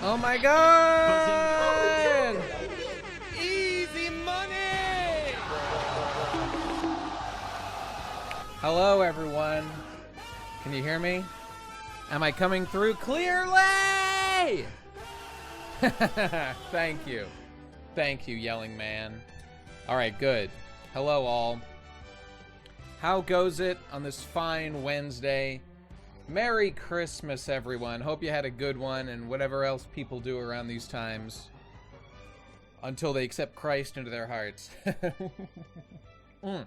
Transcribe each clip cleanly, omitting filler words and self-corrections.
Oh my god! Easy money! Hello, everyone. Can you hear me? Am I coming through clearly? Thank you. Thank you, yelling man. All right, good. Hello, all. How goes it on this fine Wednesday? Merry Christmas, everyone. Hope you had a good one and whatever else people do around these times until they accept Christ into their hearts. I'm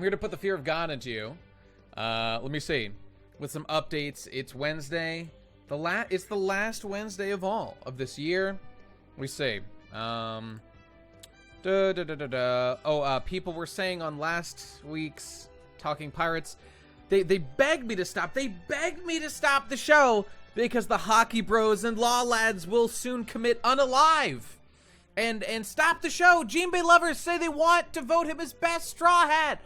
here to put the fear of God into you. Let me see. With some updates, it's Wednesday. It's the last Wednesday of all of this year. We see. People were saying on last week's Talking Pirates, they begged me to stop. They begged me to stop the show because the hockey bros and law lads will soon commit unalive and stop the show. Gene Bay lovers say they want to vote him as best straw hat,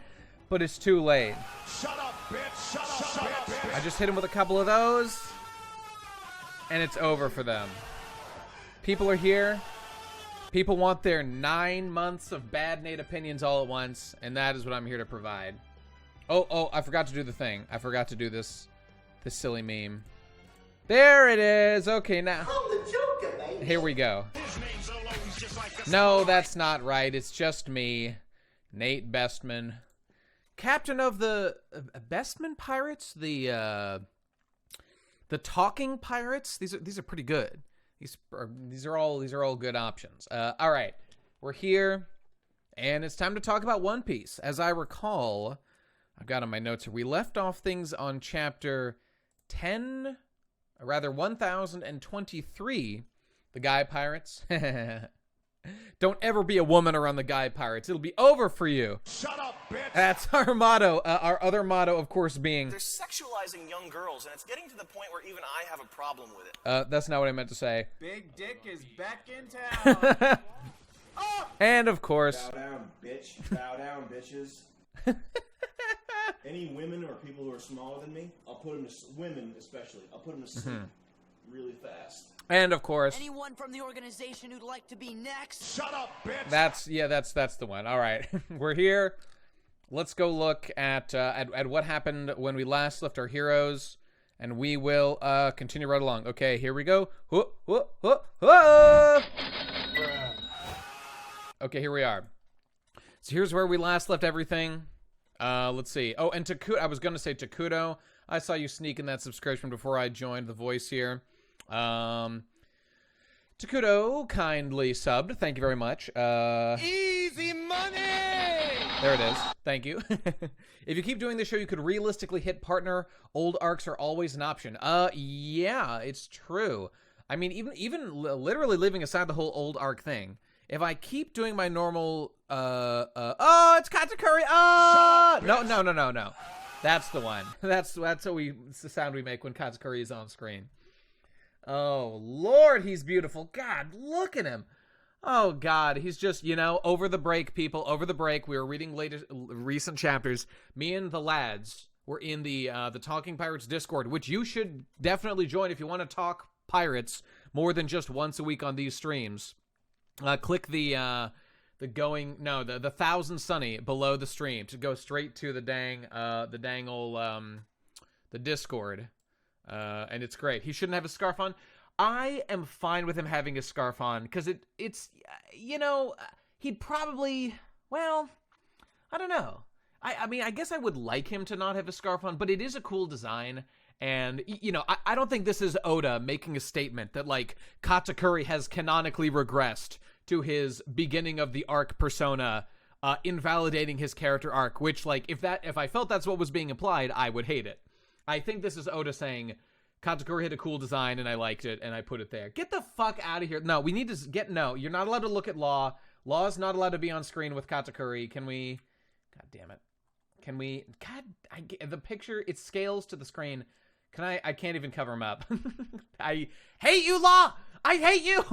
but it's too late. Shut up, bitch! Shut up, bitch! I just hit him with a couple of those, and it's over for them. People are here. People want their 9 months of bad Nate opinions all at once, and that is what I'm here to provide. Oh, I forgot to do the thing. I forgot to do this silly meme. There it is. Okay, now. I'm the Joker, baby. Here we go. No, that's not right. It's just me, Nate Bestman, captain of the Bestman Pirates, the Talking Pirates. These are pretty good. These are all good options. All right, we're here, and it's time to talk about One Piece. As I recall, I've got on my notes here, we left off things on chapter 1023, the Guy Pirates. Don't ever be a woman around the Guy Pirates. It'll be over for you. Shut up, bitch! That's our motto. Our other motto, of course, being... They're sexualizing young girls, and it's getting to the point where even I have a problem with it. That's not what I meant to say. Big Dick is back in town. And, of course... Bow down, bitch. Bow down, bitches. Any women or people who are smaller than me, I'll put them to... Women, especially. I'll put them to sleep really fast. And, of course... Anyone from the organization who'd like to be next? Shut up, bitch! That's the one. All right. We're here. Let's go look at what happened when we last left our heroes, and we will continue right along. Okay, here we go. Okay, here we are. So here's where we last left everything. Let's see. Oh, and Takuto, I was going to say Takuto. I saw you sneak in that subscription before I joined the voice here. Takuto kindly subbed. Thank you very much. Easy money! There it is. Thank you. If you keep doing this show, you could realistically hit partner. Old arcs are always an option. Yeah, it's true. I mean, even literally leaving aside the whole old arc thing, if I keep doing my normal, oh, it's Katakuri. Oh, no. That's the one. That's what it's the sound we make when Katakuri is on screen. Oh, Lord, he's beautiful. God, look at him. Oh, God, he's just, over the break, people, over the break, we were reading recent chapters. Me and the lads were in the Talking Pirates Discord, which you should definitely join if you want to talk pirates more than just once a week on these streams. Click the Thousand Sunny below the stream to go straight to the Discord. And it's great. He shouldn't have a scarf on. I am fine with him having a scarf on because it's he'd probably, well, I don't know. I mean, I guess I would like him to not have a scarf on, but it is a cool design. And, I don't think this is Oda making a statement that, like, Katakuri has canonically regressed to his beginning of the arc persona, invalidating his character arc, which, like, if I felt that's what was being implied, I would hate it. I think this is Oda saying, Katakuri had a cool design and I liked it and I put it there. Get the fuck out of here. No, we need to no, you're not allowed to look at Law. Law's not allowed to be on screen with Katakuri. Can we, God damn it. Can we, the picture, it scales to the screen. I can't even cover him up. I hate you, Law! I hate you!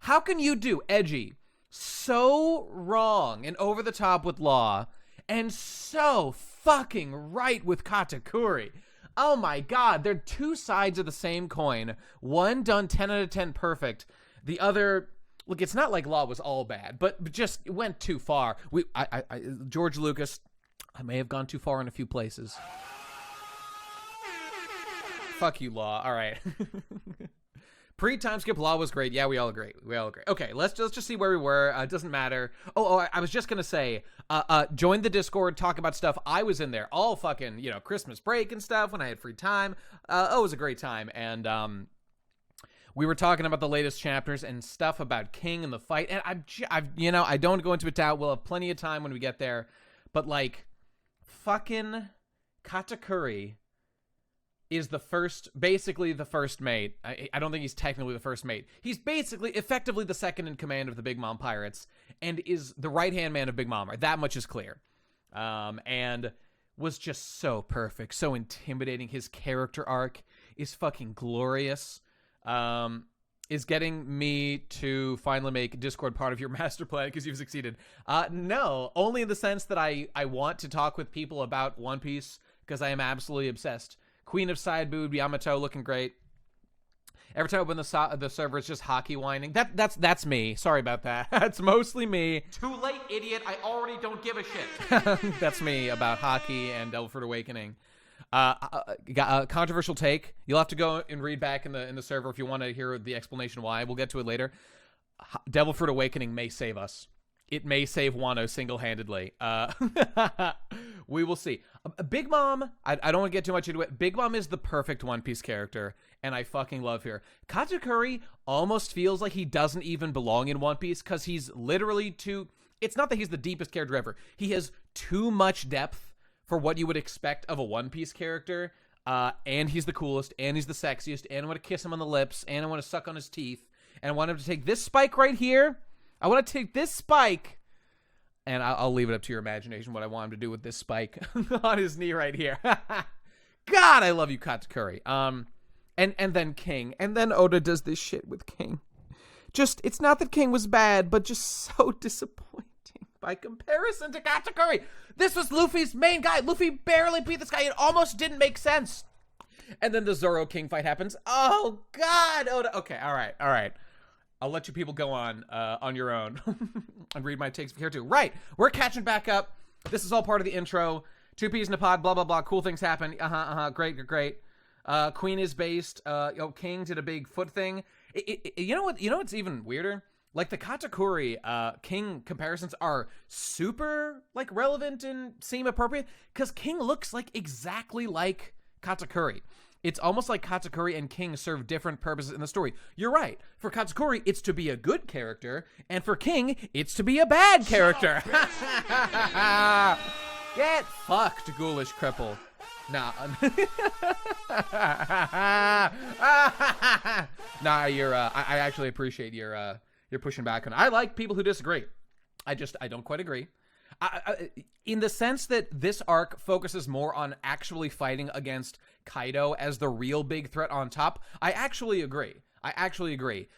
How can you do edgy so wrong and over the top with Law and so fucking right with Katakuri? Oh my god, they're two sides of the same coin. One done 10 out of 10 perfect. The other, look, it's not like Law was all bad, but just went too far. George Lucas, I may have gone too far in a few places. Fuck you, Law. All right. Pre-time skip, Law was great. Yeah, we all agree. Okay, let's just see where we were. It doesn't matter. I was just gonna say, join the Discord, talk about stuff. I was in there all fucking, Christmas break and stuff when I had free time. It was a great time, and we were talking about the latest chapters and stuff about King and the fight. And I don't go into it now. We'll have plenty of time when we get there. But like, fucking Katakuri is basically the first mate. I don't think he's technically the first mate. He's effectively the second in command of the Big Mom Pirates and is the right-hand man of Big Mom. That much is clear. And was just so perfect, so intimidating. His character arc is fucking glorious. Is getting me to finally make Discord part of your master plan because you've succeeded. No, only in the sense that I want to talk with people about One Piece because I am absolutely obsessed. Queen of Side Boob, Yamato looking great. Every time I open the server, it's just hockey whining. That's me. Sorry about that. That's mostly me. Too late, idiot. I already don't give a shit. That's me about hockey and Devil Fruit Awakening. Controversial take. You'll have to go and read back in the server if you want to hear the explanation why. We'll get to it later. Devil Fruit Awakening may save us. It may save Wano single-handedly. We will see. Big Mom, I don't want to get too much into it. Big Mom is the perfect One Piece character, and I fucking love her. Katakuri almost feels like he doesn't even belong in One Piece because he's literally too... It's not that he's the deepest character ever. He has too much depth for what you would expect of a One Piece character, and he's the coolest, and he's the sexiest, and I want to kiss him on the lips, and I want to suck on his teeth, and I want him to take this spike right here. I want to take this spike, and I'll leave it up to your imagination what I want him to do with this spike on his knee right here. God, I love you, Katakuri. And then King, and then Oda does this shit with King. Just, it's not that King was bad, but just so disappointing by comparison to Katakuri. This was Luffy's main guy. Luffy barely beat this guy. It almost didn't make sense. And then the Zoro King fight happens. Oh, God, Oda. Okay, all right. I'll let you people go on your own and read my takes here too. Right, we're catching back up. This is all part of the intro. 2 peas in a pod, blah, blah, blah. Cool things happen. Great. Queen is based. King did a big foot thing. You know what's even weirder? Like the Katakuri King comparisons are super like relevant and seem appropriate because King looks like exactly like Katakuri. It's almost like Katakuri and King serve different purposes in the story. You're right. For Katakuri, it's to be a good character, and for King, it's to be a bad character. Get fucked, ghoulish cripple. Nah. I actually appreciate your pushing back on it. I like people who disagree. I don't quite agree. In the sense that this arc focuses more on actually fighting against Kaido as the real big threat on top, I actually agree.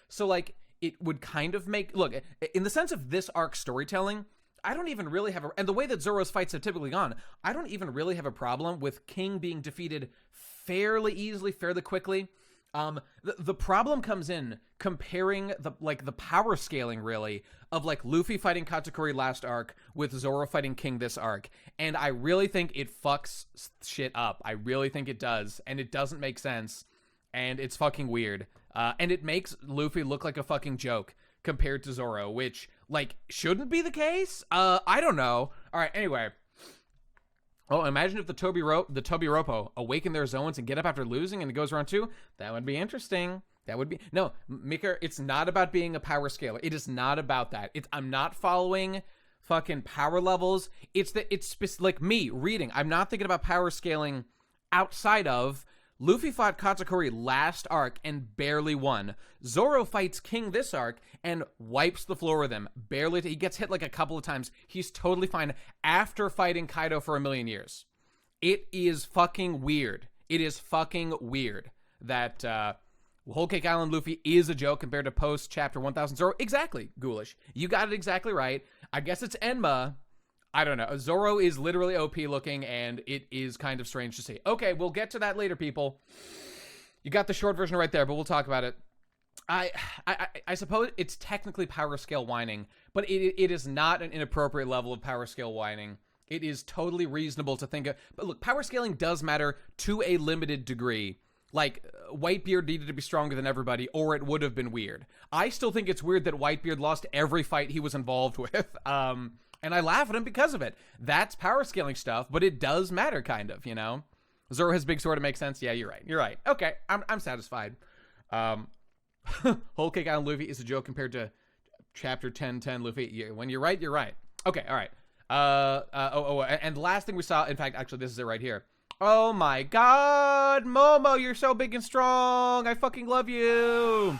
So, like, it would kind of make... Look, in the sense of this arc storytelling, I don't even really have and the way that Zoro's fights have typically gone, I don't even really have a problem with King being defeated fairly easily, fairly quickly. The problem comes in comparing the power scaling really of like Luffy fighting Katakuri last arc with Zoro fighting King this arc. And I really think it fucks shit up. I really think it does. And it doesn't make sense. And it's fucking weird. And it makes Luffy look like a fucking joke compared to Zoro, which like shouldn't be the case. I don't know. All right. Anyway. Oh, imagine if the Toby Roppo awaken their zones and get up after losing and it goes round 2. That would be interesting. That would be... No, Mika, it's not about being a power scaler. It is not about that. I'm not following fucking power levels. It's like me reading. I'm not thinking about power scaling outside of... Luffy fought Katakuri last arc and barely won. Zoro fights King this arc and wipes the floor with him. Barely. He gets hit like a couple of times. He's totally fine after fighting Kaido for 1,000,000 years. It is fucking weird. It is fucking weird that Whole Cake Island Luffy is a joke compared to post chapter 1000 Zoro. Exactly, Ghoulish. You got it exactly right. I guess it's Enma. I don't know. Zoro is literally OP looking, and it is kind of strange to see. Okay, we'll get to that later, people. You got the short version right there, but we'll talk about it. I suppose it's technically power scale whining, but it is not an inappropriate level of power scale whining. It is totally reasonable to think of. But look, power scaling does matter to a limited degree. Like, Whitebeard needed to be stronger than everybody, or it would have been weird. I still think it's weird that Whitebeard lost every fight he was involved with. And I laugh at him because of it. That's power scaling stuff, but it does matter, kind of, you know? Zoro has big sword, it makes sense. Yeah, you're right. You're right. Okay, I'm satisfied. Whole Cake Island Luffy is a joke compared to Chapter 1010 Luffy. When you're right, you're right. Okay, all right. And the last thing we saw, in fact, actually, this is it right here. Oh my god, Momo, you're so big and strong. I fucking love you.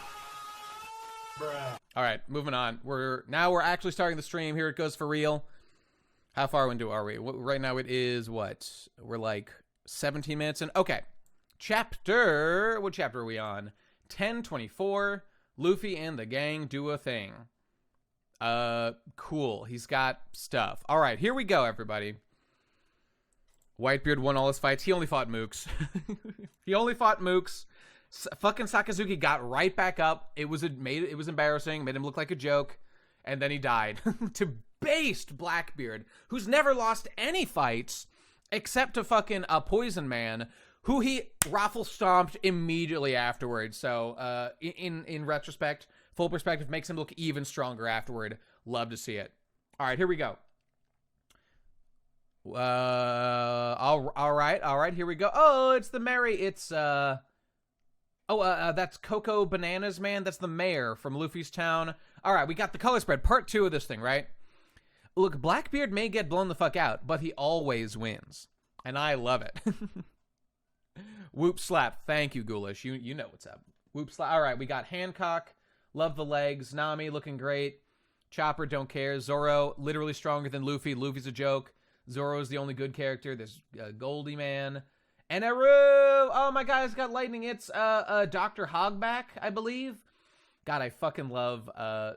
Bruh. All right, moving on. We're actually starting the stream. Here it goes for real. How far into are we? Right now it is what? We're like 17 minutes in. Okay. What chapter are we on? 1024. Luffy and the gang do a thing. Cool. He's got stuff. All right, here we go, everybody. Whitebeard won all his fights. He only fought Mooks. He only fought Mooks. Fucking Sakazuki got right back up. It was embarrassing. Made him look like a joke. And then he died to based Blackbeard, who's never lost any fights except to fucking a Poison Man, who he raffle stomped immediately afterwards. So, in retrospect, full perspective, makes him look even stronger afterward. Love to see it. All right, here we go. All right, here we go. Oh, it's that's Coco Bananas, man. That's the mayor from Luffy's town. All right, we got the color spread. Part 2 of this thing, right? Look, Blackbeard may get blown the fuck out, but he always wins. And I love it. Whoop slap. Thank you, Ghoulish. You know what's up. Whoop slap. All right, we got Hancock. Love the legs. Nami looking great. Chopper, don't care. Zoro, literally stronger than Luffy. Luffy's a joke. Zoro's the only good character. There's Goldie Man. Eneru! Oh my god, it's got lightning. It's Dr. Hogback, I believe. God, I fucking love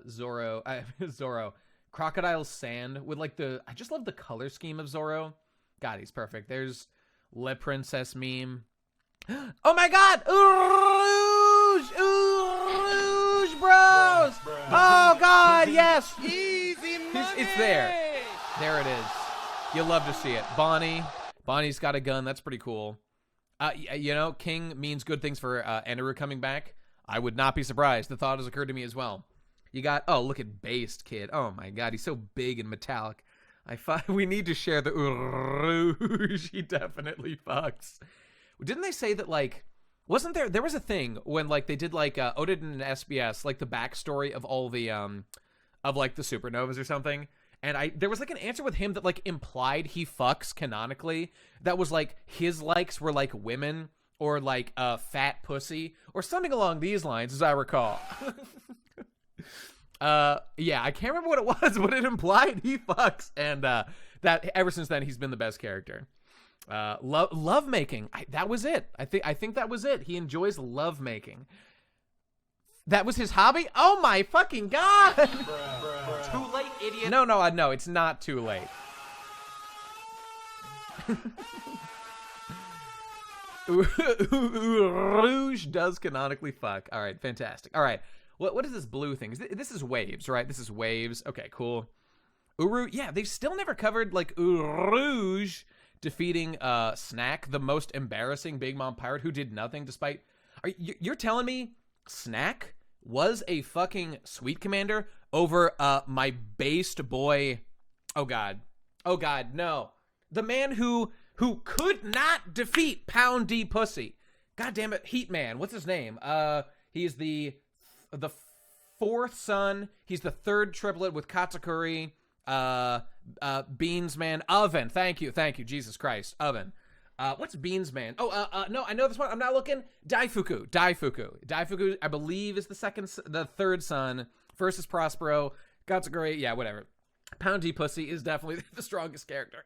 Zoro. Zoro. Crocodile Sand with like I just love the color scheme of Zoro. God, he's perfect. There's Le Princess meme. Oh my god! Rouge! Rouge, bros! Oh god, yes! Easy money. It's there. There it is. You'll love to see it. Bonnie's got a gun. That's pretty cool. You know, King means good things for Eneru coming back. I would not be surprised. The thought has occurred to me as well. You got, oh, look at Based Kid. Oh my god, he's so big and metallic. We need to share the Rouge. He definitely fucks. Didn't they say that, like, wasn't there was a thing when, like, they did, like, Odin and SBS, like, the backstory of all the, of, like, the supernovas or something? And there was like an answer with him that like implied he fucks canonically. That was like his likes were like women or like fat pussy or something along these lines, as I recall. Yeah, I can't remember what it was, but it implied he fucks, and that ever since then he's been the best character. Love making. That was it. I think that was it. He enjoys love making. That was his hobby? Oh my fucking god! Too late, idiot. No, it's not too late. Rouge does canonically fuck. All right, fantastic. All right, what is this blue thing? This is waves, right? This is waves. Okay, cool. Yeah, they've still never covered like Rouge defeating Snack, the most embarrassing Big Mom pirate who did nothing despite. You're telling me Snack was a fucking sweet commander over my based boy? Oh god, no, the man who could not defeat Pound D Pussy. God damn it, Heat Man. What's his name? He's the fourth son. He's the third triplet with Katakuri. Beans Man. Oven. Thank you. Jesus Christ. Oven. What's Beans Man? Oh, no, I know this one. I'm not looking. Daifuku, I believe, is the third son. First is Prospero. Katsuguri, yeah, whatever. Pound D Pussy is definitely the strongest character.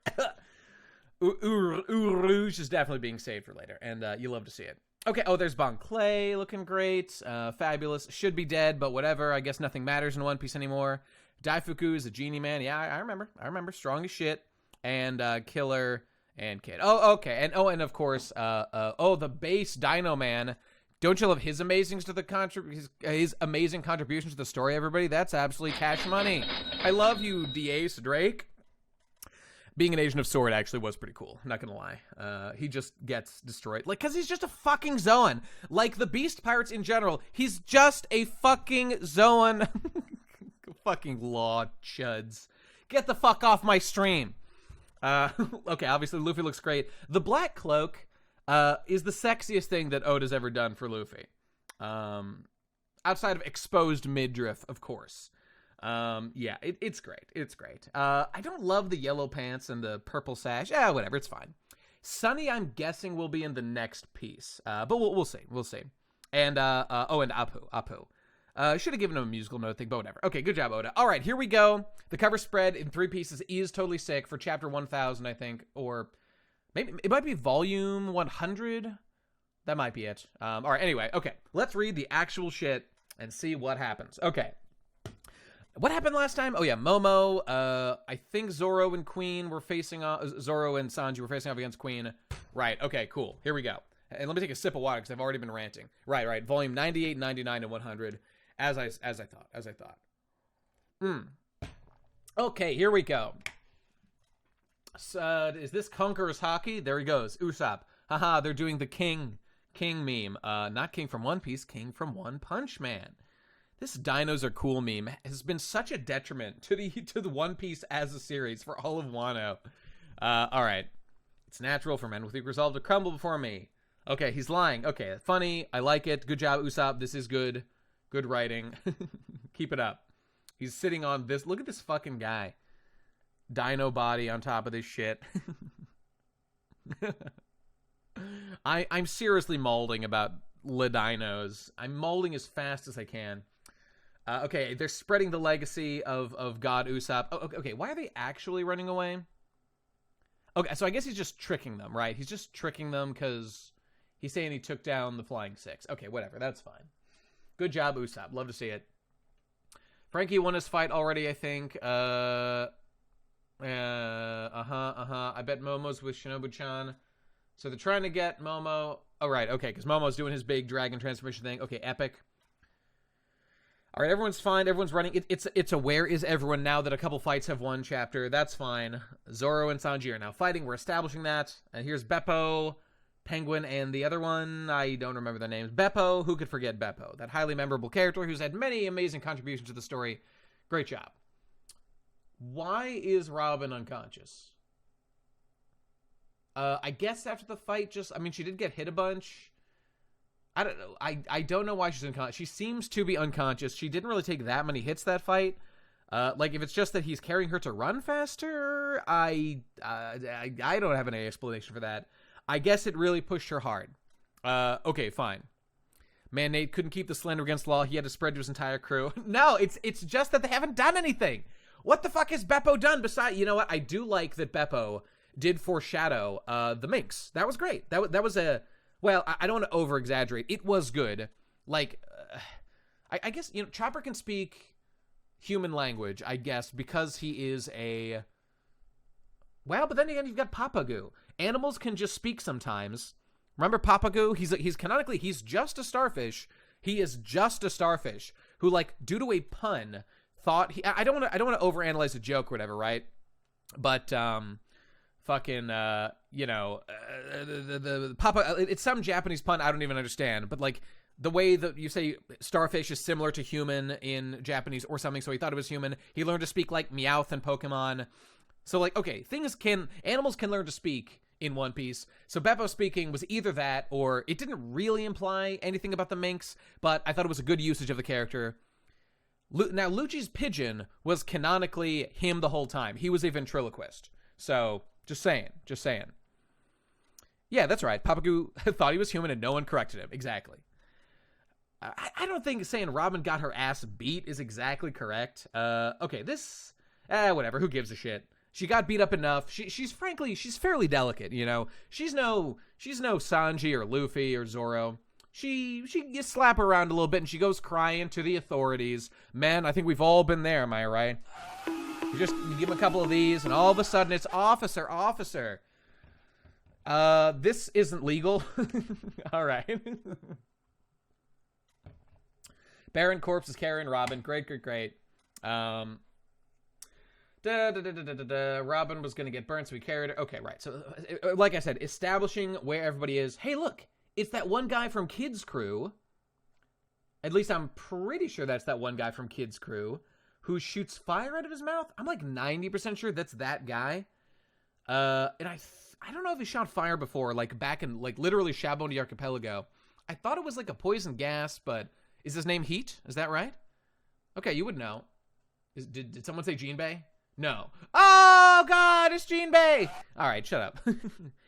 Rouge is definitely being saved for later, and you love to see it. Okay, oh, there's Bon Clay looking great. Fabulous. Should be dead, but whatever. I guess nothing matters in One Piece anymore. Daifuku is a genie man. Yeah, I remember. Strong as shit. And Killer and Kid. Oh, okay. And of course, the base Dino Man. Don't you love his amazing contributions to the story, everybody? That's absolutely cash money. I love you, D-Ace Drake. Being an Agent of Sword actually was pretty cool. I'm not gonna lie. He just gets destroyed. Like, cause he's just a fucking Zoan. Like the Beast Pirates in general, he's just a fucking Zoan. Fucking law chuds. Get the fuck off my stream. Okay, obviously Luffy looks great. The black cloak is the sexiest thing that Oda's ever done for Luffy. Outside of exposed midriff, of course. Yeah, it's great. It's great. I don't love the yellow pants and the purple sash. Yeah, whatever. It's fine. Sunny, I'm guessing, will be in the next piece. But we'll see. We'll see. And, and Apu. Should have given him a musical note thing, but whatever. Okay, good job, Oda. All right, here we go. The cover spread in 3 pieces is totally sick for chapter 1000, I think. Or maybe it might be volume 100. That might be it. All right, anyway. Okay, let's read the actual shit and see what happens. Okay. What happened last time? Oh, yeah, Momo. I think Zoro and Queen were facing off. Zoro and Sanji were facing off against Queen. Right, okay, cool. Here we go. And let me take a sip of water because I've already been ranting. Right. Volume 98, 99, and 100. As I thought. Okay, here we go. Is this Conqueror's Haki? There he goes. Usopp. Haha, they're doing the King meme. Not King from One Piece, King from One Punch Man. This dinos are cool meme has been such a detriment to the One Piece as a series for all of Wano. All right. It's natural for men with weak resolve to crumble before me. Okay, he's lying. Okay, funny. I like it. Good job, Usopp. This is good. Good writing. Keep it up. He's sitting on this. Look at this fucking guy. Dino body on top of this shit. I'm seriously molding about the dinos. I'm molding as fast as I can. Okay, they're spreading the legacy of God Usopp. Oh, okay, why are they actually running away? Okay, so I guess he's just tricking them, right? He's just tricking them because he's saying he took down the Flying Six. Okay, whatever, that's fine. Good job, Usopp. Love to see it. Frankie won his fight already, I think. I bet Momo's with Shinobu-chan. So they're trying to get Momo. Oh, right, okay, because Momo's doing his big dragon transformation thing. Okay, epic. All right, everyone's fine. Everyone's running. It's a where is everyone now that a couple fights have won chapter. That's fine. Zoro and Sanji are now fighting. We're establishing that. And here's Beppo, Penguin, and the other one. I don't remember their names. Beppo. Who could forget Beppo? That highly memorable character who's had many amazing contributions to the story. Great job. Why is Robin unconscious? I guess after the fight, she did get hit a bunch. I don't know. I don't know why she's unconscious. She seems to be unconscious. She didn't really take that many hits that fight. Like, if it's just that he's carrying her to run faster, I don't have any explanation for that. I guess it really pushed her hard. Okay, fine. Man, Nate couldn't keep the Slender against law. He had to spread to his entire crew. No, it's just that they haven't done anything. What the fuck has Beppo done besides... You know what? I do like that Beppo did foreshadow the Minx. That was great. That was a... Well, I don't want to over-exaggerate. It was good. Like, I guess, Chopper can speak human language, I guess, because he is a... Well, but then again, you've got Papagu. Animals can just speak sometimes. Remember Papagu? He's canonically, he's just a starfish. He is just a starfish who, like, due to a pun, thought... I don't want to overanalyze a joke or whatever, right? But, fucking, the Papa, it's some Japanese pun I don't even understand, but like the way that you say starfish is similar to human in Japanese or something, so he thought it was human. He learned to speak like Meowth and Pokemon. So like, okay, animals can learn to speak in One Piece. So Beppo speaking was either that or it didn't really imply anything about the Minx, but I thought it was a good usage of the character. Now, Lucci's pigeon was canonically him the whole time. He was a ventriloquist. So... Just saying. Yeah, that's right. Papagu thought he was human and no one corrected him. Exactly. I don't think saying Robin got her ass beat is exactly correct. Okay, this... whatever. Who gives a shit? She got beat up enough. She's fairly delicate, you know. She's no Sanji or Luffy or Zoro. She gets slap her around a little bit and she goes crying to the authorities. Man, I think we've all been there, am I right? You give him a couple of these and all of a sudden it's officer. This isn't legal. All right. Baron Corpse is carrying Robin. Great. Robin was going to get burnt, so we carried her. Okay, right. So, like I said, establishing where everybody is. Hey, look. It's that one guy from Kid's Crew. At least I'm pretty sure that's that one guy from Kid's Crew who shoots fire out of his mouth. I'm like 90% sure that's that guy. And I don't know if he shot fire before, like back in, like literally Shaboni Archipelago. I thought it was like a poison gas, but is his name Heat? Is that right? Okay, you would know. Did someone say Jinbei? No. Oh, God, it's Jinbei! All right, shut up.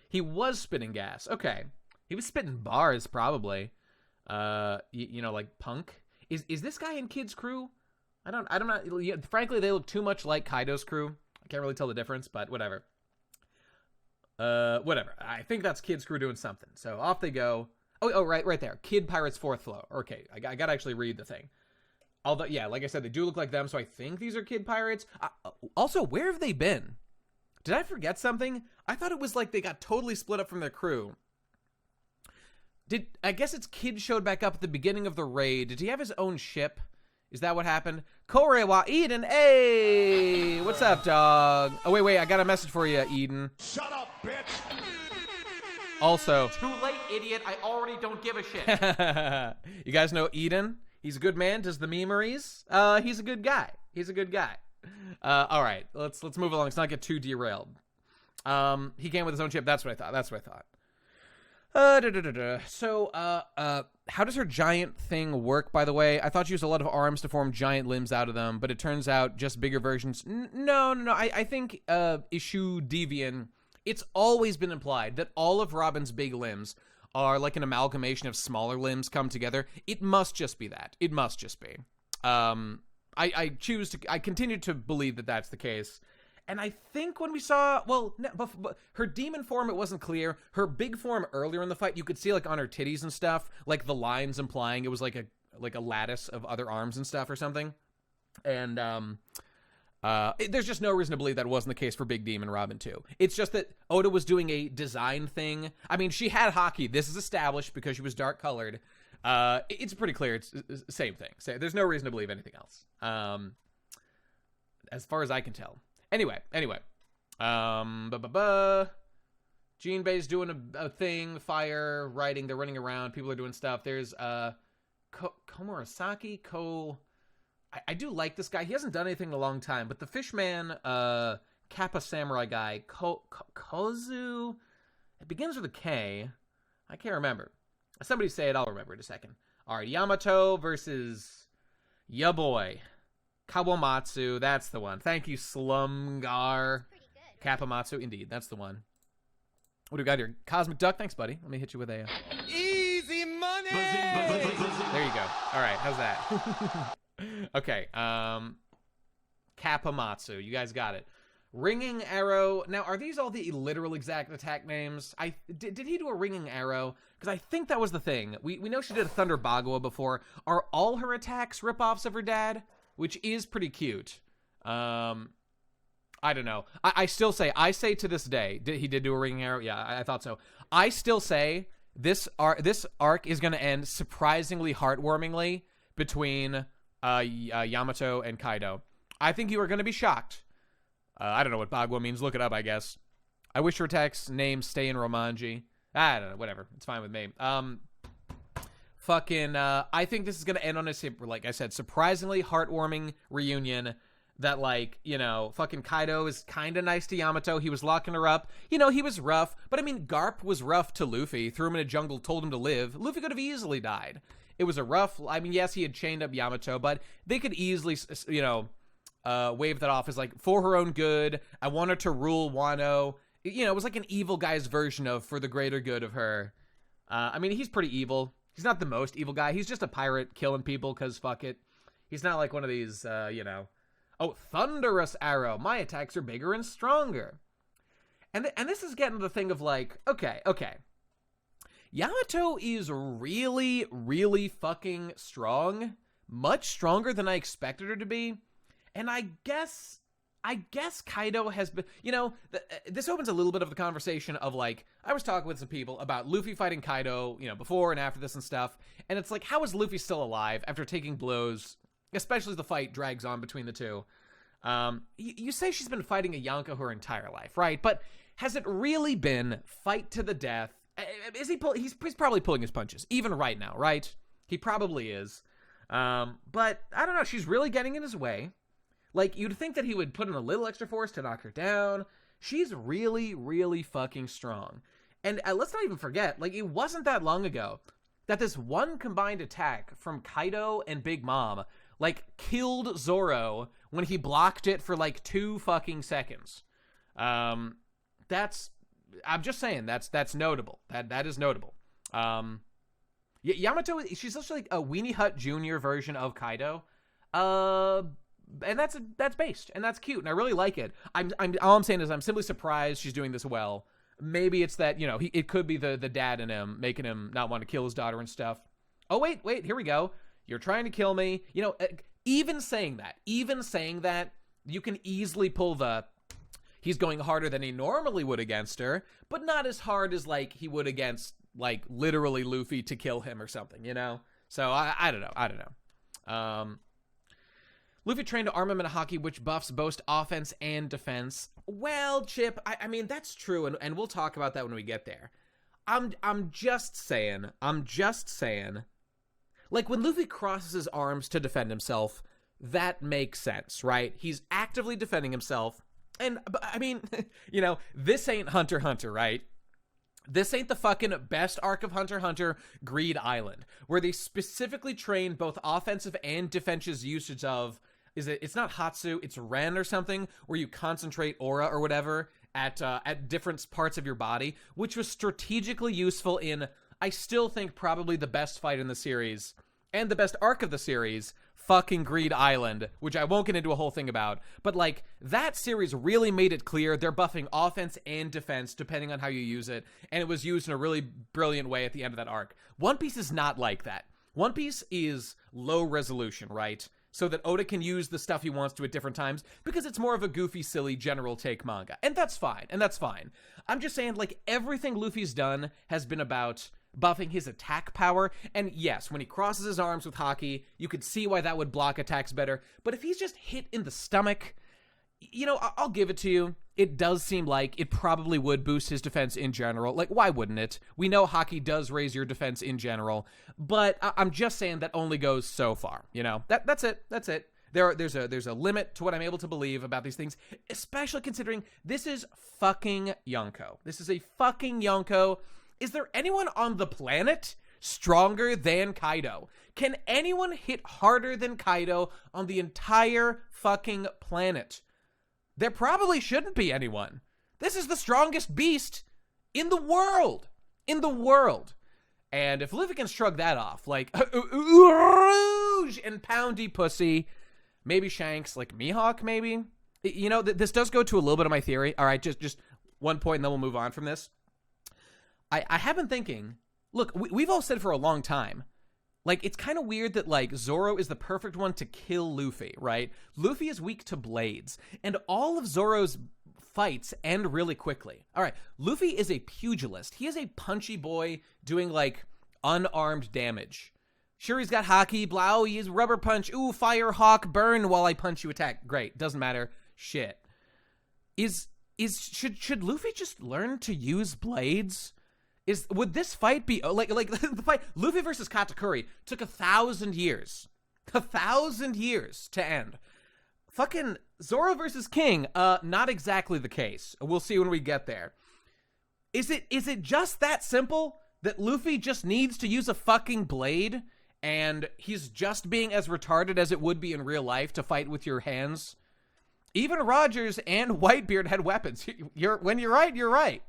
He was spitting gas. Okay. He was spitting bars, probably. You know, like punk. Is this guy in Kid's Crew? I don't know. Yeah, frankly, they look too much like Kaido's crew. I can't really tell the difference, but whatever. Whatever. I think that's Kid's Crew doing something. So off they go. Oh, right there. Kid Pirates 4th Floor. Okay, I gotta actually read the thing. Although, yeah, like I said, they do look like them, so I think these are Kid Pirates. Also, where have they been? Did I forget something? I thought it was like they got totally split up from their crew. I guess it's Kid showed back up at the beginning of the raid. Did he have his own ship? Is that what happened? Korewa Eden, hey! What's up, dog? Oh, wait, I got a message for you, Eden. Shut up, bitch! Also... Too late, idiot. I already don't give a shit. You guys know Eden? He's a good man, does the memeries. He's a good guy. All right, let's move along. Let's not get too derailed. He came with his own ship. That's what I thought. So, how does her giant thing work, by the way? I thought she used a lot of arms to form giant limbs out of them, but it turns out just bigger versions. No. I think, issue Deviant, it's always been implied that all of Robin's big limbs are like an amalgamation of smaller limbs come together. It must just be that. It must just be. I continue to believe that that's the case. And I think when we saw, her demon form, it wasn't clear. Her big form earlier in the fight, you could see like on her titties and stuff, like the lines implying it was like a lattice of other arms and stuff or something. And there's just no reason to believe that wasn't the case for Big Demon Robin 2. It's just that Oda was doing a design thing. I mean, she had hockey. This is established because she was dark colored. It's pretty clear. It's the same thing. So there's no reason to believe anything else. As far as I can tell. Anyway. Jinbei's doing a thing, fire, writing, they're running around, people are doing stuff. There's Komurasaki, I do like this guy. He hasn't done anything in a long time, but the Fishman, Kappa Samurai guy, Kozu, it begins with a K. I can't remember. Somebody say it, I'll remember in a second. All right, Yamato versus ya boy. Kawamatsu, that's the one. Thank you, Slumgar. Kapamatsu, indeed, that's the one. What do we got here? Cosmic Duck, thanks, buddy. Let me hit you with a... Easy money! There you go. All right, how's that? Okay, Kapamatsu, you guys got it. Ringing Arrow. Now, are these all the literal exact attack names? Did he do a Ringing Arrow? Because I think that was the thing. We know she did a Thunder Bagua before. Are all her attacks ripoffs of her dad? Which is pretty cute. I don't know. I still say, to this day, he did do a Ringing Arrow? Yeah, I thought so. I still say this arc is going to end surprisingly heartwarmingly between Yamato and Kaido. I think you are going to be shocked. I don't know what Bagua means. Look it up, I guess. I wish her attacks names stay in Romanji. I don't know. Whatever. It's fine with me. I think this is going to end on a, like I said, surprisingly heartwarming reunion that, like, you know, fucking Kaido is kind of nice to Yamato. He was locking her up. You know, he was rough. But, I mean, Garp was rough to Luffy. Threw him in a jungle, told him to live. Luffy could have easily died. It was a rough... I mean, yes, he had chained up Yamato, but they could easily, you know, wave that off as, like, for her own good. I want her to rule Wano. You know, it was like an evil guy's version of for the greater good of her. I mean, he's pretty evil. He's not the most evil guy. He's just a pirate killing people because fuck it. He's not like one of these, you know... Oh, thunderous arrow. My attacks are bigger and stronger. And this is getting to the thing of like, okay. Yamato is really, really fucking strong. Much stronger than I expected her to be. And I guess Kaido has been, this opens a little bit of the conversation of like, I was talking with some people about Luffy fighting Kaido, before and after this and stuff. And it's like, how is Luffy still alive after taking blows, especially as the fight drags on between the two? You say she's been fighting a Yonko her entire life, right? But has it really been fight to the death? He's probably pulling his punches, even right now, right? He probably is. But I don't know, she's really getting in his way. Like, you'd think that he would put in a little extra force to knock her down. She's really, really fucking strong. And let's not even forget, like, it wasn't that long ago that this one combined attack from Kaido and Big Mom, like, killed Zoro when he blocked it for, like, 2 fucking seconds. I'm just saying, that's notable. That is notable. Yamato, she's just like a Weenie Hut Jr. version of Kaido. And that's based, and that's cute, and I really like it. All I'm saying is I'm simply surprised she's doing this well. Maybe it's that, it could be the dad in him making him not want to kill his daughter and stuff. Oh, wait, here we go. You're trying to kill me. Even saying that, you can easily pull he's going harder than he normally would against her, but not as hard as, like, he would against, like, literally Luffy to kill him or something, So, I don't know. Luffy trained armament haki, which buffs both offense and defense. Well, Chip, I mean, that's true, and we'll talk about that when we get there. I'm just saying, like, when Luffy crosses his arms to defend himself, that makes sense, right? He's actively defending himself, and, I mean, this ain't Hunter x Hunter, right? This ain't the fucking best arc of Hunter x Hunter, Greed Island, where they specifically train both offensive and defensive usage of, it's not Hatsu, it's Ren or something, where you concentrate aura or whatever at different parts of your body, which was strategically useful in, I still think, probably the best fight in the series, and the best arc of the series, fucking Greed Island, which I won't get into a whole thing about, but, like, that series really made it clear they're buffing offense and defense depending on how you use it, and it was used in a really brilliant way at the end of that arc. One Piece is not like that. One Piece is low resolution, right? So that Oda can use the stuff he wants to at different times, because it's more of a goofy, silly, general take manga. And that's fine, I'm just saying, like, everything Luffy's done has been about buffing his attack power, and yes, when he crosses his arms with haki, you could see why that would block attacks better, but if he's just hit in the stomach, I'll give it to you. It does seem like it probably would boost his defense in general. Like, why wouldn't it? We know haki does raise your defense in general, but I'm just saying that only goes so far, That's it. There's a limit to what I'm able to believe about these things, especially considering this is fucking Yonko. This is a fucking Yonko. Is there anyone on the planet stronger than Kaido? Can anyone hit harder than Kaido on the entire fucking planet? There probably shouldn't be anyone. This is the strongest beast in the world. And if Luffy can shrug that off, like, and poundy pussy, maybe Shanks, like Mihawk, maybe. This does go to a little bit of my theory. All right, just one point, and then we'll move on from this. I have been thinking, look, we've all said for a long time, like, it's kind of weird that, like, Zoro is the perfect one to kill Luffy, right? Luffy is weak to blades, and all of Zoro's fights end really quickly. All right, Luffy is a pugilist. He is a punchy boy doing, like, unarmed damage. Sure, he's got haki, blow, he's rubber punch, ooh, fire, hawk, burn while I punch you, attack. Great, doesn't matter. Shit. Should Luffy just learn to use blades? Would this fight be like the fight Luffy versus Katakuri took 1,000 years, 1,000 years to end. Fucking Zoro versus King, not exactly the case. We'll see when we get there. Is it just that simple that Luffy just needs to use a fucking blade and he's just being as retarded as it would be in real life to fight with your hands? Even Rogers and Whitebeard had weapons. When you're right, you're right.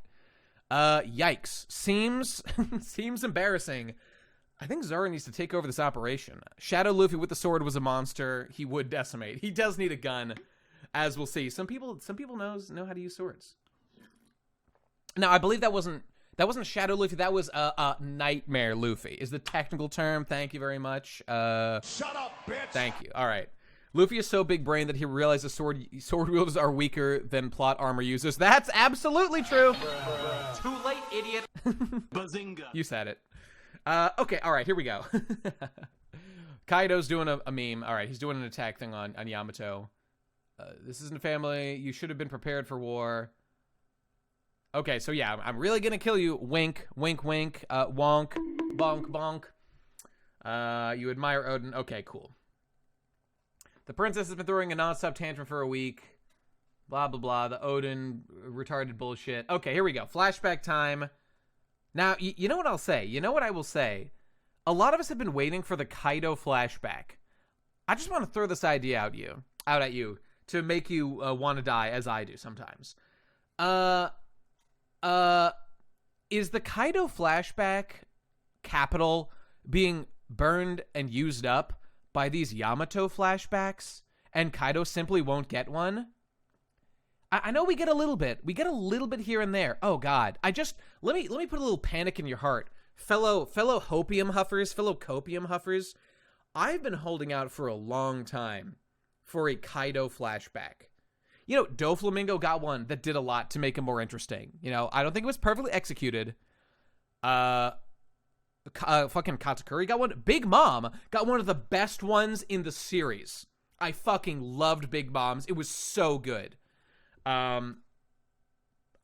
Yikes. Seems embarrassing. I think Zoro needs to take over this operation. Shadow Luffy with the sword was a monster. He would decimate. He does need a gun, as we'll see. Some people know how to use swords. Now, I believe that wasn't Shadow Luffy. That was Nightmare Luffy is the technical term. Thank you very much. Shut up, bitch. Thank you. All right. Luffy is so big brain that he realizes sword wielders are weaker than plot armor users. That's absolutely true. Too late, idiot. Bazinga. You said it. Okay, all right, here we go. Kaido's doing a meme. All right, he's doing an attack thing on Yamato. This isn't a family. You should have been prepared for war. Okay, so yeah, I'm really gonna kill you. Wink, wink, wink. Wonk, bonk, bonk. You admire Odin. Okay, cool. The princess has been throwing a non-stop tantrum for a week. Blah, blah, blah. The Odin retarded bullshit. Okay, here we go. Flashback time. Now, you know what I'll say? You know what I will say? A lot of us have been waiting for the Kaido flashback. I just want to throw this idea out at you to make you want to die as I do sometimes. Is the Kaido flashback capital being burned and used up by these Yamato flashbacks, and Kaido simply won't get one? I know we get a little bit. We get a little bit here and there. Oh God, let me put a little panic in your heart, fellow hopium huffers, fellow copium huffers. I've been holding out for a long time for a Kaido flashback. You know, Doflamingo got one that did a lot to make him more interesting. You know, I don't think it was perfectly executed. Fucking Katakuri got one. Big Mom got one of the best ones in the series. I fucking loved Big Mom's. It was so good. I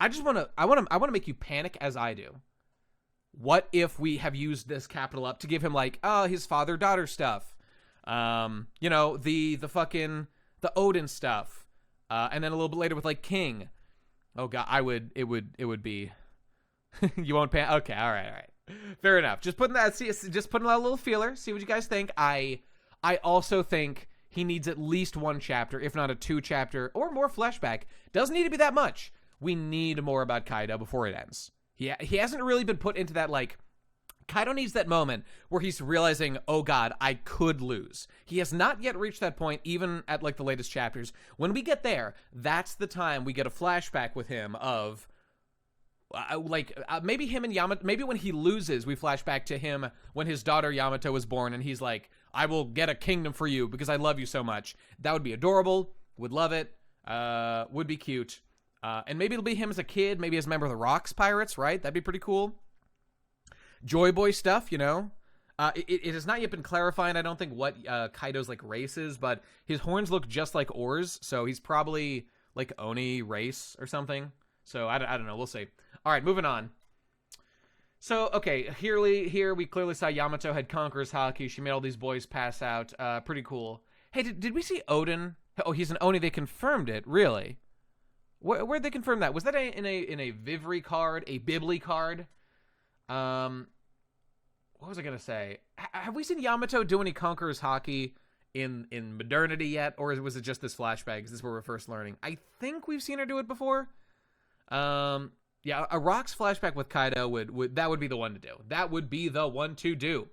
want to make you panic as I do. What if we have used this capital up to give him like, his father-daughter stuff, you know, the Odin stuff, and then a little bit later with like King. Oh God, it would be. You won't panic. Okay, all right. Fair enough. Just putting out a little feeler. See what you guys think. I also think he needs at least one chapter, if not a 2-chapter or more flashback. Doesn't need to be that much. We need more about Kaido before it ends. He hasn't really been put into that, like, Kaido needs that moment where he's realizing, oh God, I could lose. He has not yet reached that point, even at like the latest chapters. When we get there, that's the time we get a flashback with him of maybe him and Yamato. Maybe when he loses, we flash back to him when his daughter Yamato was born, and he's like, I will get a kingdom for you because I love you so much. That would be adorable. Would love it. Would be cute. And maybe it'll be him as a kid, maybe as a member of the Rocks Pirates, right? That'd be pretty cool. Joy Boy stuff, you know? It has not yet been clarified, I don't think, what Kaido's like race is, but his horns look just like oars, so he's probably like Oni race or something. So I don't know, we'll see. All right, moving on. So, okay, here we clearly saw Yamato had Conqueror's Haki. She made all these boys pass out. Pretty cool. Hey, did we see Odin? Oh, he's an Oni. They confirmed it, really? Where'd they confirm that? Was that in a Vivri card, a Bibli card? What was I gonna say? Have we seen Yamato do any Conqueror's Haki in modernity yet, or was it just this flashback? Is this where we're first learning? I think we've seen her do it before. Yeah, a Rocks flashback with Kaido would be the one to do. That would be the one to do.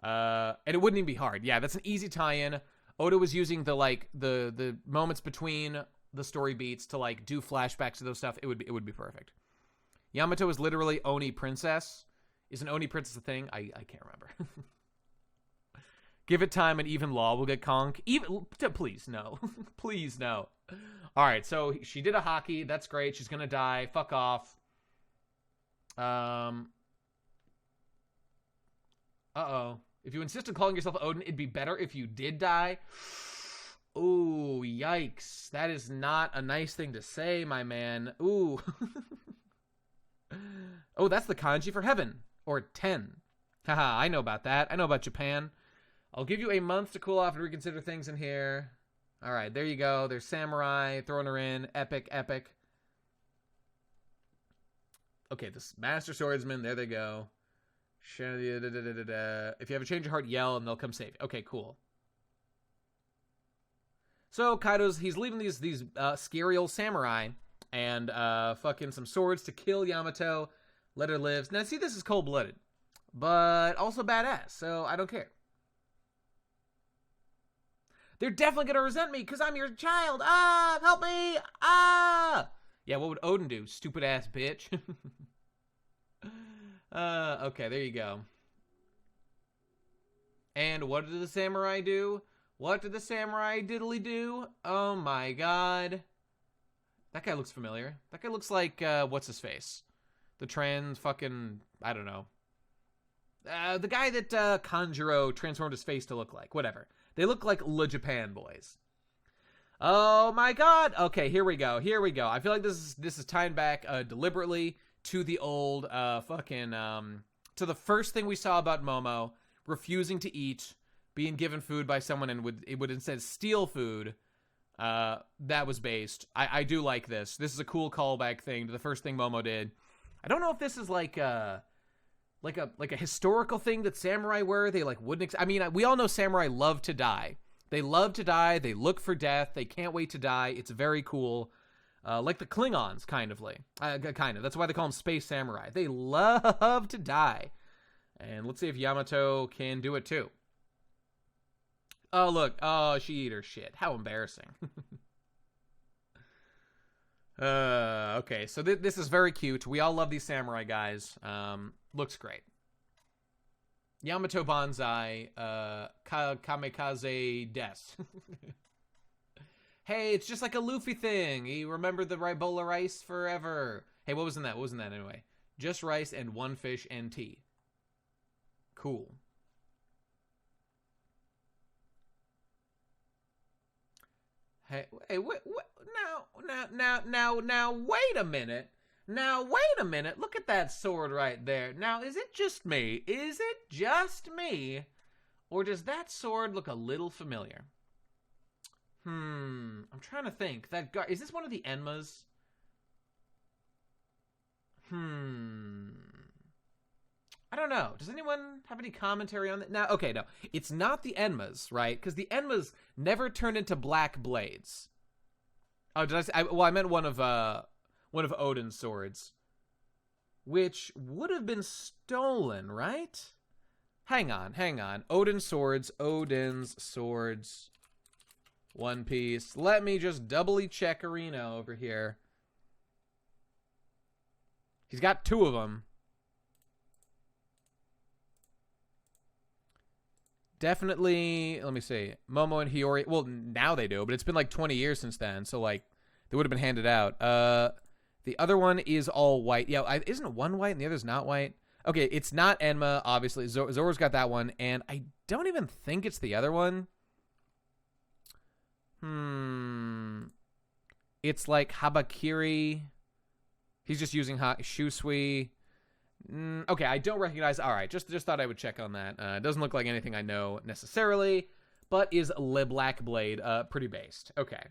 And it wouldn't even be hard. Yeah, that's an easy tie-in. Oda was using the moments between the story beats to like do flashbacks to those stuff. It would be perfect. Yamato is literally Oni princess. Is an Oni princess a thing? I can't remember. Give it time and even Law will get conked. Please no. Please no. All right, so she did a Haki. That's great. She's gonna die. Fuck off. Uh-oh. If you insist on calling yourself Odin, it'd be better if you did die. Ooh, yikes. That is not a nice thing to say, my man. Ooh. Oh, that's the kanji for heaven. Or 10. Haha, I know about that. I know about Japan. I'll give you a month to cool off and reconsider things in here. All right, there you go. There's Samurai, throwing her in. Epic, epic. Okay, this Master Swordsman, there they go. If you have a change of heart, yell and they'll come save you. Okay, cool. So he's leaving these scary old samurai and fucking some swords to kill Yamato. Let her live. Now, see, this is cold-blooded. but also badass, so I don't care. They're definitely gonna resent me because I'm your child. Ah, help me. Ah. Yeah, what would Odin do? Stupid ass bitch. Okay, there you go. And what did the samurai do? What did the samurai diddly do? Oh my god. That guy looks familiar. That guy looks like, what's his face? The trans fucking, I don't know. The guy that Kanjuro transformed his face to look like. Whatever. They look like Le Japan boys. Oh my god. Okay, here we go. Here we go. I feel like this is tying back deliberately to the old to the first thing we saw about Momo refusing to eat, being given food by someone and would instead steal food. That was based. I do like this. This is a cool callback thing to the first thing Momo did. I don't know if this is like a historical thing that samurai were. They like wouldn't. I mean, we all know samurai love to die. They love to die. They look for death. They can't wait to die. It's very cool. Like the Klingons, kind of. That's why they call them space samurai. They love to die. And let's see if Yamato can do it too. Oh, look. Oh, she ate her shit. How embarrassing. Okay, so this is very cute. We all love these samurai guys. Looks great. Yamato Banzai, Kamikaze Des. Hey, it's just like a Luffy thing. You remember the bowl of rice forever. Hey, what was in that? What was in that anyway? Just rice and one fish and tea. Cool. Hey, what? Now, wait a minute. Now, wait a minute. Look at that sword right there. Now, is it just me? Is it just me? Or does that sword look a little familiar? I'm trying to think. Is this one of the Enmas? I don't know. Does anyone have any commentary on that? Now, okay, no. It's not the Enmas, right? Because the Enmas never turned into black blades. Oh, did I say? Well, I meant one of Odin's swords, which would have been stolen, right? Hang on. Odin's swords. One Piece. Let me just doubly check Arena over here. He's got two of them. Definitely, let me see. Momo and Hiyori. Well, now they do, but it's been like 20 years since then, so like they would have been handed out. The other one is all white. Yeah, isn't one white and the other's not white? Okay, it's not Enma, obviously. Zoro's got that one, and I don't even think it's the other one. It's like Habakiri. He's just using Shusui. Okay, I don't recognize. All right, just thought I would check on that. It doesn't look like anything I know necessarily, but is Le Black Blade pretty based? Okay.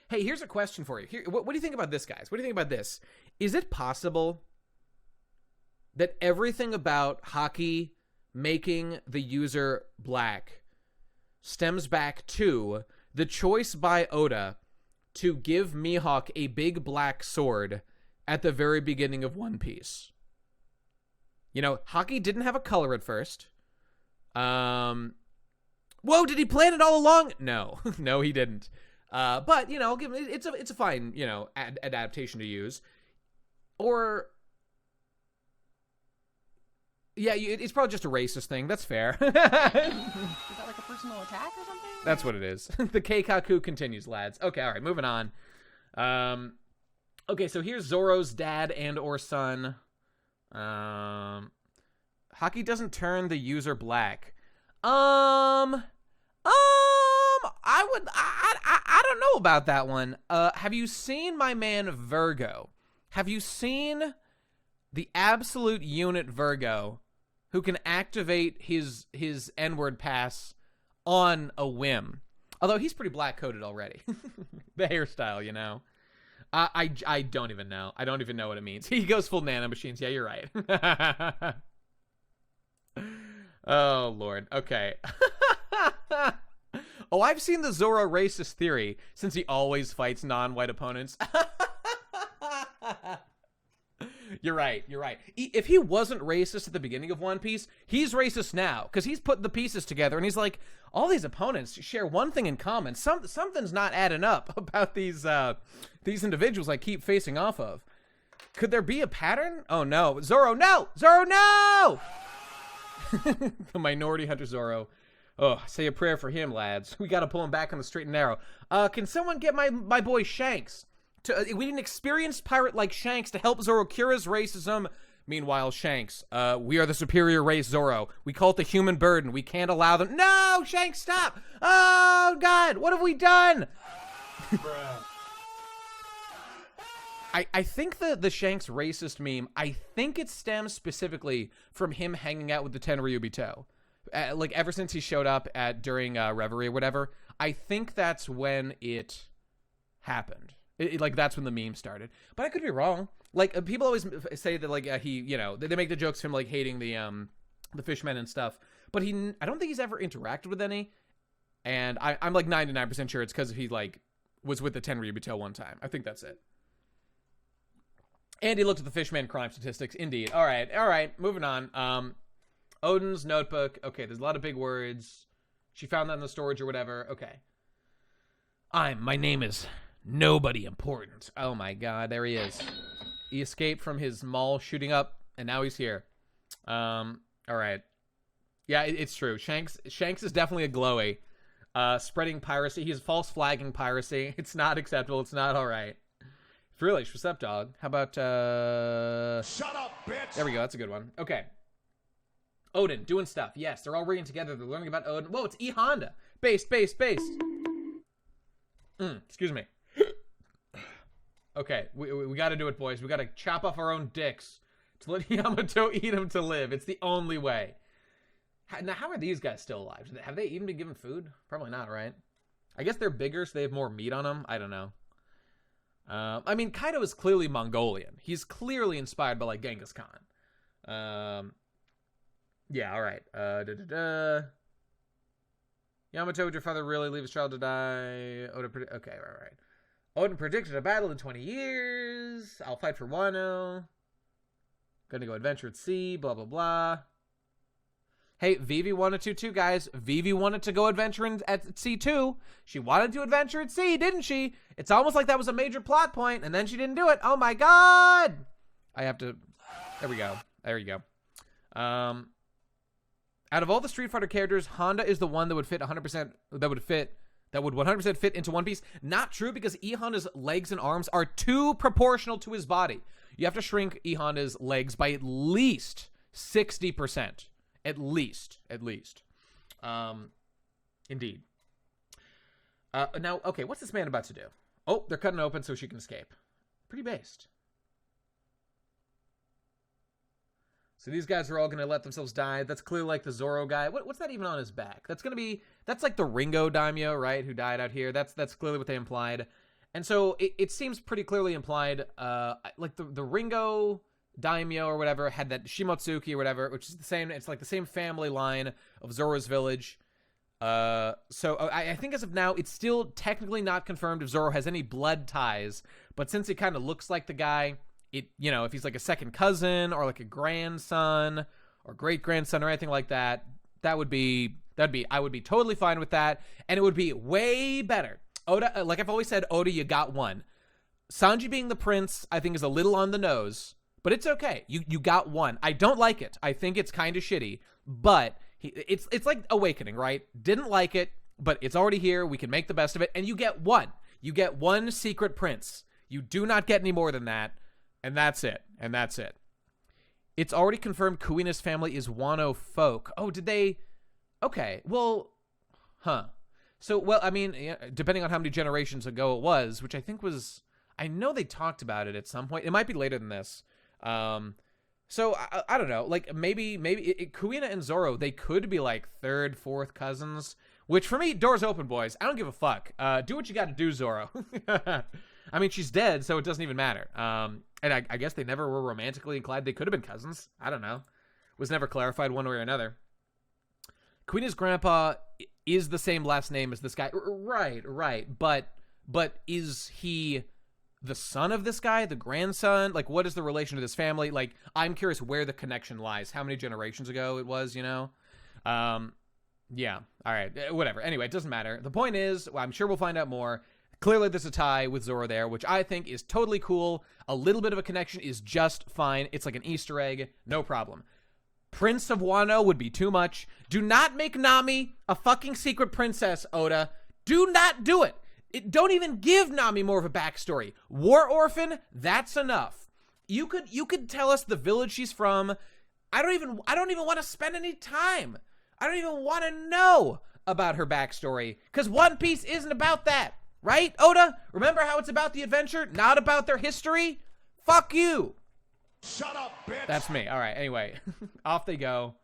Hey, here's a question for you. What do you think about this, guys? What do you think about this? Is it possible that everything about Haki making the user black stems back to the choice by Oda to give Mihawk a big black sword at the very beginning of One Piece? You know, Haki didn't have a color at first. Whoa, did he plan it all along? No. No, he didn't. But, you know, it's a fine, you know, adaptation to use. Or, yeah, it's probably just a racist thing. That's fair. Is that like a personal attack or something? That's what it is. The Keikaku continues, lads. Okay, all right, moving on. Okay, so here's Zoro's dad and or son. Haki doesn't turn the user black. I don't know about that one. Have you seen my man Virgo? Have you seen the absolute unit Virgo who can activate his N-word pass on a whim? Although he's pretty black-coated already. The hairstyle, you know. I don't even know. I don't even know what it means. He goes full nanomachines. Yeah, you're right. Oh, Lord. Okay. Oh, I've seen the Zoro racist theory since he always fights non-white opponents. You're right. If he wasn't racist at the beginning of One Piece, he's racist now because he's put the pieces together and he's like, all these opponents share one thing in common. Something's not adding up about these individuals I keep facing off of. Could there be a pattern? Oh no, Zoro, no! Zoro, no! The minority hunter Zoro. Oh, say a prayer for him, lads. We got to pull him back on the straight and narrow. Can someone get my boy Shanks? We need an experienced pirate like Shanks to help Zoro cure his racism. Meanwhile, Shanks, we are the superior race, Zoro. We call it the human burden. We can't allow them. No, Shanks, stop! Oh, God, what have we done? I think the Shanks racist meme, I think it stems specifically from him hanging out with the Tenryubito. Like, ever since he showed up during Reverie or whatever, I think that's when it happened. Like, that's when the meme started. But I could be wrong. Like, people always say that, like, he, you know, they make the jokes of him, like, hating the fishmen and stuff. But I don't think he's ever interacted with any. And I'm like, 99% sure it's because he, like, was with the Tenryubito one time. I think that's it. And he looked at the fishman crime statistics. Indeed. All right. Moving on. Odin's notebook. Okay, there's a lot of big words. She found that in the storage or whatever. Okay. My name is nobody important. Oh my God, there he is. He escaped from his mall shooting up, and now he's here. All right. Yeah, it's true. Shanks is definitely a glowy. Spreading piracy. He's false flagging piracy. It's not acceptable. It's not all right. Freelish, what's up, dog? How about, Shut up, bitch! There we go, that's a good one. Okay. Odin, doing stuff. Yes, they're all reading together. They're learning about Odin. Whoa, it's E. Honda. Based. Excuse me. Okay, we gotta do it, boys. We gotta chop off our own dicks to let Yamato eat them to live. It's the only way. Now, how are these guys still alive? Have they even been given food? Probably not, right? I guess they're bigger, so they have more meat on them. I don't know. I mean, Kaido is clearly Mongolian. He's clearly inspired by, like, Genghis Khan. Yeah, all right. Yamato, would your father really leave his child to die? Odin, okay, right. Odin predicted a battle in 20 years. I'll fight for Wano. Gonna go adventure at sea, blah, blah, blah. Hey, Vivi wanted to too, guys. Vivi wanted to go adventuring at sea too. She wanted to adventure at sea, didn't she? It's almost like that was a major plot point, and then she didn't do it. Oh my God! I have to... There we go. There you go. Out of all the Street Fighter characters, Honda is the one that would fit 100%. That would 100% fit into One Piece. Not true, because E Honda's legs and arms are too proportional to his body. You have to shrink E Honda's legs by at least 60%. At least. Indeed. Now, okay, what's this man about to do? Oh, they're cutting open so she can escape. Pretty based. So these guys are all going to let themselves die. That's clearly like the Zoro guy. What's that even on his back? That's like the Ringo daimyo, right? Who died out here. That's clearly what they implied. And so it seems pretty clearly implied, like the Ringo daimyo or whatever had that Shimotsuki or whatever, which is the same. It's like the same family line of Zoro's village. So I think as of now, it's still technically not confirmed if Zoro has any blood ties. But since it kind of looks like the guy, if he's like a second cousin or like a grandson or great grandson or anything like that, I would be totally fine with that, and it would be way better. Oda, like I've always said, Oda, you got one. Sanji being the prince, I think, is a little on the nose. But it's okay. You got one. I don't like it. I think it's kind of shitty. But it's like Awakening, right? Didn't like it, but it's already here. We can make the best of it. And you get one. You get one secret prince. You do not get any more than that. And that's it. It's already confirmed Kuina's family is Wano folk. Oh, did they? Okay. Well, huh. So, well, I mean, depending on how many generations ago it was, which I think was... I know they talked about it at some point. It might be later than this. So I don't know, like maybe Kuina and Zoro, they could be like third, fourth cousins, which for me, doors open, boys. I don't give a fuck. Do what you got to do, Zoro. I mean, she's dead, so it doesn't even matter. And I guess they never were romantically inclined. They could have been cousins. I don't know. Was never clarified one way or another. Kuina's grandpa is the same last name as this guy. Right. But is he the son of this guy, the grandson? Like, what is the relation to this family? Like, I'm curious where the connection lies, how many generations ago it was, you know? Yeah, all right, whatever. Anyway, it doesn't matter. The point is, I'm sure we'll find out more. Clearly, there's a tie with Zoro there, which I think is totally cool. A little bit of a connection is just fine. It's like an Easter egg, no problem. Prince of Wano would be too much. Do not make Nami a fucking secret princess, Oda. Do not do it. Don't even give Nami more of a backstory. War orphan, that's enough. You could tell us the village she's from. I don't even want to spend any time. I don't even want to know about her backstory, because One Piece isn't about that, right, Oda? Remember how it's about the adventure, not about their history? Fuck you. Shut up, bitch. That's me. All right. Anyway, off they go.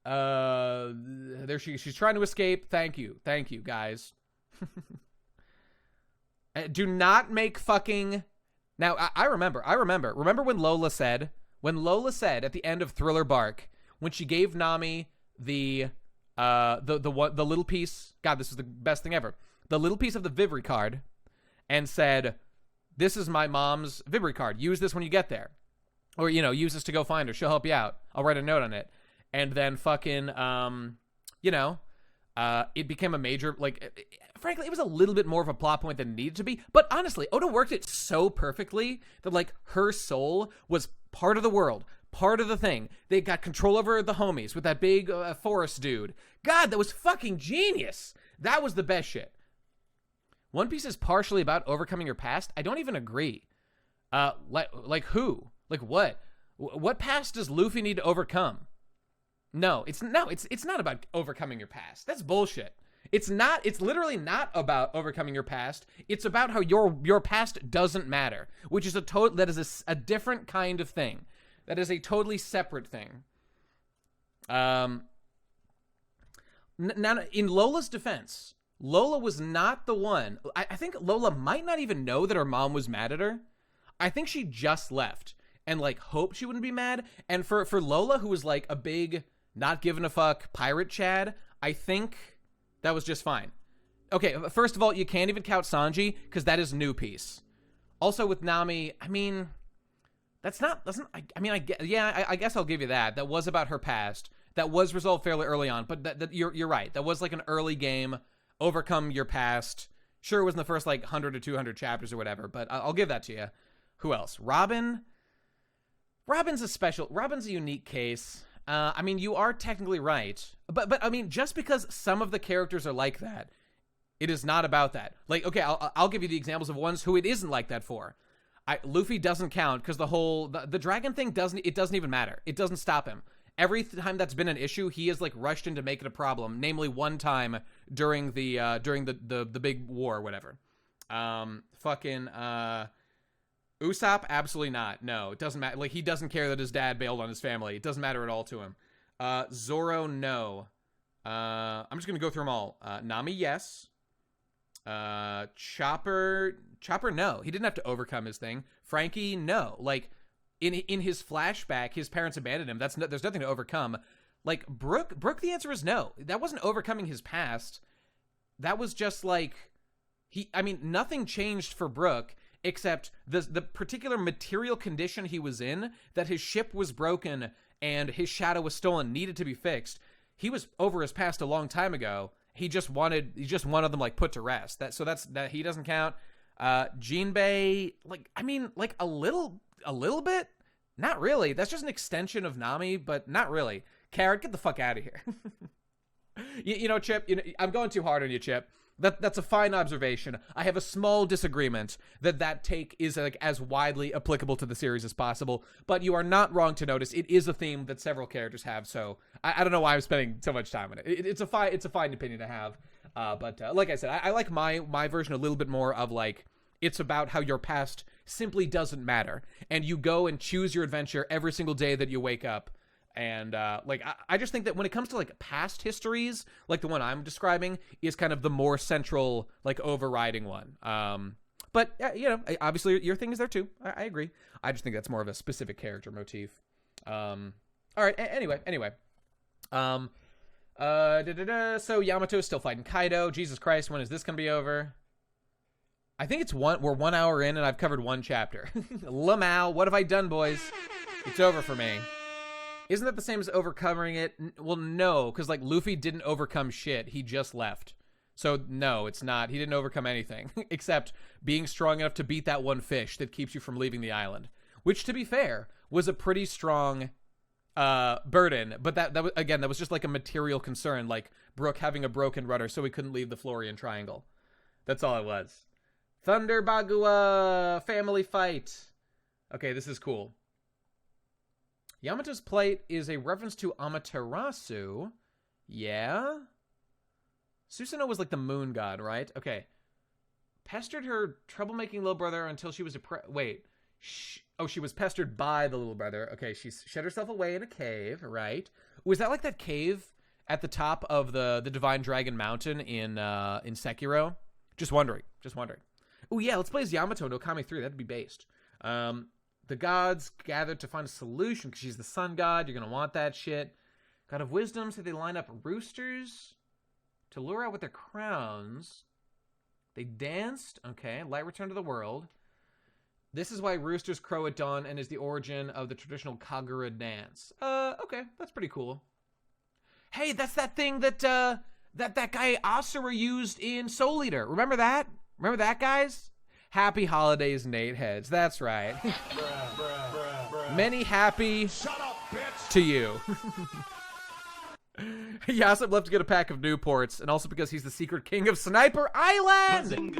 There she's trying to escape. Thank you, guys. Do not make fucking. Now I remember. Remember when Lola said at the end of Thriller Bark, when she gave Nami the little piece. God, this is the best thing ever. The little piece of the Vivre card, and said, "This is my mom's Vivre card. Use this when you get there, or use this to go find her. She'll help you out. I'll write a note on it." And then fucking it became a major, like, frankly, it was a little bit more of a plot point than it needed to be. But honestly, Oda worked it so perfectly that, like, her soul was part of the world, part of the thing. They got control over the homies with that big forest dude. God, that was fucking genius. That was the best shit. One Piece is partially about overcoming your past. I don't even agree. Like who? Like what? What past does Luffy need to overcome? No, it's not about overcoming your past. That's bullshit. It's literally not about overcoming your past. It's about how your past doesn't matter, which is a different kind of thing. That is a totally separate thing. Now, in Lola's defense, Lola was not the one. I think Lola might not even know that her mom was mad at her. I think she just left and, like, hoped she wouldn't be mad. And for Lola, who was like a big not giving a fuck pirate Chad, I think that was just fine. Okay, first of all, you can't even count Sanji, because that is New Piece. Also with Nami, I mean, I guess I'll give you that. That was about her past. That was resolved fairly early on, but you're right. That was like an early game, overcome your past. Sure, it was in the first, like, 100 to 200 chapters or whatever, but I'll give that to you. Who else? Robin's a unique case. I mean, you are technically right, but I mean, just because some of the characters are like that, it is not about that. Like, okay, I'll give you the examples of ones who it isn't like that for. Luffy doesn't count because the dragon thing doesn't even matter. It doesn't stop him. Every time that's been an issue, he is, like, rushed in to make it a problem. Namely, one time during the big war or whatever. Usopp, absolutely not. No, it doesn't matter. Like, he doesn't care that his dad bailed on his family. It doesn't matter at all to him. Zoro, no. I'm just gonna go through them all. Nami, yes. Chopper, no. He didn't have to overcome his thing. Frankie, no. Like, in his flashback, his parents abandoned him. There's nothing to overcome. Like, Brook, the answer is no. That wasn't overcoming his past. That was just like nothing changed for Brook, except the particular material condition he was in, that his ship was broken and his shadow was stolen, needed to be fixed. He was over his past a long time ago. He just wanted them, like, put to rest. That he doesn't count. Jinbei, like a little bit. Not really. That's just an extension of Nami, but not really. Carrot, get the fuck out of here. Chip, I'm going too hard on you, Chip. That's a fine observation. I have a small disagreement that take is, like, as widely applicable to the series as possible, but you are not wrong to notice it is a theme that several characters have, so I don't know why I'm spending so much time on it. It's a fine opinion to have, but like I said, I like my version a little bit more of, like, it's about how your past simply doesn't matter, and you go and choose your adventure every single day that you wake up. And, I just think that when it comes to, like, past histories, like the one I'm describing, is kind of the more central, like, overriding one. But, obviously your thing is there too. I agree. I just think that's more of a specific character motif. All right. Anyway. So Yamato is still fighting Kaido. Jesus Christ, when is this going to be over? I think we're 1 hour in and I've covered one chapter. Lamau, what have I done, boys? It's over for me. Isn't that the same as overcoming it? Well, no, because like Luffy didn't overcome shit. He just left. So no, it's not. He didn't overcome anything except being strong enough to beat that one fish that keeps you from leaving the island. Which, to be fair, was a pretty strong burden. But that was, again, that was just like a material concern, like Brook having a broken rudder so he couldn't leave the Florian Triangle. That's all it was. Thunder Bagua family fight. Okay, this is cool. Yamato's plight is a reference to Amaterasu. Yeah? Susanoo was like the moon god, right? Okay. Pestered her troublemaking little brother until she was depressed. Wait. She was pestered by the little brother. Okay, she shut herself away in a cave, right? Was that like that cave at the top of the Divine Dragon Mountain in Sekiro? Just wondering. Oh yeah, let's play as Yamato in Okami 3. That'd be based. The gods gathered to find a solution because she's the sun god. You're going to want that shit. God of wisdom, so they line up roosters to lure out with their crowns. They danced. Okay, light returned to the world. This is why roosters crow at dawn and is the origin of the traditional Kagura dance. Okay, that's pretty cool. Hey, that's that thing that that guy Asura used in Soul Eater. Remember that? Remember that, guys? Happy holidays, Nate Heads. That's right. Many happy to you. Yasip left to get a pack of Newports, and also because he's the secret king of Sniper Island!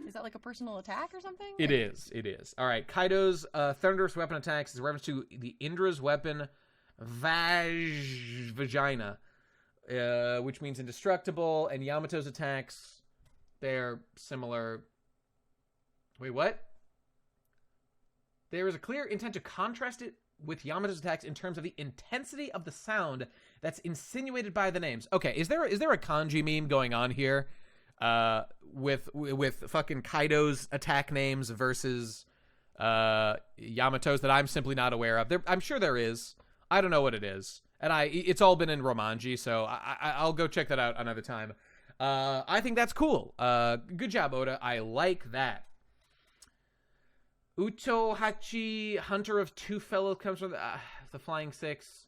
Is that like a personal attack or something? It is. All right, Kaido's thunderous weapon attacks is a reference to the Indra's weapon, Vagina, which means indestructible, and Yamato's attacks, they're similar. Wait, what? There is a clear intent to contrast it with Yamato's attacks in terms of the intensity of the sound that's insinuated by the names. Okay, is there a kanji meme going on here with fucking Kaido's attack names versus Yamato's that I'm simply not aware of? I'm sure there is. I don't know what it is. And it's all been in Romanji, so I'll go check that out another time. I think that's cool. Good job, Oda. I like that. Utohachi, Hunter of Two Fellows, comes from the Flying Six.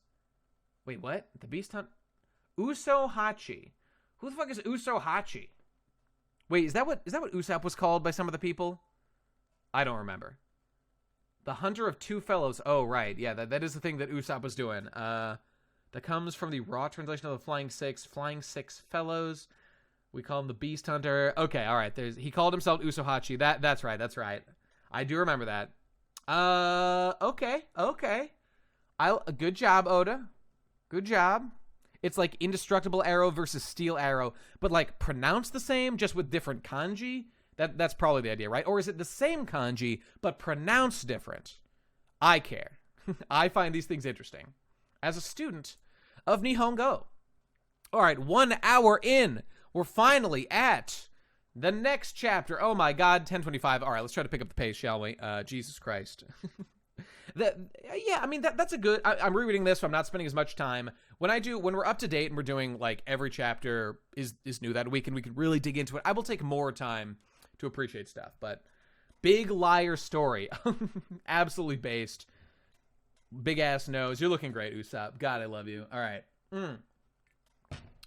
Wait, what? The Beast Hunt? Usohachi. Who the fuck is Usohachi? Wait, is that what Usopp was called by some of the people? I don't remember. The Hunter of Two Fellows. Oh, right. Yeah, that is the thing that Usopp was doing. That comes from the raw translation of the Flying Six. Flying Six Fellows. We call him the Beast Hunter. Okay, all right. He called himself Usohachi. That's right. I do remember that. Okay. Good job, Oda. Good job. It's like indestructible arrow versus steel arrow, but like pronounced the same, just with different kanji. That's probably the idea, right? Or is it the same kanji, but pronounced different? I care. I find these things interesting. As a student of Nihongo. All right, 1 hour in. We're finally at the next chapter. Oh my God, 10:25. All right, let's try to pick up the pace, shall we? Jesus Christ. That's a good. I'm rereading this, so I'm not spending as much time. When we're up to date and we're doing like every chapter is new that week, and we can really dig into it, I will take more time to appreciate stuff. But Big Liar Story, absolutely based. Big ass nose. You're looking great, Usopp. God, I love you. All right.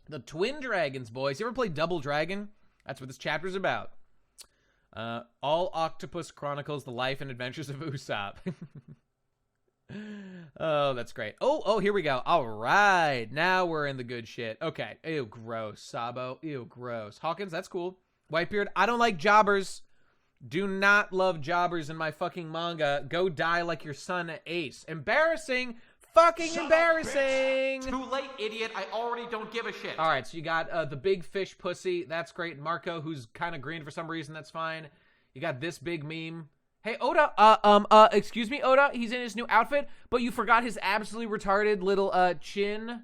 The Twin Dragons, boys. You ever played Double Dragon? That's what this chapter's about. All Octopus chronicles the life and adventures of Usopp. Oh, that's great. Oh, here we go. All right. Now we're in the good shit. Okay. Ew, gross. Sabo. Ew, gross. Hawkins, that's cool. Whitebeard, I don't like jobbers. Do not love jobbers in my fucking manga. Go die like your son, Ace. Embarrassing. Fucking embarrassing. Too late, idiot. I already don't give a shit. All right, so you got the big fish pussy. That's great. Marco, who's kind of green for some reason. That's fine. You got this big meme. Hey, Oda. Excuse me, Oda. He's in his new outfit, but you forgot his absolutely retarded little chin,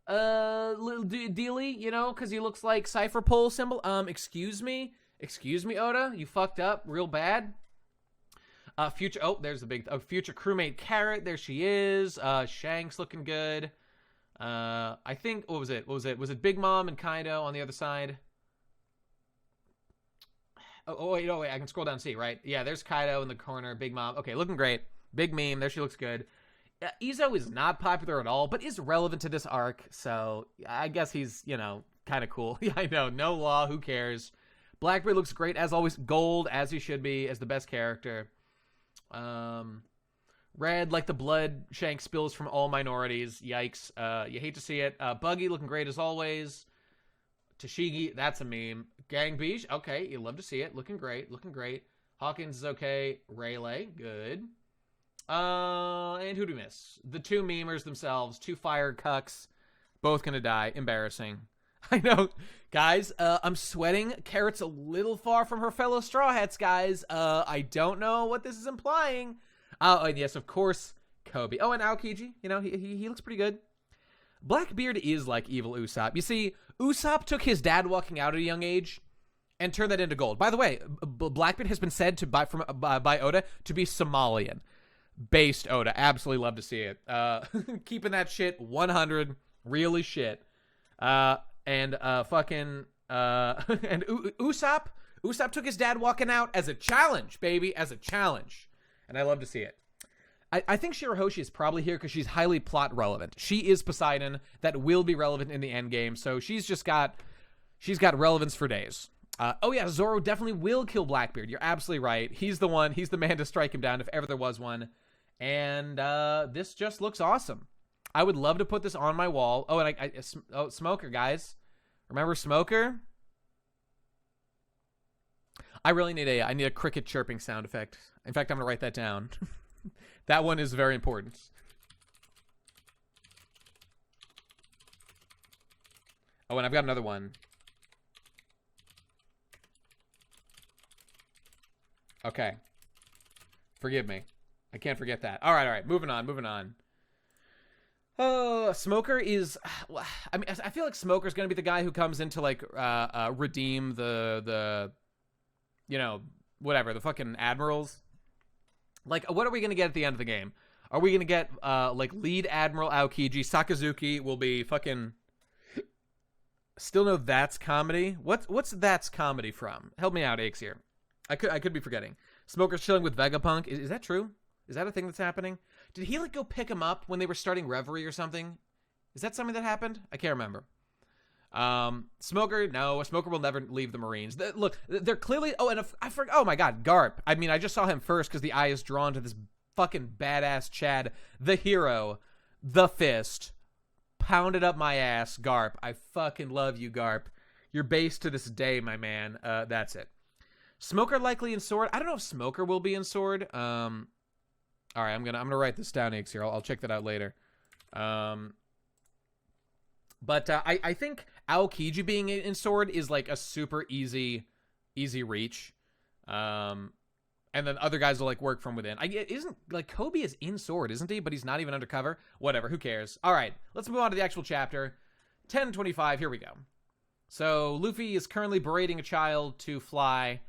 little dealy. You know, because he looks like cipher pole symbol. Excuse me, Oda. You fucked up real bad. Future. Oh, there's the big future crewmate Carrot. There she is. Shanks looking good. I think what was it? Was it Big Mom and Kaido on the other side? wait, I can scroll down and see, right? Yeah, there's Kaido in the corner, Big Mom. Okay, looking great. Big meme, there she looks good. Izo is not popular at all, but is relevant to this arc, so I guess he's, kind of cool. Yeah, I know, no law, who cares? Blackbeard looks great, as always. Gold, as he should be, as the best character. Red, like the blood Shank spills from all minorities. Yikes. You hate to see it. Buggy looking great as always. Tashigi, that's a meme. Gang Beach, okay, you love to see it. Looking great, looking great. Hawkins is okay. Rayleigh, good. And who do we miss? The two memers themselves, two fire cucks, both gonna die. Embarrassing. I know, guys, I'm sweating. Carrot's a little far from her fellow Straw Hats, guys. I don't know what this is implying. Oh, and yes, of course, Kobe. Oh, and Aokiji, he looks pretty good. Blackbeard is like evil Usopp. You see, Usopp took his dad walking out at a young age and turned that into gold. By the way, Blackbeard has been said by Oda to be Somalian. Based Oda. Absolutely love to see it. Keeping that shit 100. Really shit. And Usopp took his dad walking out as a challenge, baby. As a challenge. And I love to see it. I think Shirahoshi is probably here because she's highly plot relevant. She is Poseidon that will be relevant in the end game, so she's got relevance for days. Oh yeah, Zoro definitely will kill Blackbeard. You're absolutely right. He's the one. He's the man to strike him down if ever there was one. And this just looks awesome. I would love to put this on my wall. Oh, and Smoker, guys. Remember Smoker? I really need a cricket chirping sound effect. In fact, I'm gonna write that down. That one is very important. Oh, and I've got another one. Okay. Forgive me. I can't forget that. All right. Moving on. Oh, Smoker is... I mean, I feel like Smoker's going to be the guy who comes in to, like, redeem the whatever, the fucking admirals. Like, what are we going to get at the end of the game? Are we going to get, like, lead Admiral Aokiji? Sakazuki will be fucking... Still no That's Comedy? What's That's Comedy from? Help me out, Aches here. I could be forgetting. Smoker's chilling with Vegapunk. Is that true? Is that a thing that's happening? Did he, like, go pick him up when they were starting Reverie or something? Is that something that happened? I can't remember. Smoker, no. Smoker will never leave the Marines. Look, they're clearly... Oh, and I forgot... Oh, my God. Garp. I mean, I just saw him first because the eye is drawn to this fucking badass Chad. The hero. The fist. Pounded up my ass, Garp. I fucking love you, Garp. You're based to this day, my man. That's it. Smoker likely in Sword. I don't know if Smoker will be in Sword. All right, I'm gonna write this down, Aches here. I'll check that out later. But I think Aokiji being in Sword is like a super easy reach. And then other guys will like work from within. Isn't like Kobe is in Sword, isn't he? But he's not even undercover. Whatever, who cares? All right, let's move on to the actual chapter. 10:25. Here we go. So Luffy is currently berating a child to fly.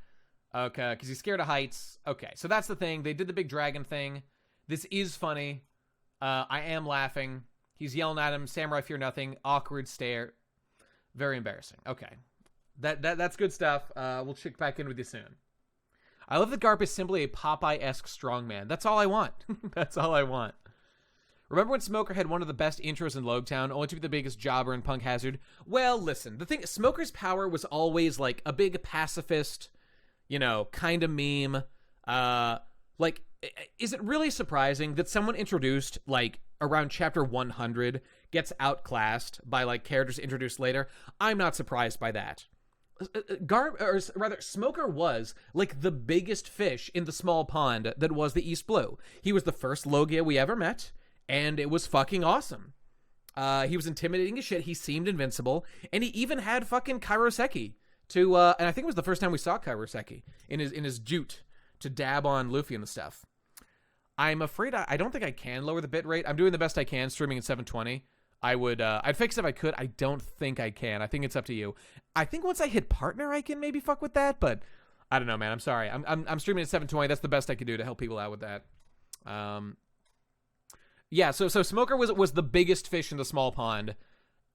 Okay, because he's scared of heights. Okay, so that's the thing. They did the big dragon thing. This is funny. I am laughing. He's yelling at him. Samurai fear nothing. Awkward stare. Very embarrassing. Okay. That's good stuff. We'll check back in with you soon. I love that Garp is simply a Popeye-esque strongman. That's all I want. That's all I want. Remember when Smoker had one of the best intros in Logtown, only to be the biggest jobber in Punk Hazard? Well, listen. The thing, Smoker's power was always like a big pacifist, kind of meme. Like, is it really surprising that someone introduced, like, around chapter 100 gets outclassed by, like, characters introduced later? I'm not surprised by that. Smoker was, like, the biggest fish in the small pond that was the East Blue. He was the first Logia we ever met, and it was fucking awesome. He was intimidating as shit. He seemed invincible, and he even had fucking Kairoseki to, and I think it was the first time we saw Kairoseki in his jute to dab on Luffy and the stuff. I'm afraid I don't think I can lower the bitrate. I'm doing the best I can streaming at 720. I'd fix it if I could. I don't think I can. I think it's up to you. I think once I hit partner, I can maybe fuck with that, but I don't know, man. I'm sorry. I'm streaming at 720. That's the best I could do to help people out with that. Yeah, so Smoker was the biggest fish in the small pond,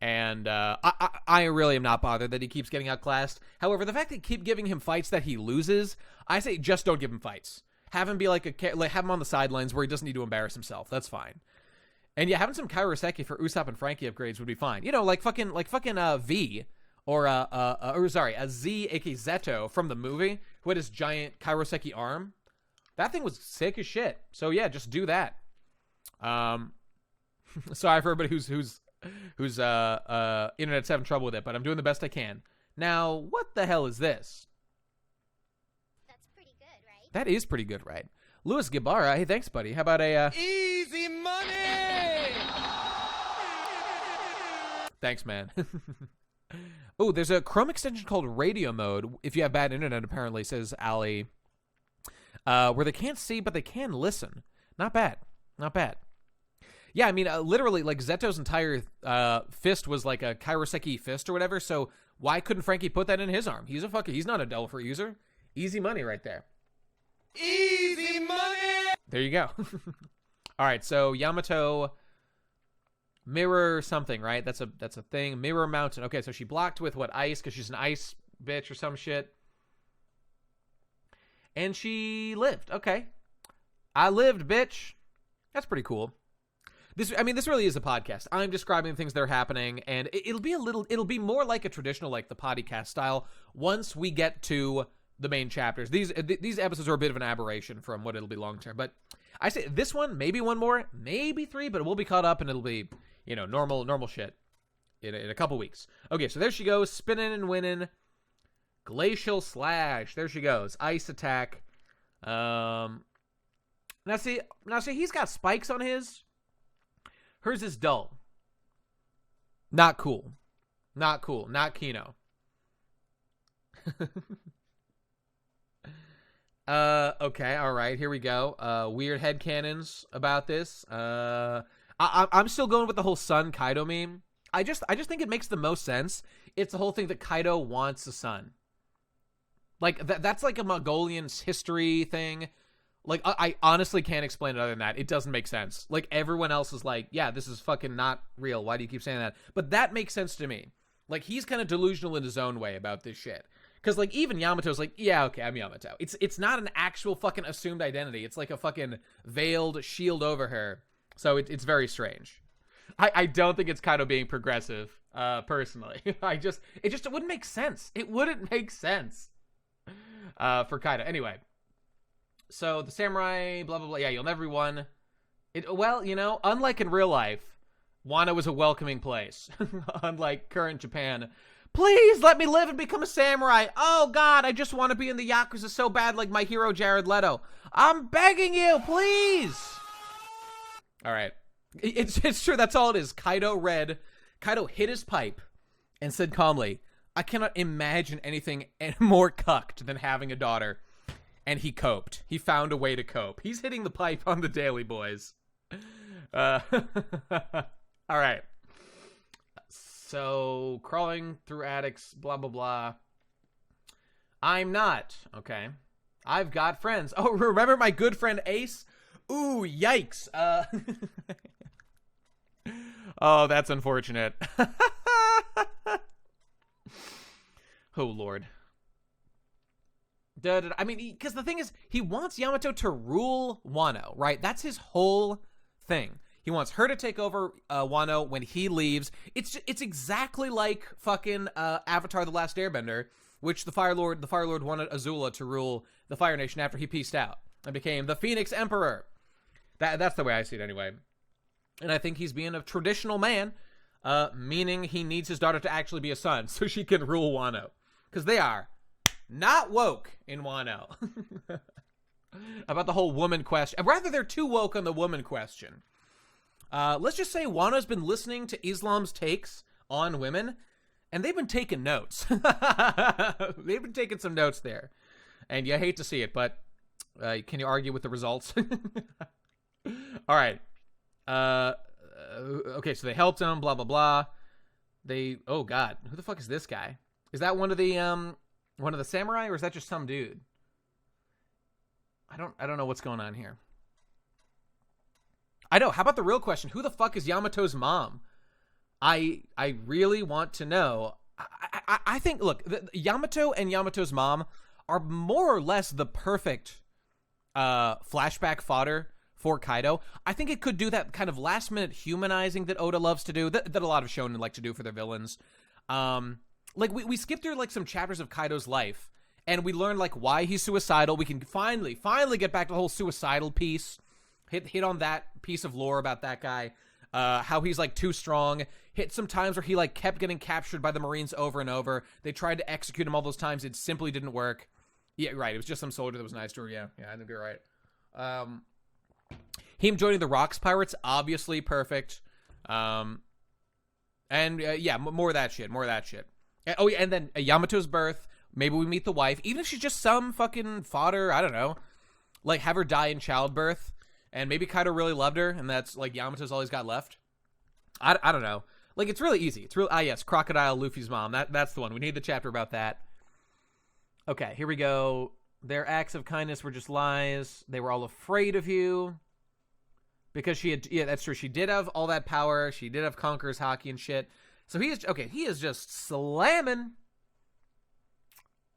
And I really am not bothered that he keeps getting outclassed. However, the fact that they keep giving him fights that he loses, I say just don't give him fights. Have him be like have him on the sidelines where he doesn't need to embarrass himself. That's fine. And yeah, having some Kairoseki for Usopp and Frankie upgrades would be fine. You know, like fucking V or sorry, a Z, aka Zeto from the movie, who had his giant Kairoseki arm. That thing was sick as shit. So yeah, just do that. Sorry for everybody who's internet's having trouble with it, but I'm doing the best I can. Now, what the hell is this? That's pretty good, right? That is pretty good, right? Louis Gibara, hey, thanks, buddy. How about a Easy money! Thanks, man. Oh, there's a Chrome extension called Radio Mode. If you have bad internet, apparently, says Ali. Where they can't see, but they can listen. Not bad. Not bad. Yeah, I mean, literally, like, Zeto's entire fist was like a Kairoseki fist or whatever, so why couldn't Frankie put that in his arm? He's not a Devil Fruit user. Easy money right there. Easy money! There you go. All right, so Yamato mirror something, right? That's a thing. Mirror mountain. Okay, so she blocked with what, ice, because she's an ice bitch or some shit. And she lived. Okay. I lived, bitch. That's pretty cool. This really is a podcast. I'm describing things that are happening, and it'll be more like a traditional, like the podcast style once we get to the main chapters. These episodes are a bit of an aberration from what it'll be long term, but I say this one, maybe one more, maybe three, but we'll be caught up and it'll be, you know, normal shit in a couple weeks. Okay, so there she goes, spinning and winning. Glacial Slash. There she goes. Ice attack. Now see, he's got spikes on his. Hers is dull. Not cool. Not cool. Not Kino. Okay, all right, here we go. Weird headcanons about this. I'm still going with the whole son Kaido meme. I just think it makes the most sense. It's the whole thing that Kaido wants a son. Like, that's like a Mongolian history thing. Like, I honestly can't explain it other than that. It doesn't make sense. Like, everyone else is like, yeah, this is fucking not real. Why do you keep saying that? But that makes sense to me. Like, he's kind of delusional in his own way about this shit. Because, like, even Yamato's like, yeah, okay, I'm Yamato. It's not an actual fucking assumed identity. It's like a fucking veiled shield over her. So it's very strange. I don't think it's Kaido being progressive, personally. It wouldn't make sense. It wouldn't make sense. For Kaido. Anyway, so the samurai, blah, blah, blah. Yeah, you'll never be one. Well, you know, unlike in real life, Wano is a welcoming place. Unlike current Japan. Please let me live and become a samurai. Oh, God, I just want to be in the Yakuza so bad like my hero Jared Leto. I'm begging you, please. All right. It's true. That's all it is. Kaido hit his pipe and said calmly, I cannot imagine anything more cucked than having a daughter. And he coped. He found a way to cope. He's hitting the pipe on the daily, boys. All right. So, crawling through attics, blah, blah, blah. I'm not. Okay. I've got friends. Oh, remember my good friend Ace? Ooh, yikes. Oh, that's unfortunate. Oh, Lord. I mean, because the thing is, he wants Yamato to rule Wano, right? That's his whole thing. He wants her to take over Wano when he leaves. It's exactly like fucking Avatar: The Last Airbender, which the Fire Lord wanted Azula to rule the Fire Nation after he peaced out and became the Phoenix Emperor. That's the way I see it anyway. And I think he's being a traditional man, meaning he needs his daughter to actually be a son so she can rule Wano. Because they are not woke in Wano. About the whole woman question. Rather, they're too woke on the woman question. Let's just say Wano's been listening to Islam's takes on women, and they've been taking notes. They've been taking some notes there. And you hate to see it, but can you argue with the results? All right. Okay, so they helped him, blah, blah, blah. Oh, God. Who the fuck is this guy? Is that one of the samurai, or is that just some dude? I don't know what's going on here. I know. How about the real question? Who the fuck is Yamato's mom? I really want to know. I think, look, Yamato and Yamato's mom are more or less the perfect flashback fodder for Kaido. I think it could do that kind of last-minute humanizing that Oda loves to do, that a lot of shonen like to do for their villains. Like, we skip through, like, some chapters of Kaido's life, and we learn, like, why he's suicidal. We can finally get back to the whole suicidal piece, hit on that piece of lore about that guy, how he's, like, too strong, hit some times where he, like, kept getting captured by the Marines over and over. They tried to execute him all those times. It simply didn't work. Yeah, right. It was just some soldier that was nice to her. Yeah, I think you're right. Him joining the Rocks Pirates, obviously perfect. Yeah, more of that shit. Oh, yeah, and then Yamato's birth. Maybe we meet the wife. Even if she's just some fucking fodder, I don't know. Like, have her die in childbirth. And maybe Kaido really loved her, and that's, like, Yamato's all he's got left. I don't know. Like, it's really easy. It's real. Yes, Crocodile, Luffy's mom. That's the one. We need the chapter about that. Okay, here we go. Their acts of kindness were just lies. They were all afraid of you. Because she had... Yeah, that's true. She did have all that power. She did have Conqueror's Haki and shit. So he is... Okay, he is just slamming.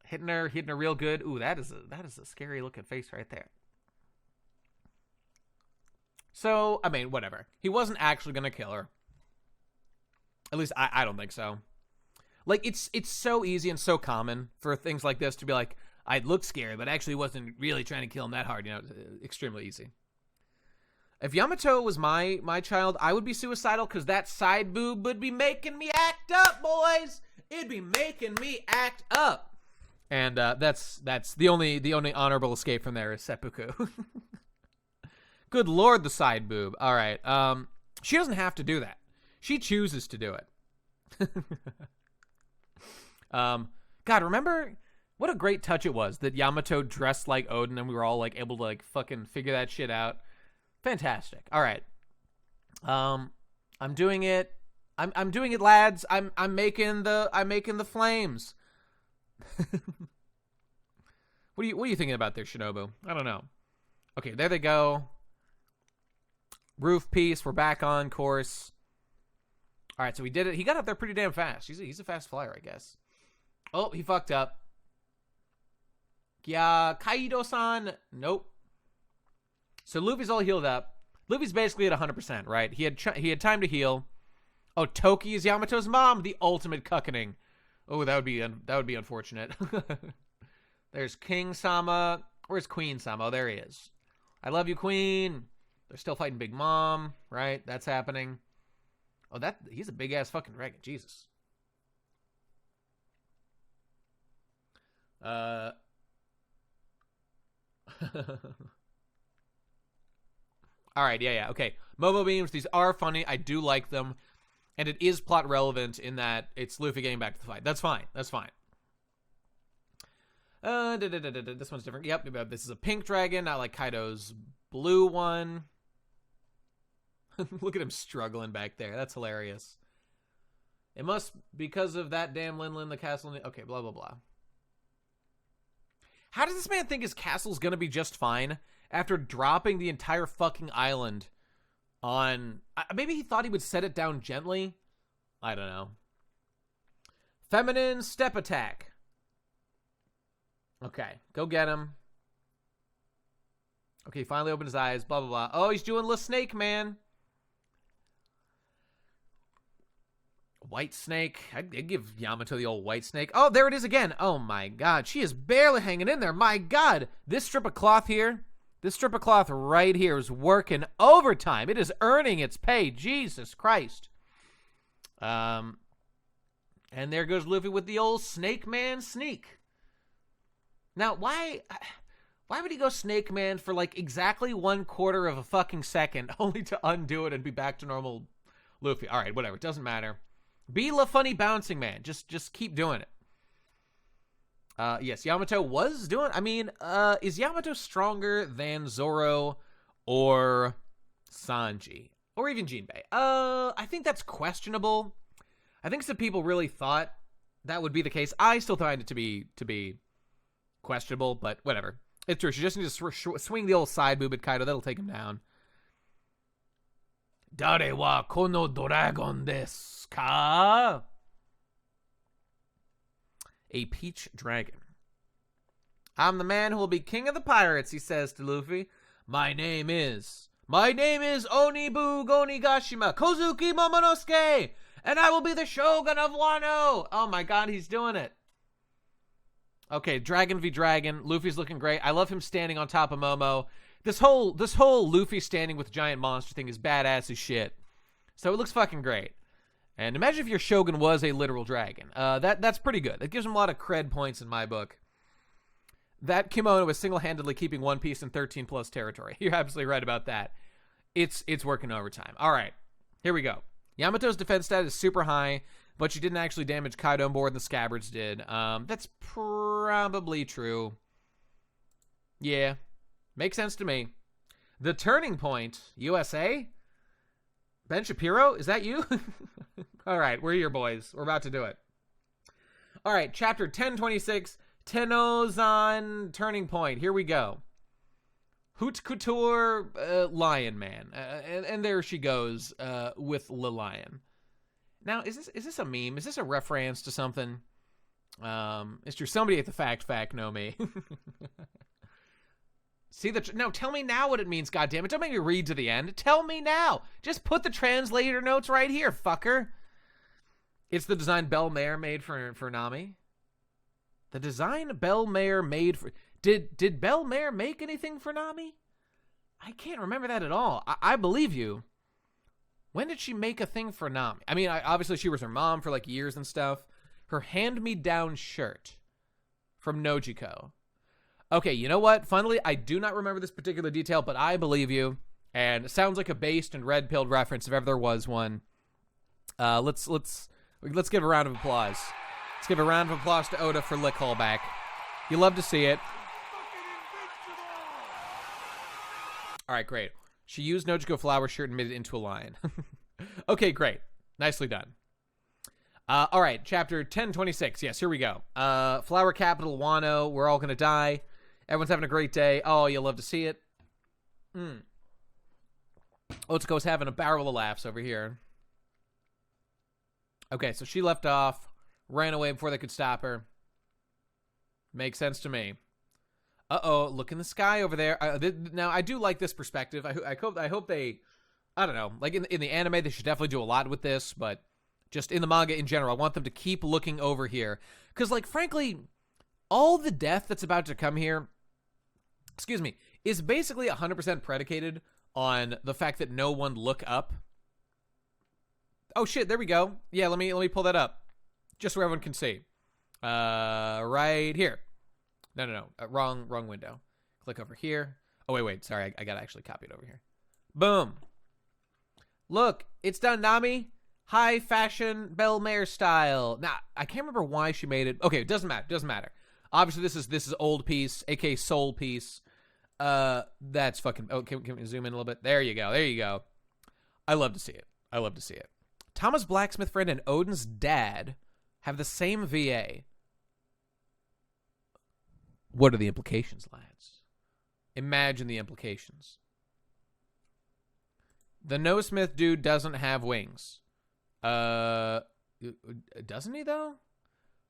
Hitting her real good. Ooh, that is a scary looking face right there. So, I mean, whatever. He wasn't actually going to kill her. At least, I don't think so. Like, it's so easy and so common for things like this to be like, I looked scared, but actually wasn't really trying to kill him that hard. You know, extremely easy. If Yamato was my child, I would be suicidal because that side boob would be making me act up, boys. It'd be making me act up. And that's the only honorable escape from there is seppuku. Good lord, the side boob. All right. She doesn't have to do that. She chooses to do it. God, remember what a great touch it was that Yamato dressed like Odin and we were all like able to like fucking figure that shit out. Fantastic. All right. I'm doing it. I'm doing it, lads. I'm making the flames. What are you thinking about there, Shinobu? I don't know. Okay, there they go. Roof piece. We're back on course. All right, so we did it. He got up there pretty damn fast. He's a fast flyer, I guess. Oh, he fucked up. Yeah, Kaido-san. Nope. So Luffy's all healed up. Luffy's basically at 100%, right? He had time to heal. Oh, Toki is Yamato's mom. The ultimate cuckening. Oh, that would be unfortunate. There's King Sama. Where's Queen Sama? Oh, there he is. I love you, Queen. They're still fighting Big Mom, right? That's happening. Oh, he's a big ass fucking dragon. Jesus. All right, yeah, okay. Momo beams, these are funny. I do like them. And it is plot relevant in that it's Luffy getting back to the fight. That's fine. This one's different. Yep, this is a pink dragon, not like Kaido's blue one. Look at him struggling back there. That's hilarious. It must, because of that damn Linlin, the castle... Okay, blah, blah, blah. How does this man think his castle's gonna be just fine after dropping the entire fucking island on... Maybe he thought he would set it down gently? I don't know. Feminine step attack. Okay, go get him. Okay, he finally opened his eyes, blah, blah, blah. Oh, he's doing the snake, man. White snake. I'd give Yamato the old white snake. Oh, there it is again. Oh, my God. She is barely hanging in there. My God. This strip of cloth here, this strip of cloth right here is working overtime. It is earning its pay. Jesus Christ. And there goes Luffy with the old snake man sneak. Now, why would he go snake man for like exactly 1/4 of a fucking second only to undo it and be back to normal Luffy? All right, whatever. It doesn't matter. Be la funny bouncing man. Just keep doing it. Yes, Yamato was doing... I mean, is Yamato stronger than Zoro or Sanji? Or even Jinbei? I think that's questionable. I think some people really thought that would be the case. I still find it to be questionable, but whatever. It's true. She just needs to swing the old side boob at Kaido. That'll take him down. Dare wa kono dragon desu ka? A peach dragon. I'm the man who will be king of the pirates, he says to Luffy. My name is Onibu Gonigashima Kozuki Momonosuke, and I will be the Shogun of Wano. Oh my god, he's doing it. Okay, Dragon v Dragon. Luffy's looking great. I love him standing on top of Momo. This whole Luffy standing with giant monster thing is badass as shit. So it looks fucking great. And imagine if your Shogun was a literal dragon. That's pretty good. That gives him a lot of cred points in my book. That kimono is single-handedly keeping One Piece in 13 plus territory. You're absolutely right about that. It's working overtime. All right, here we go. Yamato's defense stat is super high, but she didn't actually damage Kaido more than the Scabbards did. That's probably true. Yeah, makes sense to me. The Turning Point, USA? Ben Shapiro, is that you? All right, we're here, boys. We're about to do it. All right, chapter 1026, Tenozan Turning Point. Here we go. Hoot Couture, Lion Man. And there she goes with the lion. Now, is this a meme? Is this a reference to something? It's true. Somebody at the fact know me. See no, tell me now what it means, goddammit. Don't make me read to the end. Tell me now. Just put the translator notes right here, fucker. It's the design Bell-Mare made for Nami. The design Bell-Mare made for... Did Bell-Mare make anything for Nami? I can't remember that at all. I believe you. When did she make a thing for Nami? I mean, obviously she was her mom for like years and stuff. Her hand-me-down shirt from Nojiko. Okay, you know what? Funnily, I do not remember this particular detail, but I believe you. And it sounds like a based and red-pilled reference if ever there was one. Let's give a round of applause. Let's give a round of applause to Oda for Lick Hole back. You love to see it. All right, great. She used Nojiko flower shirt and made it into a lion. Okay, great. Nicely done. All right, chapter 1026. Yes, here we go. Flower capital, Wano. We're all going to die. Everyone's having a great day. Oh, you'll love to see it. Otsuko's having a barrel of laughs over here. Okay, so she left off, ran away before they could stop her. Makes sense to me. Uh-oh, look in the sky over there. Now, I do like this perspective. I hope they, I don't know, like in the anime, they should definitely do a lot with this, but just in the manga in general, I want them to keep looking over here. Because, like, frankly, all the death that's about to come here, is basically 100% predicated on the fact that no one look up. Oh, shit, there we go. Yeah, let me pull that up. Just so everyone can see. Right here. No. Wrong window. Click over here. Oh, wait. Sorry, I gotta actually copy it over here. Boom. Look, it's done, Nami. High fashion Bell-Mare style. Now, I can't remember why she made it. Okay, it doesn't matter. Obviously, this is old piece, aka soul piece. That's fucking... Oh, can we zoom in a little bit? There you go. I love to see it. Thomas Blacksmith friend and Odin's dad have the same VA. What are the implications, lads? Imagine the implications. The No Smith dude doesn't have wings. Doesn't he, though?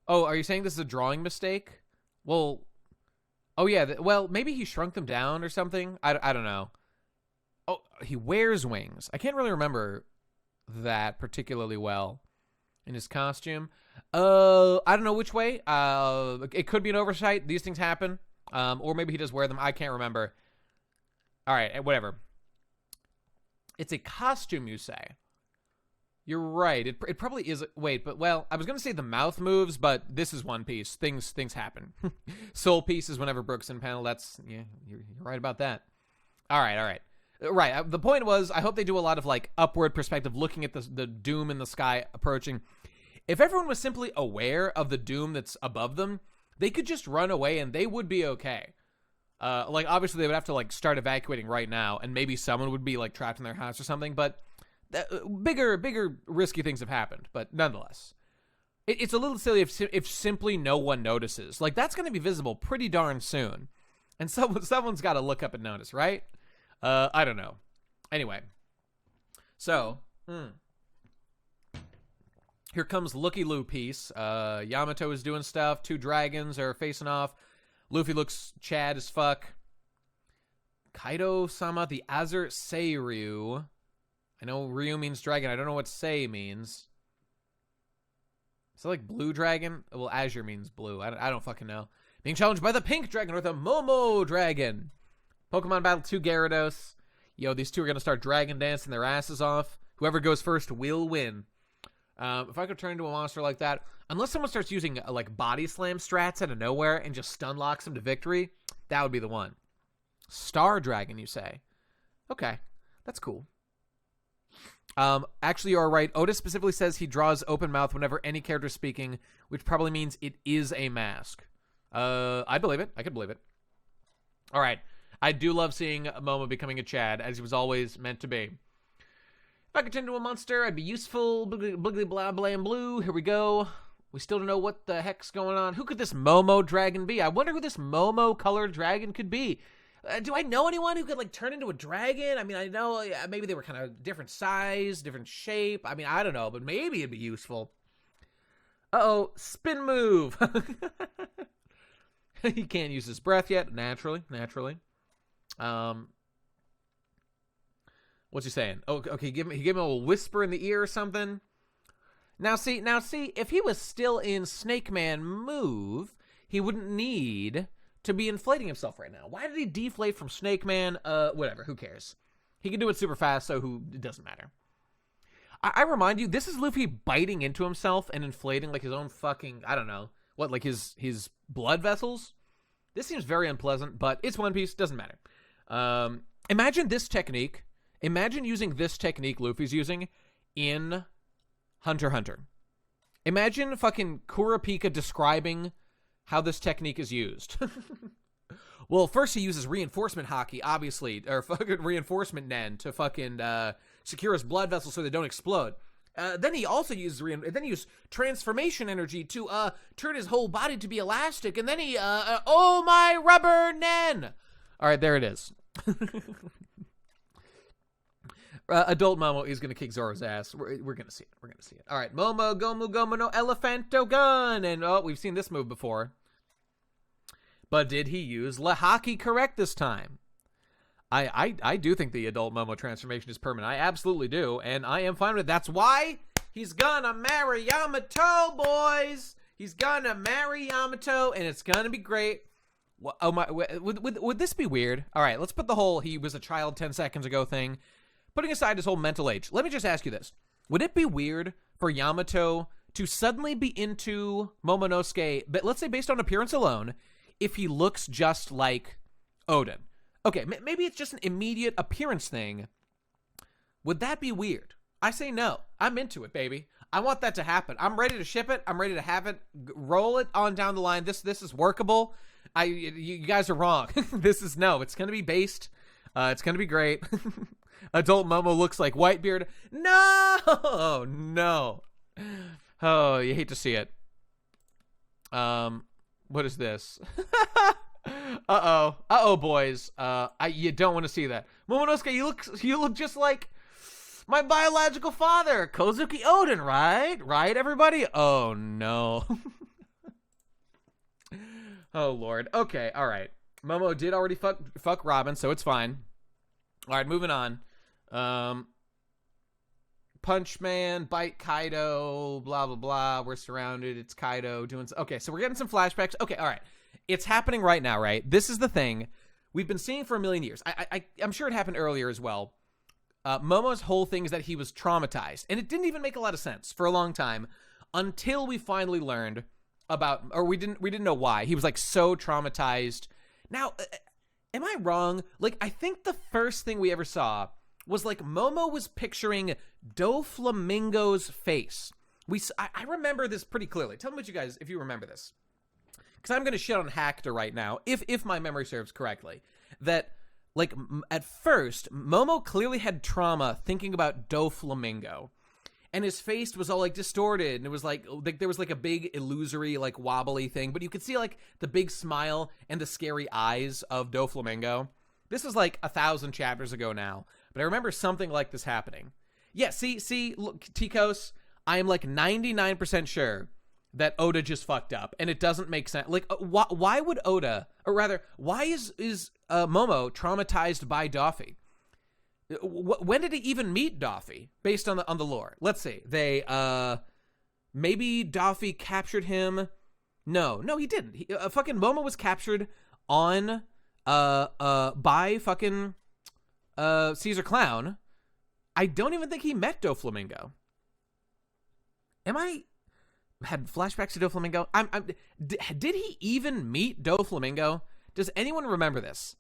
Oh, are you saying this is a drawing mistake? Well, oh, yeah. Well, maybe he shrunk them down or something. I don't know. Oh, he wears wings. I can't really remember that particularly well in his costume. I don't know which way. It could be an oversight. These things happen. Or maybe he does wear them. I can't remember. All right, whatever. It's a costume, you say. You're right. It probably is. Wait, but well, I was going to say the mouth moves, but this is One Piece. Things happen. Soul Piece is whenever Brooks in panel. That's, yeah, you're right about that. All right. Right. The point was, I hope they do a lot of like upward perspective, looking at the doom in the sky approaching. If everyone was simply aware of the doom that's above them, they could just run away and they would be okay. Like obviously they would have to like start evacuating right now, and maybe someone would be like trapped in their house or something. But bigger risky things have happened. But nonetheless, it's a little silly if simply no one notices. Like that's going to be visible pretty darn soon, and someone's got to look up and notice, right? I don't know. Anyway, So, here comes Looky Loo piece. Yamato is doing stuff. 2 dragons are facing off. Luffy looks Chad as fuck. Kaido-sama, the Azure Seiryu. I know Ryu means dragon. I don't know what Sei means. Is it like blue dragon? Well, Azure means blue. I don't fucking know. Being challenged by the pink dragon with a Momo dragon. Pokemon Battle 2 Gyarados. Yo, these two are going to start dragon dancing their asses off. Whoever goes first will win. If I could turn into a monster like that, unless someone starts using like body slam strats out of nowhere and just stun locks them to victory, that would be the one. Star Dragon, you say? Okay, that's cool. Actually, you are right. Otis specifically says he draws open mouth whenever any character is speaking, which probably means it is a mask. I believe it. I could believe it. All right. I do love seeing Momo becoming a Chad, as he was always meant to be. If I could turn into a monster, I'd be useful. Bliggly blah blah and blue. Here we go. We still don't know what the heck's going on. Who could this Momo dragon be? I wonder who this Momo colored dragon could be. Do I know anyone who could like turn into a dragon? I mean, I know maybe they were kind of different size, different shape. I mean, I don't know, but maybe it'd be useful. Uh-oh, spin move. He can't use his breath yet, naturally. What's he saying? Oh, okay, he gave him a little whisper in the ear or something. Now see, if he was still in Snake Man move, he wouldn't need to be inflating himself right now. Why did he deflate from Snake Man? Whatever, who cares? He can do it super fast, so it doesn't matter. I remind you, this is Luffy biting into himself and inflating like his own fucking, I don't know, what, like his blood vessels? This seems very unpleasant, but it's One Piece, doesn't matter. Imagine this technique. Imagine using this technique Luffy's using in Hunter x Hunter. Imagine fucking Kurapika describing how this technique is used. Well, first he uses reinforcement hockey, obviously, or fucking reinforcement nen to fucking secure his blood vessels so they don't explode. Then he also uses transformation energy to turn his whole body to be elastic, and then he oh my rubber nen. All right, there it is. Adult Momo is gonna kick Zoro's ass. We're gonna see it. All right, Momo Gomu Gomu no Elephanto Gun, and we've seen this move before. But did he use Lahaki correct this time? I do think the adult Momo transformation is permanent. I absolutely do, and I am fine with it. That's why he's gonna marry Yamato, boys. He's gonna marry Yamato, and it's gonna be great. Oh my! Would this be weird? All right, let's put the whole "he was a child 10 seconds ago" thing. Putting aside his whole mental age, let me just ask you this: would it be weird for Yamato to suddenly be into Momonosuke, but let's say based on appearance alone, if he looks just like Oden? Okay, maybe it's just an immediate appearance thing. Would that be weird? I say no. I'm into it, baby. I want that to happen. I'm ready to ship it. I'm ready to have it. Roll it on down the line. This is workable. You guys are wrong. It's going to be based. It's going to be great. Adult Momo looks like Whitebeard. No. Oh, you hate to see it. What is this? Uh-oh, boys. You don't want to see that. Momonosuke, you look just like my biological father, Kozuki Oden, right? Right, everybody? Oh, no. Oh, Lord. Okay, all right. Momo did already fuck Robin, so it's fine. All right, moving on. Punch Man, bite Kaido, blah, blah, blah. We're surrounded. It's Kaido doing... Okay, so we're getting some flashbacks. Okay, all right. It's happening right now, right? This is the thing we've been seeing for a million years. I'm sure it happened earlier as well. Momo's whole thing is that he was traumatized, and it didn't even make a lot of sense for a long time until we finally learned about, or we didn't know why. He was like so traumatized. Now, am I wrong? Like, I think the first thing we ever saw was like Momo was picturing Doflamingo's face. I remember this pretty clearly. Tell me what you guys, if you remember this. Because I'm going to shit on Hector right now, if my memory serves correctly. That, like, at first, Momo clearly had trauma thinking about Doflamingo. And his face was all, like, distorted. And it was, like there was, like, a big illusory, like, wobbly thing. But you could see, like, the big smile and the scary eyes of Doflamingo. This was, like, 1,000 chapters ago now. But I remember something like this happening. Yeah, see, look, Tikos, I am like 99% sure that Oda just fucked up, and it doesn't make sense. Like, why would Oda, or rather, why is Momo traumatized by Doffy? When did he even meet Doffy? Based on the lore, let's see. They maybe Doffy captured him. No, he didn't. Fucking Momo was captured on by fucking Caesar Clown. I don't even think he met Doflamingo. Am I had flashbacks to Doflamingo? Did he even meet Doflamingo? Does anyone remember this?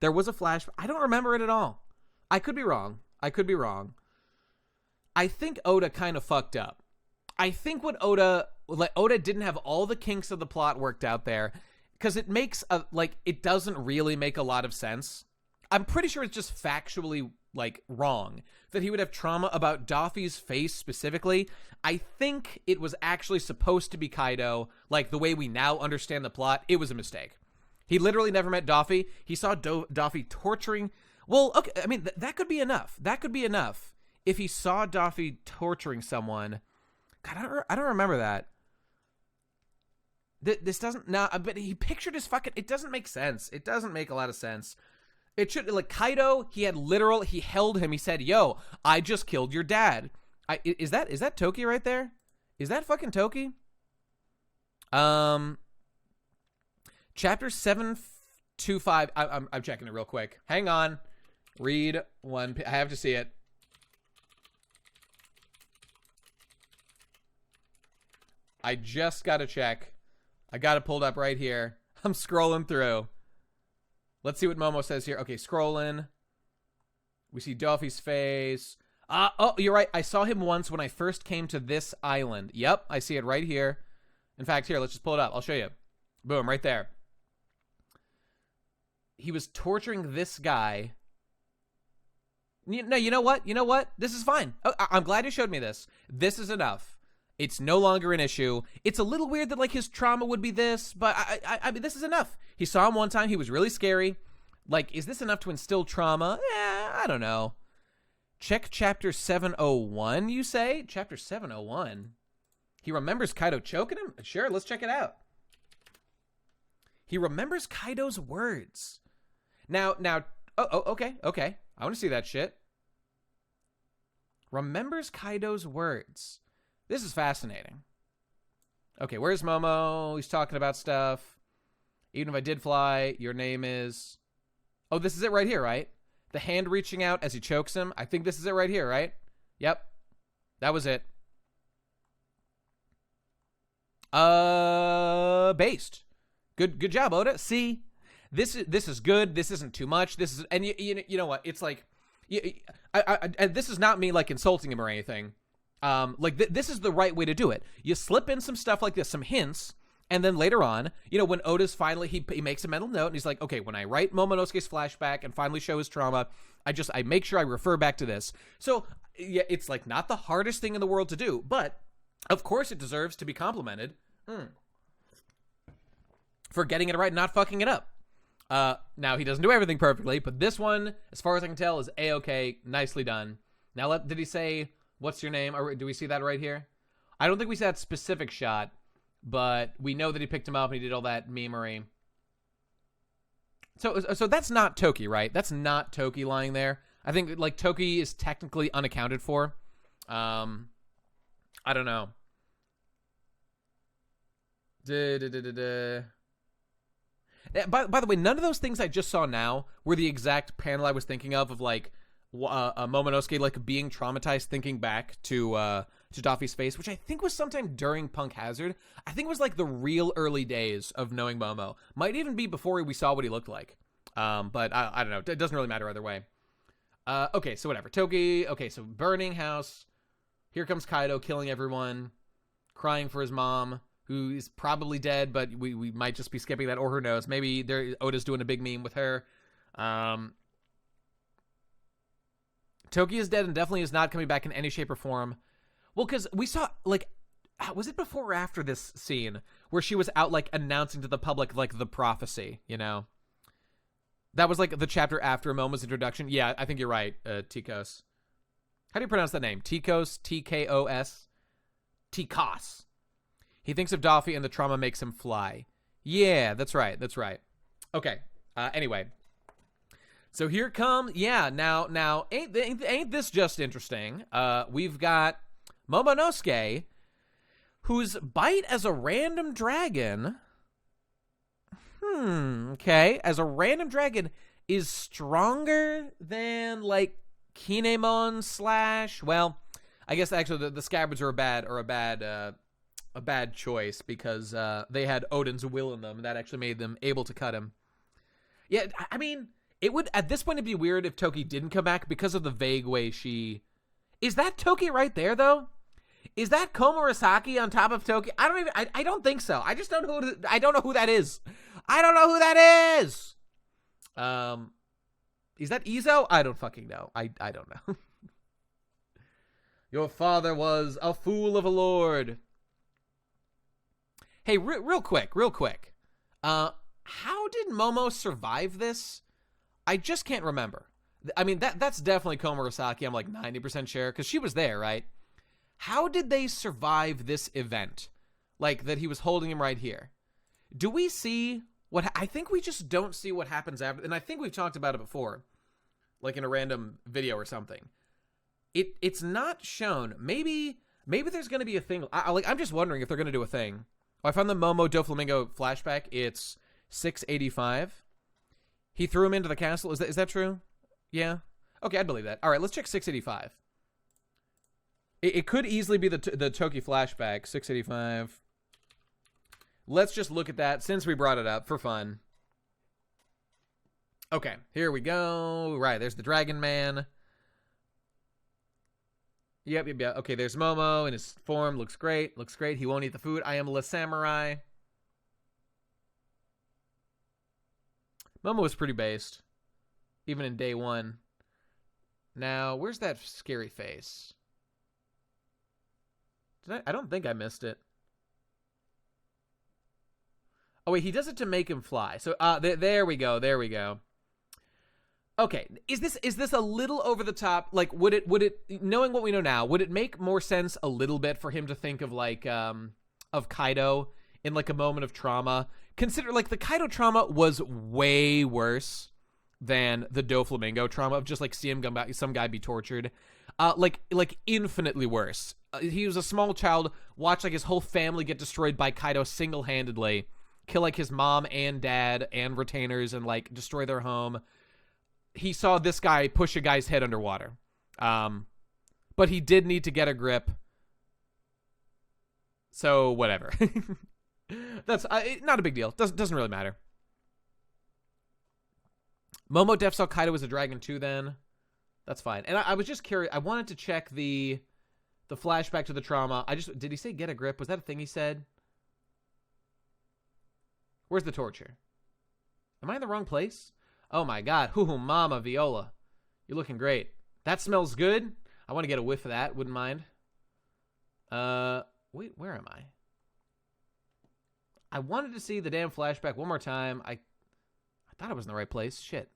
There was a flash. I don't remember it at all. I could be wrong. I think Oda kind of fucked up. I think what Oda didn't have all the kinks of the plot worked out there, because it makes it doesn't really make a lot of sense. I'm pretty sure it's just factually wrong that he would have trauma about Doffy's face specifically. I think it was actually supposed to be Kaido, like the way we now understand the plot. It was a mistake. He literally never met Doffy. He saw Doffy torturing. Well, okay, I mean that could be enough. That could be enough if he saw Doffy torturing someone. God, I don't remember that. This doesn't but he pictured his fucking. It doesn't make sense. It doesn't make a lot of sense. It should, Kaido, he held him. He said, "Yo, I just killed your dad." Is that Toki right there? Is that fucking Toki? Chapter 725. I'm checking it real quick. Hang on. Read one. I have to see it. I just got to check. I got it pulled up right here. I'm scrolling through. Let's see what Momo says here. Okay, scrolling. We see Doffy's face. Oh, you're right. I saw him once when I first came to this island. Yep, I see it right here. In fact, here, let's just pull it up. I'll show you. Boom, right there. He was torturing this guy. No, you know what? You know what? This is fine. Oh, I'm glad you showed me this. This is enough. It's no longer an issue. It's a little weird that his trauma would be this, but I mean, this is enough. He saw him one time. He was really scary. Is this enough to instill trauma? I don't know. Check chapter 701, you say? Chapter 701? He remembers Kaido choking him? Sure, let's check it out. He remembers Kaido's words. Now, okay. I want to see that shit. Remembers Kaido's words. This is fascinating. Okay, where's Momo? He's talking about stuff. Even if I did fly, your name is... Oh, this is it right here, right? The hand reaching out as he chokes him. I think this is it right here, right? Yep. That was it. Based. Good job, Oda. See, this is good. This isn't too much. This is... And you know what? It's like... this is not me, insulting him or anything. This is the right way to do it. You slip in some stuff like this, some hints, and then later on, when Oda's finally, he makes a mental note, and he's like, okay, when I write Momonosuke's flashback and finally show his trauma, I make sure I refer back to this. So, yeah, it's not the hardest thing in the world to do, but, of course it deserves to be complimented for getting it right and not fucking it up. Now, he doesn't do everything perfectly, but this one, as far as I can tell, is A-okay, nicely done. Now, did he say... What's your name? Or do we see that right here? I don't think we see that specific shot, but we know that he picked him up and he did all that memery. So that's not Toki, right? That's not Toki lying there. I think Toki is technically unaccounted for. I don't know. By the way, none of those things I just saw now were the exact panel I was thinking of Momonosuke being traumatized, thinking back to Doffy's face, which I think was sometime during Punk Hazard. I think it was the real early days of knowing Momo. Might even be before we saw what he looked like. But I don't know. It doesn't really matter either way. Okay, so whatever. Toki. Okay, so burning house. Here comes Kaido killing everyone, crying for his mom, who is probably dead, but we might just be skipping that, or who knows? Maybe Oda's doing a big meme with her. Toki is dead and definitely is not coming back in any shape or form. Well, because we saw, was it before or after this scene where she was out, announcing to the public, the prophecy, That was, the chapter after Momo's introduction. Yeah, I think you're right, Tikos. How do you pronounce that name? Tikos, T-K-O-S? Tikos. He thinks of Doffy and the trauma makes him fly. Yeah, that's right. That's right. Okay. Anyway. So here comes, now, ain't this just interesting? We've got Momonosuke, whose bite as a random dragon, okay, as a random dragon is stronger than, like, Kinemon / well, I guess actually the scabbards are a bad choice because they had Odin's will in them, and that actually made them able to cut him. Yeah, I mean, it would, at this point, it'd be weird if Toki didn't come back because of the vague way she... Is that Toki right there, though? Is that Komurasaki on top of Toki? I don't think so. I just don't know I don't know who that is. I don't know who that is! Is that Izo? I don't fucking know. I don't know. Your father was a fool of a lord. Hey, real quick. How did Momo survive this? I just can't remember. I mean, that's definitely Komurasaki. I'm like 90% sure, because she was there, right? How did they survive this event? Like, that he was holding him right here. Do we see what... I think we just don't see what happens after... And I think we've talked about it before. Like in a random video or something. It's not shown. Maybe there's going to be a thing... I'm just wondering if they're going to do a thing. Oh, I found the Momo Doflamingo flashback. It's 685. He threw him into the castle. Is that true? Yeah. Okay, I'd believe that. All right, let's check 685. It could easily be the Toki flashback, 685. Let's just look at that since we brought it up for fun. Okay, here we go. Right, there's the Dragon Man. Yep. Okay, there's Momo in his form. Looks great. He won't eat the food. I am Le Samurai. Momo was pretty based, even in day one. Now, where's that scary face? I don't think I missed it. Oh, wait, he does it to make him fly. So, there we go. Okay, is this a little over the top? Like, would it, knowing what we know now, would it make more sense a little bit for him to think of, like, of Kaido in, like, a moment of trauma? Consider, like, the Kaido trauma was way worse than the Doflamingo trauma of just, like, seeing some guy be tortured. Like infinitely worse. He was a small child, watched, like, his whole family get destroyed by Kaido single-handedly, kill, like, his mom and dad and retainers and, like, destroy their home. He saw this guy push a guy's head underwater. But he did need to get a grip. So, whatever. That's not a big deal. Doesn't really matter. Momo Def saw Kaido as a dragon too then. That's fine. And I was just curious. I wanted to check the flashback to the trauma. Did he say get a grip? Was that a thing he said? Where's the torture? Am I in the wrong place? Oh my god. Hoo-hoo, Mama Viola. You're looking great. That smells good. I want to get a whiff of that. Wouldn't mind. Wait, where am I? I wanted to see the damn flashback one more time. I thought I was in the right place. Shit.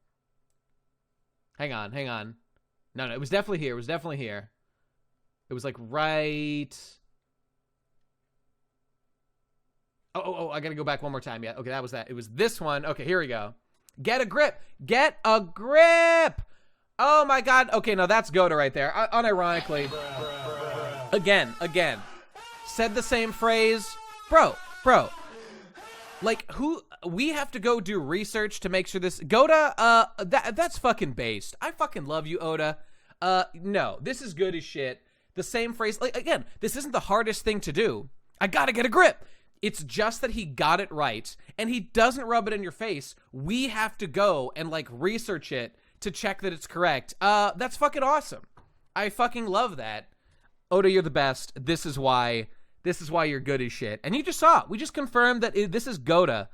Hang on. No, it was definitely here. It was like right... Oh, I gotta go back one more time. Yeah, okay, that was that. It was this one. Okay, here we go. Get a grip. Oh my god. Okay, no, that's Goda right there. Unironically. Again. Said the same phrase. Bro. Like, we have to go do research to make sure this... Goda, that's fucking based. I fucking love you, Oda. No, this is good as shit. The same phrase. Like, again, this isn't the hardest thing to do. I gotta get a grip. It's just that he got it right, and he doesn't rub it in your face. We have to go and, like, research it to check that it's correct. That's fucking awesome. I fucking love that. Oda, you're the best. This is why you're good as shit. And you just saw it. We just confirmed that this is Goda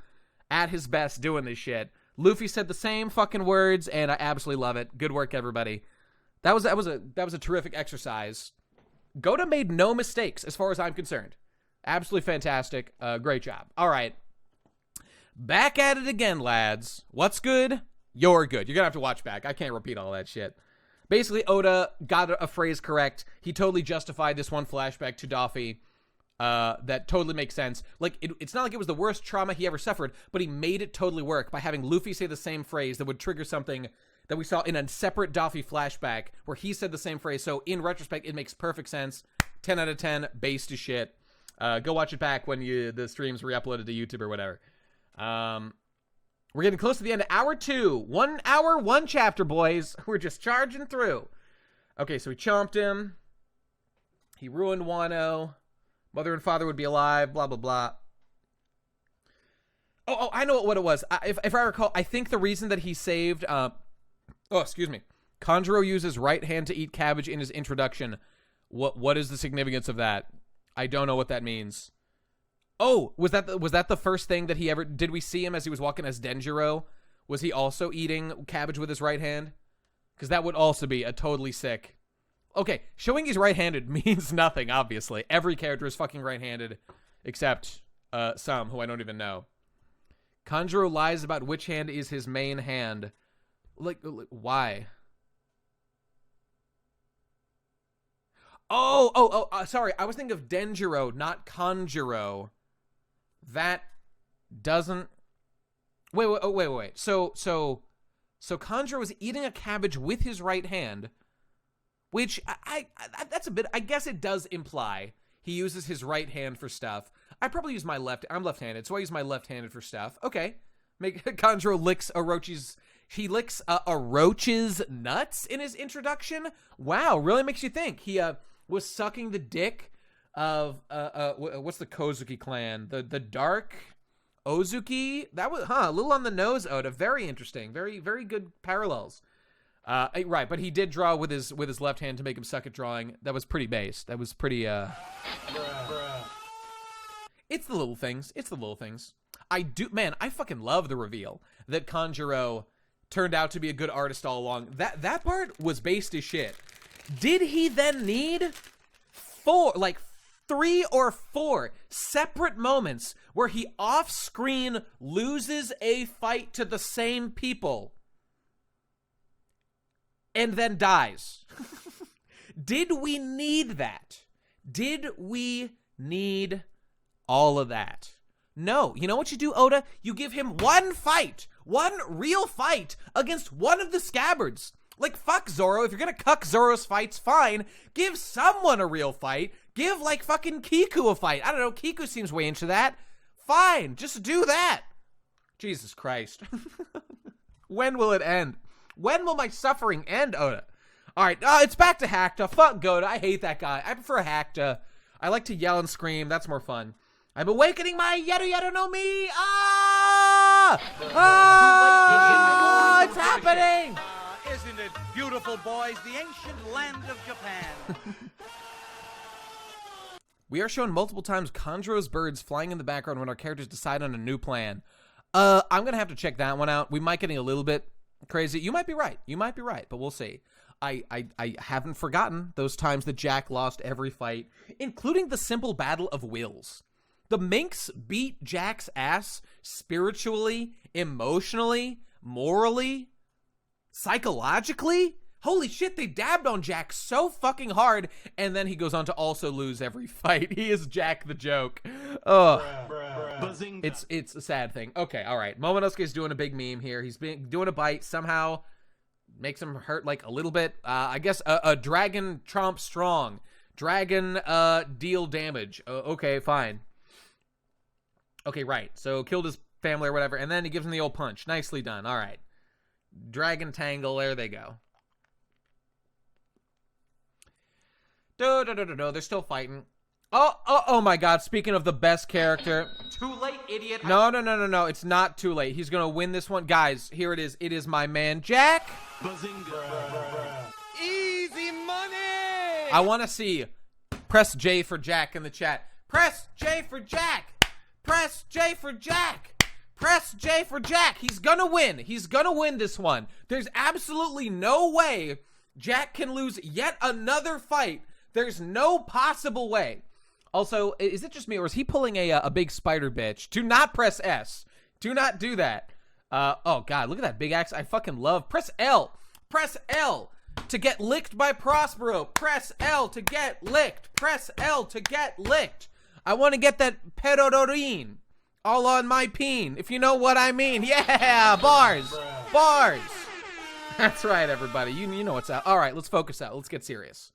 at his best doing this shit. Luffy said the same fucking words, and I absolutely love it. Good work, everybody. That was a terrific exercise. Goda made no mistakes as far as I'm concerned. Absolutely fantastic. Great job. All right. Back at it again, lads. What's good? You're good. You're going to have to watch back. I can't repeat all that shit. Basically, Oda got a phrase correct. He totally justified this one flashback to Doffy. That totally makes sense. Like, it's not like it was the worst trauma he ever suffered, but he made it totally work by having Luffy say the same phrase that would trigger something that we saw in a separate Doffy flashback where he said the same phrase. So in retrospect, it makes perfect sense. 10 out of 10, base to shit. Go watch it back when the streams re-uploaded to YouTube or whatever. We're getting close to the end of hour 2. 1 hour, 1 chapter, boys. We're just charging through. Okay, so he chomped him. He ruined Wano. Mother and father would be alive, blah, blah, blah. Oh, I know what it was. If I recall, I think the reason that he saved... Kanjuro uses right hand to eat cabbage in his introduction. What is the significance of that? I don't know what that means. Oh, was that the first thing that he ever... Did we see him as he was walking as Denjiro? Was he also eating cabbage with his right hand? Because that would also be a totally sick... Okay, showing he's right-handed means nothing, obviously. Every character is fucking right-handed, except some who I don't even know. Kanjuro lies about which hand is his main hand. Like why? Sorry. I was thinking of Denjiro, not Kanjuro. That doesn't... Wait. So Kanjuro was eating a cabbage with his right hand... Which, that's a bit, I guess it does imply he uses his right hand for stuff. I probably use my left, I'm left-handed, so I use my left-handed for stuff. Okay. Kanjuro licks he licks Orochi's nuts in his introduction? Wow, really makes you think. He, was sucking the dick of, what's the Kozuki clan? The Dark Ozuki? That was, a little on the nose, Oda. Very interesting. Very, very good parallels. Right, but he did draw with his left hand to make him suck at drawing. That was pretty base. That was pretty, It's the little things. I fucking love the reveal that Kanjuro turned out to be a good artist all along. That part was based as shit. Did he then need 3 or 4 separate moments where he off-screen loses a fight to the same people and then dies? Did we need that? Did we need all of that? No. You know what you do, Oda? You give him one fight. One real fight against one of the scabbards. Like, fuck Zoro. If you're gonna cuck Zoro's fights, fine. Give someone a real fight. Give, like, fucking Kiku a fight. I don't know. Kiku seems way into that. Fine. Just do that. Jesus Christ. When will it end? When will my suffering end, Oda? All right, it's back to Hakta. Fuck Goda. I hate that guy. I prefer Hakta. I like to yell and scream. That's more fun. I'm awakening my Yaru no Mi. It's happening. Isn't it beautiful, boys? The ancient land of Japan. We are shown multiple times Kanjuro's birds flying in the background when our characters decide on a new plan. I'm going to have to check that one out. We might getting a little bit crazy. You might be right. But we'll see. I haven't forgotten those times that Jack lost every fight, including the simple battle of wills. The Minx beat Jack's ass spiritually, emotionally, morally, psychologically. Holy shit, they dabbed on Jack so fucking hard, and then he goes on to also lose every fight. He is Jack the joke. Oh, it's a sad thing. Okay, all right. Momonosuke's doing a big meme here. He's doing a bite. Somehow makes him hurt like a little bit. I guess a dragon tromp strong. Dragon deal damage. Okay, fine. Okay, right. So killed his family or whatever, and then he gives him the old punch. Nicely done. All right. Dragon tangle. There they go. They're still fighting. Oh my God. Speaking of the best character. Too late, idiot. No. It's not too late. He's going to win this one. Guys, here it is. It is my man, Jack. Easy money. I want to see press J for Jack in the chat. Press J for Jack. Press J for Jack. Press J for Jack. He's going to win. He's going to win this one. There's absolutely no way Jack can lose yet another fight. There's no possible way. Also, is it just me or is he pulling a big spider bitch? Do not press S. Do not do that. Oh God, look at that big axe. I fucking love. Press L. Press L. to get licked by Prospero. Press L to get licked. Press L to get licked. I want to get that perodorin all on my peen, if you know what I mean. Yeah, bars. Bars. That's right, everybody. You know what's up. All right, let's focus out. Let's get serious.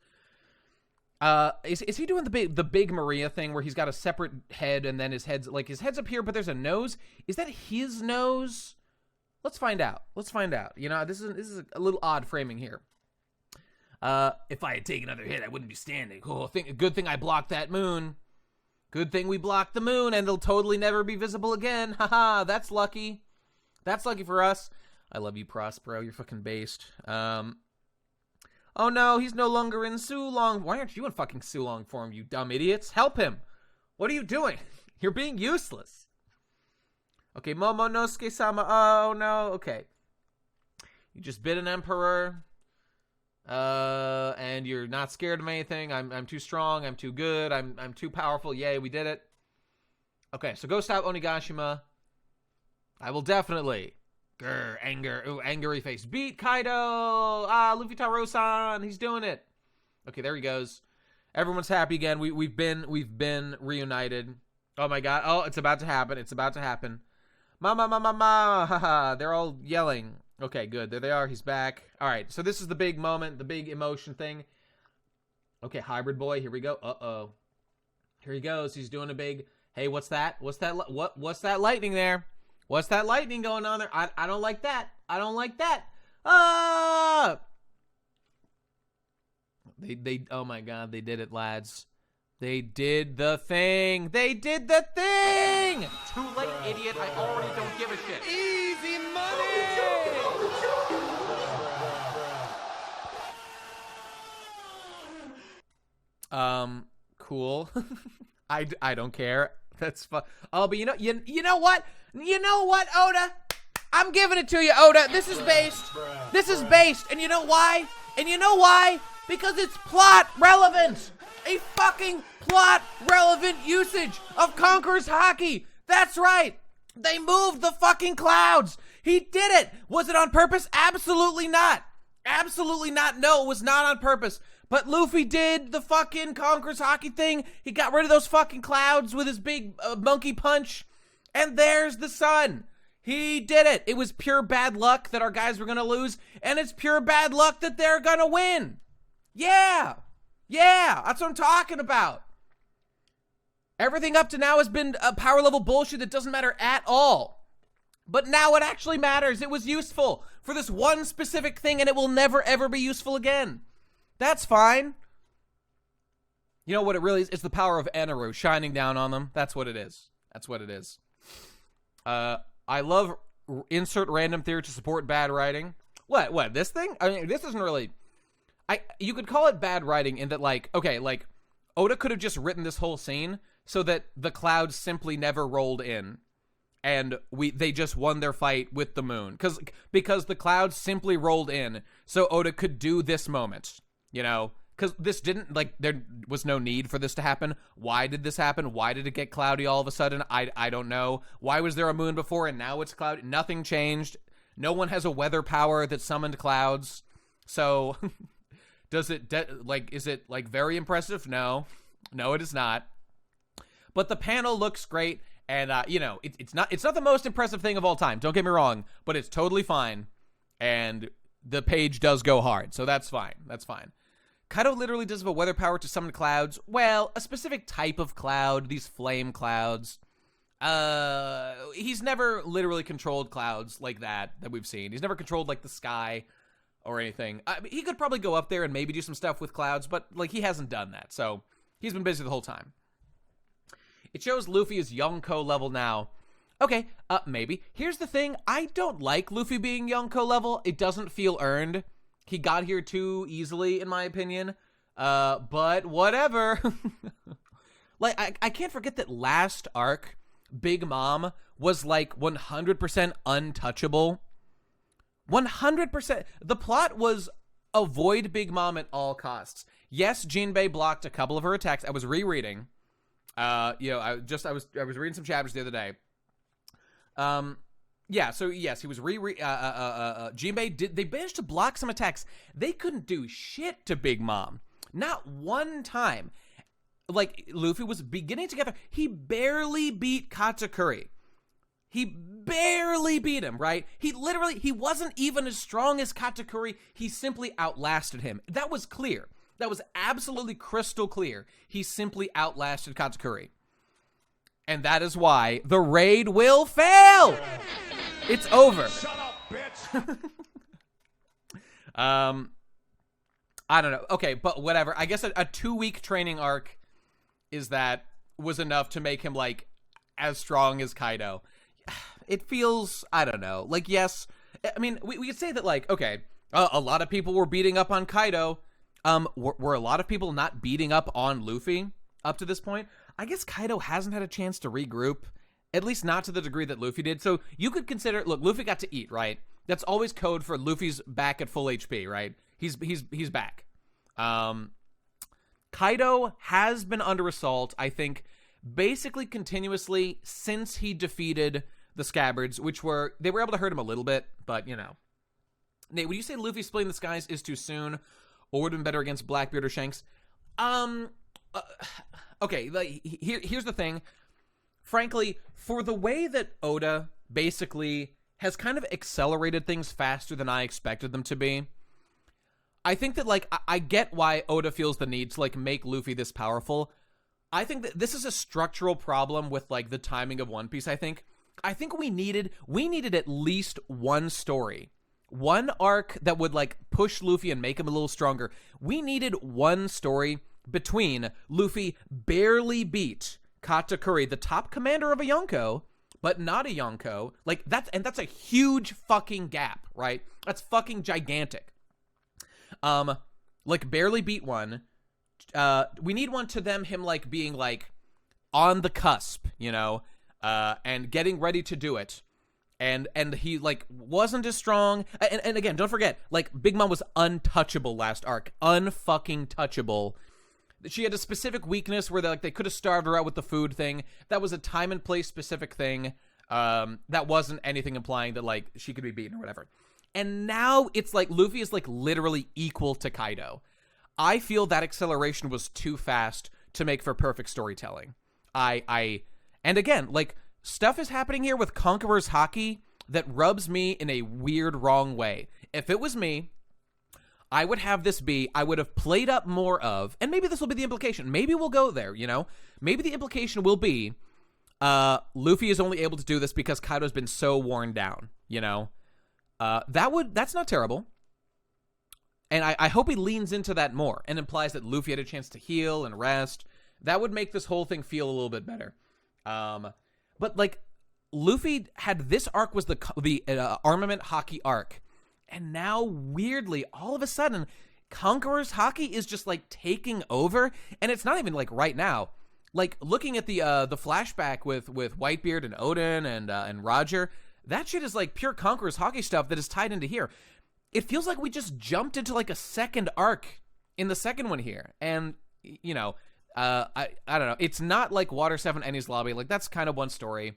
Is he doing the big Maria thing where he's got a separate head and then his head's up here, but there's a nose? Is that his nose? Let's find out. Let's find out. You know, this is a little odd framing here. If I had taken another hit, I wouldn't be standing. Oh, good thing I blocked that moon. Good thing we blocked the moon, and it'll totally never be visible again. Haha, that's lucky. That's lucky for us. I love you, Prospero. You're fucking based. Oh no, he's no longer in Sulong. Why aren't you in fucking Sulong form, you dumb idiots? Help him. What are you doing? You're being useless. Okay, Momonosuke-sama. Oh no, okay. You just bit an emperor. And you're not scared of anything. I'm too strong. I'm too good. I'm too powerful. Yay, we did it. Okay, so go stop Onigashima. I will definitely. Grr, anger. Ooh, angry face. Beat Kaido. Luffy Taro-san. He's doing it. Okay, there he goes. Everyone's happy again. We've been reunited. Oh my god. Oh, it's about to happen. It's about to happen. Ma. Haha. They're all yelling. Okay, good. There they are. He's back. All right. So this is the big moment, the big emotion thing. Okay, hybrid boy. Here we go. Uh-oh. Here he goes. He's doing a big. Hey, what's that? What's that? What's that lightning there? What's that lightning going on there? I don't like that. I don't like that. Ah! They oh my god, they did it, lads. They did the thing. They did the thing. Too late, idiot. I already don't give a shit. Easy money. Cool. I don't care. That's fun. Oh, but you know what? You know what, Oda? I'm giving it to you, Oda. This is based. This is based. And you know why? And you know why? Because it's plot relevant. A fucking plot relevant usage of Conqueror's Haki. That's right. They moved the fucking clouds. He did it. Was it on purpose? Absolutely not. Absolutely not. No, it was not on purpose. But Luffy did the fucking Conqueror's Haki thing. He got rid of those fucking clouds with his big monkey punch. And there's the sun. He did it. It was pure bad luck that our guys were going to lose. And it's pure bad luck that they're going to win. Yeah. Yeah. That's what I'm talking about. Everything up to now has been a power level bullshit that doesn't matter at all. But now it actually matters. It was useful for this one specific thing, and it will never, ever be useful again. That's fine. You know what it really is? It's the power of Eneru shining down on them. That's what it is. That's what it is. I love insert random theory to support bad writing. What, this thing? I mean, this isn't really... You could call it bad writing in that, like, okay, like, Oda could have just written this whole scene so that the clouds simply never rolled in. And they just won their fight with the moon. Because the clouds simply rolled in, so Oda could do this moment. You know? Because this didn't, like, there was no need for this to happen. Why did this happen? Why did it get cloudy all of a sudden? I don't know. Why was there a moon before and now it's cloudy? Nothing changed. No one has a weather power that summoned clouds. So, is it, like, very impressive? No. No, it is not. But the panel looks great. And, you know, it's not the most impressive thing of all time. Don't get me wrong. But it's totally fine. And the page does go hard. So that's fine. That's fine. Kaido literally does have a weather power to summon clouds. Well, a specific type of cloud. These flame clouds. He's never literally controlled clouds like that we've seen. He's never controlled, like, the sky or anything. He could probably go up there and maybe do some stuff with clouds. But, like, he hasn't done that. So he's been busy the whole time. It shows Luffy is Yonko level now. Okay, maybe. Here's the thing. I don't like Luffy being Yonko level. It doesn't feel earned. He got here too easily, in my opinion. But whatever. Like, I can't forget that last arc, Big Mom was like 100% untouchable. 100%. The plot was avoid Big Mom at all costs. Yes, Jinbei blocked a couple of her attacks. I was rereading. You know, I was reading some chapters the other day. Yeah, so yes, he was Jinbei they managed to block some attacks. They couldn't do shit to Big Mom. Not one time. Like, Luffy was beginning together. He barely beat Katakuri. He barely beat him, right? He wasn't even as strong as Katakuri. He simply outlasted him. That was clear. That was absolutely crystal clear. He simply outlasted Katakuri. And that is why the raid will fail. It's over. Shut up, bitch. I don't know. Okay, but whatever. I guess a 2-week training arc was enough to make him, like, as strong as Kaido. It feels, I don't know. Like, yes, I mean, we could say that, like, okay, a lot of people were beating up on Kaido. Were a lot of people not beating up on Luffy up to this point? I guess Kaido hasn't had a chance to regroup, at least not to the degree that Luffy did. So you could consider, look, Luffy got to eat, right? That's always code for Luffy's back at full HP, right? He's back. Kaido has been under assault, I think, basically continuously since he defeated the Scabbards, they were able to hurt him a little bit, but, you know. Nate, would you say Luffy splitting the skies is too soon, or would have been better against Blackbeard or Shanks? Okay, like, here's the thing. Frankly, for the way that Oda basically has kind of accelerated things faster than I expected them to be, I think that, like, I get why Oda feels the need to, like, make Luffy this powerful. I think that this is a structural problem with, like, the timing of One Piece, I think we needed at least one story. One arc that would, like, push Luffy and make him a little stronger. We needed one story between Luffy barely beat Katakuri, the top commander of a Yonko, but not a Yonko. Like, that's a huge fucking gap, right? That's fucking gigantic. Like, barely beat one. We need one to him, like, being, like, on the cusp, you know, and getting ready to do it. And he, like, wasn't as strong. And again, don't forget, like, Big Mom was untouchable last arc. Unfucking touchable. She had a specific weakness where they could have starved her out with the food thing. That was a time and place specific thing. That wasn't anything implying that, like, she could be beaten or whatever. And now it's like Luffy is, like, literally equal to Kaido. I feel that acceleration was too fast to make for perfect storytelling. And again, like, stuff is happening here with Conqueror's Haki that rubs me in a weird, wrong way. If it was me, I would have I would have played up more of, and maybe this will be the implication. Maybe we'll go there, you know? Maybe the implication will be, Luffy is only able to do this because Kaido's been so worn down, you know? That's not terrible. And I hope he leans into that more and implies that Luffy had a chance to heal and rest. That would make this whole thing feel a little bit better. But, like, Luffy had this arc was the Armament Haki arc. And now, weirdly, all of a sudden, Conqueror's Haki is just, like, taking over. And it's not even, like, right now. Like, looking at the flashback with Whitebeard and Odin and Roger, that shit is, like, pure Conqueror's Haki stuff that is tied into here. It feels like we just jumped into, like, a second arc in the second one here. And, you know, I don't know. It's not like Water 7 Enies Lobby. Like, that's kind of one story.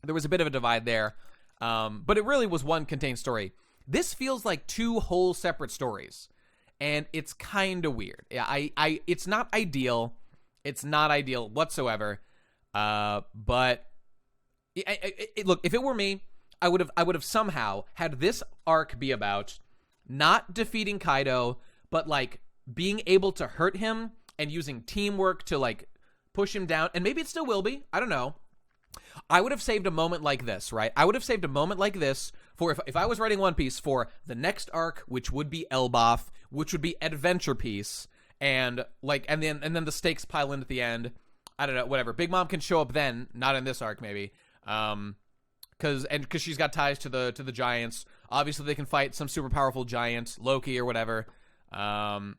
There was a bit of a divide there. But it really was one contained story. This feels like two whole separate stories. And it's kind of weird. Yeah, it's not ideal. It's not ideal whatsoever. But look, if it were me, I would have somehow had this arc be about not defeating Kaido, but, like, being able to hurt him and using teamwork to, like, push him down. And maybe it still will be. I don't know. I would have saved a moment like this, right? I would have saved a moment like this for if I was writing One Piece for the next arc, which would be Elbaf, which would be Adventure Piece, and, like, and then the stakes pile in at the end. I don't know, whatever. Big Mom can show up then, not in this arc, maybe. Because she's got ties to the giants. Obviously, they can fight some super powerful giant, Loki or whatever. I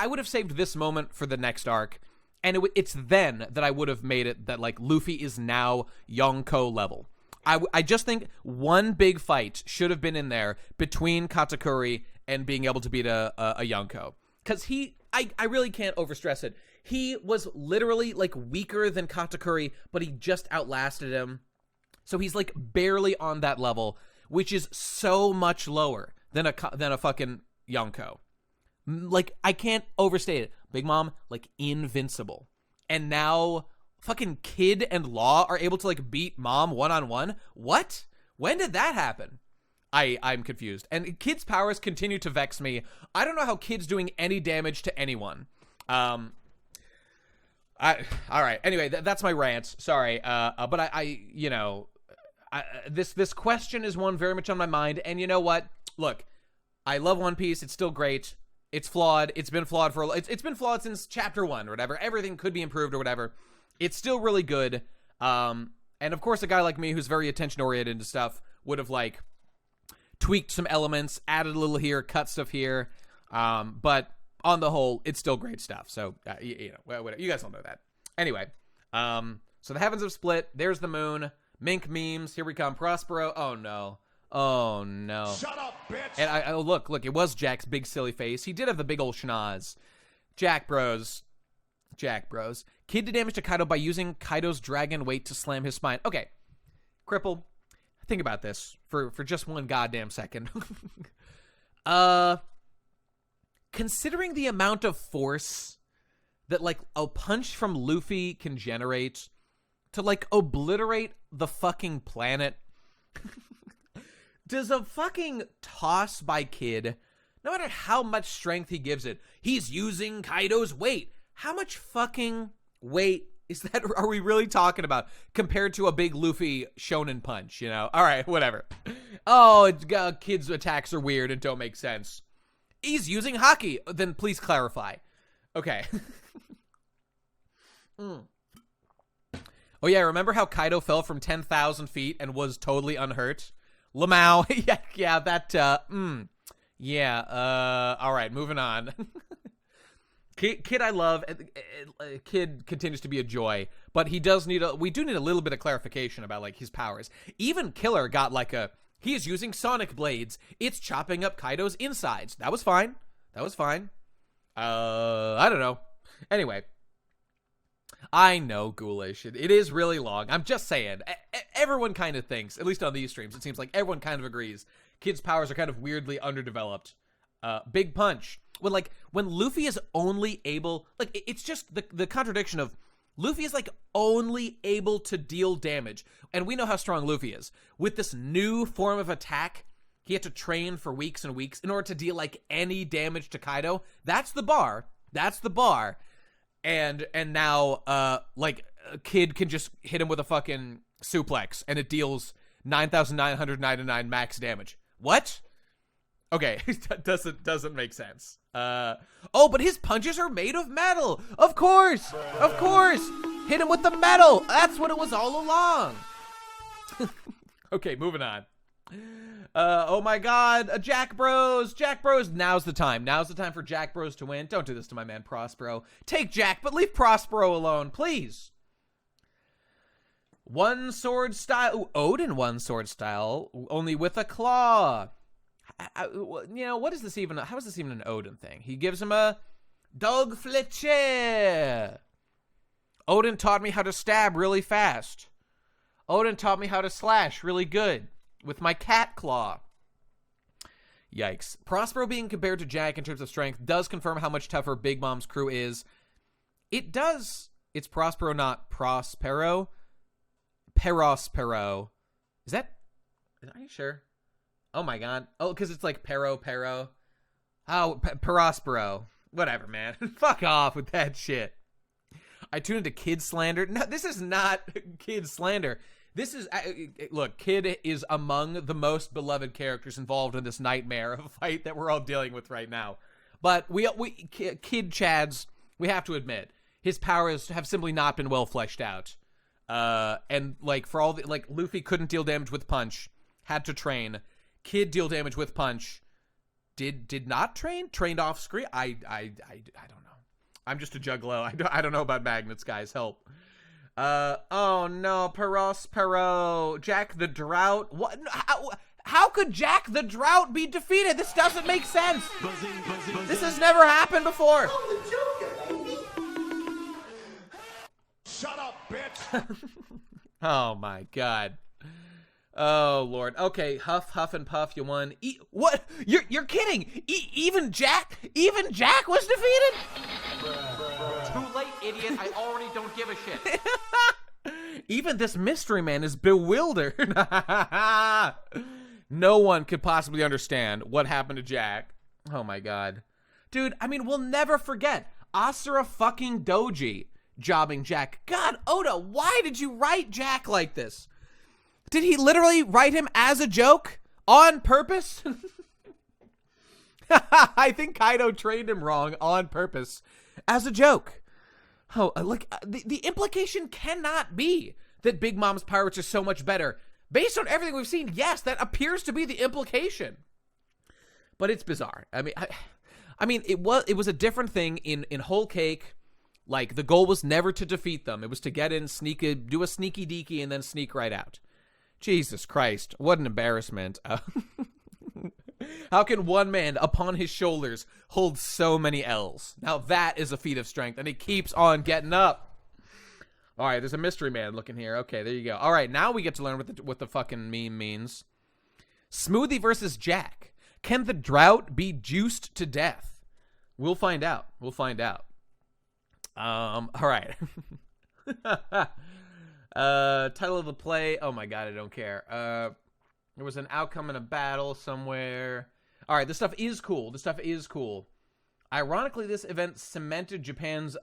would have saved this moment for the next arc, and it's then that I would have made it that, like, Luffy is now Yonko level. I just think one big fight should have been in there between Katakuri and being able to beat a Yonko. Because I really can't overstress it. He was literally, like, weaker than Katakuri, but he just outlasted him. So he's like barely on that level, which is so much lower than a fucking Yonko. Like, I can't overstate it. Big Mom, like, invincible. And now fucking Kid and Law are able to like beat Mom one-on-one? What? When did that happen? I'm confused. And Kid's powers continue to vex me. I don't know how Kid's doing any damage to anyone. All right. Anyway, that's my rant. Sorry. But this question is one very much on my mind. And you know what? Look, I love One Piece. It's still great. It's flawed. It's been flawed it's been flawed since chapter 1 or whatever. Everything could be improved or whatever. It's still really good. And of course, a guy like me who's very attention oriented and stuff would have like tweaked some elements, added a little here, cut stuff here. But on the whole, it's still great stuff. So, whatever. You guys all know that. Anyway, so the heavens have split. There's the moon. Mink memes. Here we come. Prospero. Oh, no. Oh, no. Shut up, bitch! And look, it was Jack's big silly face. He did have the big old schnoz. Jack Bros. Kid did damage to Kaido by using Kaido's dragon weight to slam his spine. Okay. Cripple. Think about this for just one goddamn second. Considering the amount of force that like a punch from Luffy can generate to like obliterate the fucking planet, does a fucking toss by Kid, no matter how much strength he gives it, he's using Kaido's weight. How much fucking weight is that? Are we really talking about compared to a big Luffy shonen punch, you know? All right, whatever. Oh, Kid's attacks are weird and don't make sense. He's using Haki. Then please clarify. Okay. Oh, yeah, remember how Kaido fell from 10,000 feet and was totally unhurt? Lamau. yeah, that, all right, moving on. Kid I love. Kid continues to be a joy, but we do need a little bit of clarification about like his powers. Even Killer got like he's using sonic blades. It's chopping up Kaido's insides. That was fine. I don't know. Anyway, I know, Ghoulish. It is really long. I'm just saying. Everyone kind of thinks, at least on these streams, it seems like everyone kind of agrees. Kid's powers are kind of weirdly underdeveloped. Big punch. When Luffy is only able, like, it's just the contradiction of Luffy is like only able to deal damage, and we know how strong Luffy is. With this new form of attack, he had to train for weeks and weeks in order to deal like any damage to Kaido. That's the bar. And now like a Kid can just hit him with a fucking suplex and it deals 9,999 max damage. What? Okay, doesn't make sense. Oh, but his punches are made of metal. Of course. Hit him with the metal. That's what it was all along. Okay, moving on. Oh my God, Jack Bros. Now's the time for Jack Bros to win. Don't do this to my man Prospero. Take Jack, but leave Prospero alone, please. One sword style. Ooh, Odin one sword style, only with a claw. What is this even? How is this even an Odin thing? He gives him a dog fletcher. Odin taught me how to stab really fast. Odin taught me how to slash really good with my cat claw. Yikes. Prospero being compared to Jack in terms of strength does confirm how much tougher Big Mom's crew is. It does. It's Prospero, not Prospero. Perospero. Are you sure? Oh my God. Oh, because it's like Pero. Oh, Perospero. Whatever, man. Fuck off with that shit. I tuned into Kid slander. No, this is not Kid slander. This is, look, Kid is among the most beloved characters involved in this nightmare of a fight that we're all dealing with right now. But Kid Chads, we have to admit, his powers have simply not been well fleshed out. And like for all the, like Luffy couldn't deal damage with punch, had to train. Kid deal damage with punch, did not trained off screen. I don't know. I'm just a juggalo. I don't know about magnets, guys. Help. Oh no, Pero, Jack the Drought. What? How could Jack the Drought be defeated? This doesn't make sense. This has never happened before. Shut up, bitch. Oh my God. Oh Lord. Okay, huff and puff. You won. What? You're kidding? Even Jack was defeated. Too late, idiot. I already don't give a shit. Even this mystery man is bewildered. No one could possibly understand what happened to Jack. Oh my God. Dude, I mean, we'll never forget Asura fucking Doji jobbing Jack. God, Oda, why did you write Jack like this? Did he literally write him as a joke? On purpose? I think Kaido trained him wrong on purpose as a joke. Oh, the implication cannot be that Big Mom's pirates are so much better. Based on everything we've seen, yes, that appears to be the implication. But it's bizarre. I mean, it was a different thing in Whole Cake. Like, the goal was never to defeat them. It was to get in, do a sneaky deaky, and then sneak right out. Jesus Christ, what an embarrassment. How can one man upon his shoulders hold so many L's? Now that is a feat of strength, and he keeps on getting up. All right, there's a mystery man looking here. Okay, there you go. All right, now we get to learn what the fucking meme means. Smoothie versus Jack. Can the drought be juiced to death? We'll find out. We'll find out. All right. Title of the play. Oh my God, I don't care. There was an outcome in a battle somewhere. All right, this stuff is cool. This stuff is cool. Ironically, this event cemented Japan's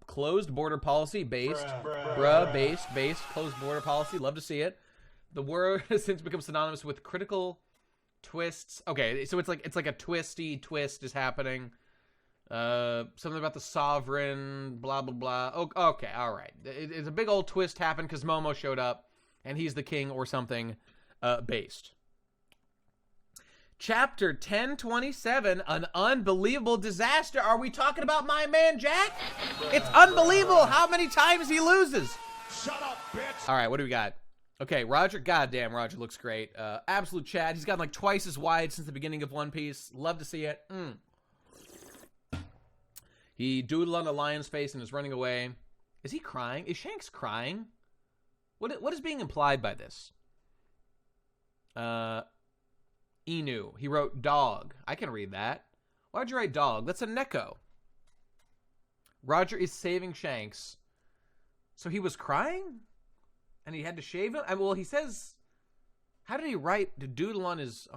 closed border policy based closed border policy. Love to see it. The word has since become synonymous with critical twists. Okay, so it's like a twisty twist is happening. Something about the sovereign, blah blah blah. Oh, okay, all right. It's a big old twist happened because Momo showed up and he's the king or something. Based. Chapter 1027, an unbelievable disaster. Are we talking about my man Jack? It's unbelievable how many times he loses. Shut up, bitch. All right, what do we got? Okay, Roger. Goddamn, Roger looks great. Absolute Chad. He's gotten like twice as wide since the beginning of One Piece. Love to see it. He doodled on the lion's face and is running away. Is he crying? Is Shanks crying? What is being implied by this? Inu. He wrote dog. I can read that. Why'd you write dog? That's a Neko. Roger is saving Shanks. So he was crying? And he had to shave him? Well, he says... How did he write the doodle on his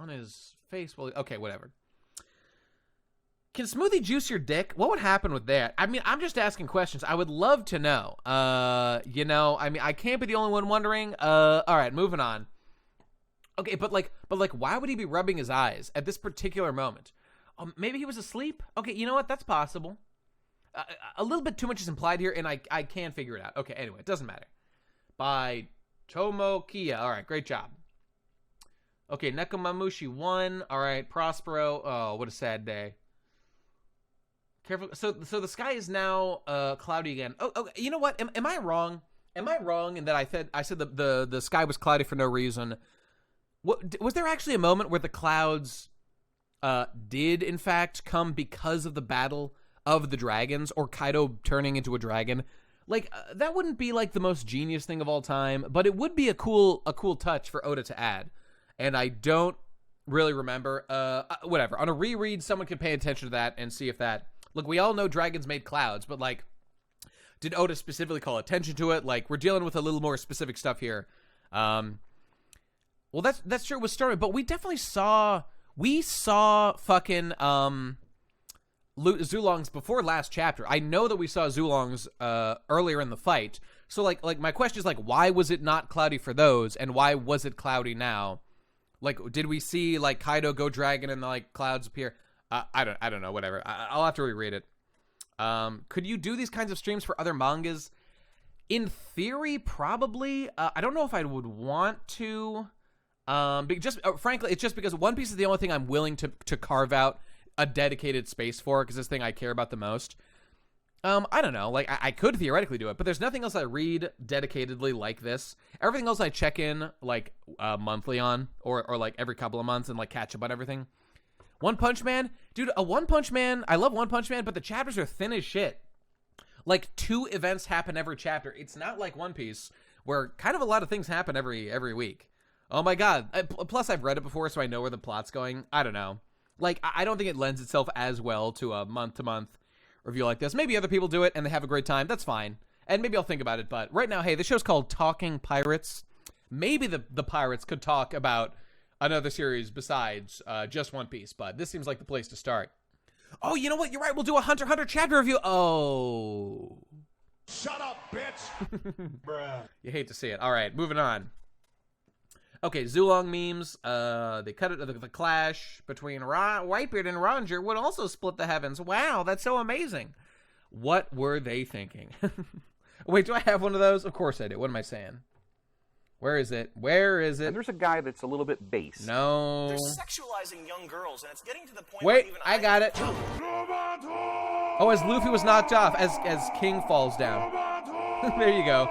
face? Well, okay, whatever. Can Smoothie juice your dick? What would happen with that? I mean, I'm just asking questions. I would love to know. You know, I mean, I can't be the only one wondering. All right, moving on. Okay, but why would he be rubbing his eyes at this particular moment? Maybe he was asleep? Okay, you know what? That's possible. A little bit too much is implied here, and I can't figure it out. Okay, anyway, it doesn't matter. By Tomo Kia. All right, great job. Okay, Nekomamushi won. All right, Prospero. Oh, what a sad day. Careful. So the sky is now cloudy again. Oh, okay. You know what? Am I wrong? Am I wrong in that I said the sky was cloudy for no reason? What was there actually a moment where the clouds did in fact come because of the battle of the dragons or Kaido turning into a dragon? Like that wouldn't be like the most genius thing of all time, but it would be a cool touch for Oda to add. And I don't really remember. Whatever. On a reread, someone can pay attention to that and see if that. Look, we all know dragons made clouds, but like, did Oda specifically call attention to it? Like, we're dealing with a little more specific stuff here. Well, that's true with Story, but we definitely saw fucking Zulongs before last chapter. I know that we saw Zulongs earlier in the fight. So like my question is like, why was it not cloudy for those, and why was it cloudy now? Like, did we see like Kaido go dragon and the like clouds appear? I don't know. Whatever. I'll have to reread it. Could you do these kinds of streams for other mangas? In theory, probably. I don't know if I would want to. Frankly, it's just because One Piece is the only thing I'm willing to carve out a dedicated space for, because this thing I care about the most. I don't know. Like, I could theoretically do it, but there's nothing else I read dedicatedly like this. Everything else I check in, like, monthly on, or like, every couple of months and, like, catch up on everything. One Punch Man? Dude, One Punch Man, I love One Punch Man, but the chapters are thin as shit. Like, 2 events happen every chapter. It's not like One Piece, where kind of a lot of things happen every week. Oh my god. Plus, I've read it before, so I know where the plot's going. I don't know. Like, I don't think it lends itself as well to a month-to-month review like this. Maybe other people do it and they have a great time. That's fine. And maybe I'll think about it. But right now, hey, the show's called Talking Pirates. Maybe the pirates could talk about another series besides just One Piece. But this seems like the place to start. Oh, you know what? You're right. We'll do a Hunter x Hunter chapter review. Oh. Shut up, bitch! Bruh. You hate to see it. All right, moving on. Okay, Zulong memes. They cut it. The clash between Whitebeard and Roger would also split the heavens. Wow, that's so amazing. What were they thinking? Wait, do I have one of those? Of course I do. What am I saying? Where is it? Where is it? And there's a guy that's a little bit base. No. They're sexualizing young girls, and it's getting to the point Wait, where even I got it. Oh, as Luffy was knocked off, as King falls down. There you go.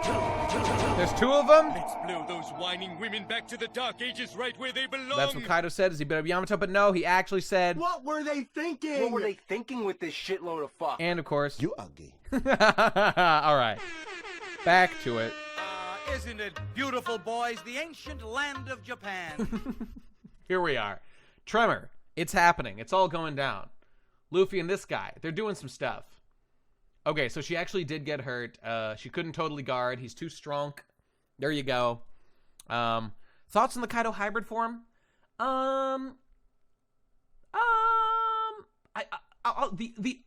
There's two of them. Let's blow those whining women back to the Dark Ages right where they belong. That's what Kaido said. Is he beat up Yamato? But no, he actually said. What were they thinking? What were they thinking with this shitload of fuck? And of course. You ugly. All right. Back to it. Isn't it beautiful, boys? The ancient land of Japan. Here we are. Tremor. It's happening. It's all going down. Luffy and this guy. They're doing some stuff. Okay, so she actually did get hurt. She couldn't totally guard. He's too strong. There you go. Thoughts on the Kaido hybrid form? The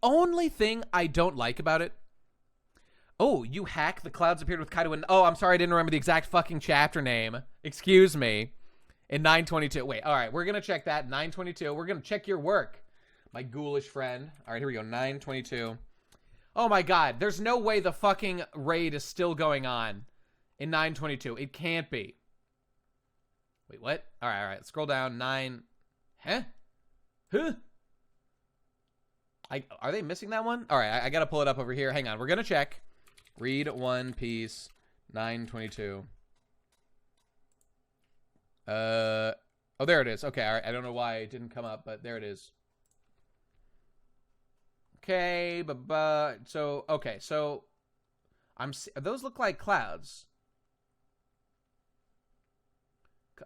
only thing I don't like about it. Oh, you hack. The clouds appeared with Kaido. Oh, I'm sorry, I didn't remember the exact fucking chapter name. Excuse me. In 922. Wait, all right, we're gonna check that. 922. We're gonna check your work, my ghoulish friend. All right, here we go. 922. Oh my god, there's no way the fucking raid is still going on in 922. It can't be. Wait, what? All right. Scroll down. 9. Huh? Are they missing that one? All right, I gotta pull it up over here. Hang on, we're gonna check. Read One Piece 922. Oh, there it is. Okay, all right. I don't know why it didn't come up, but there it is. Okay, so those look like clouds.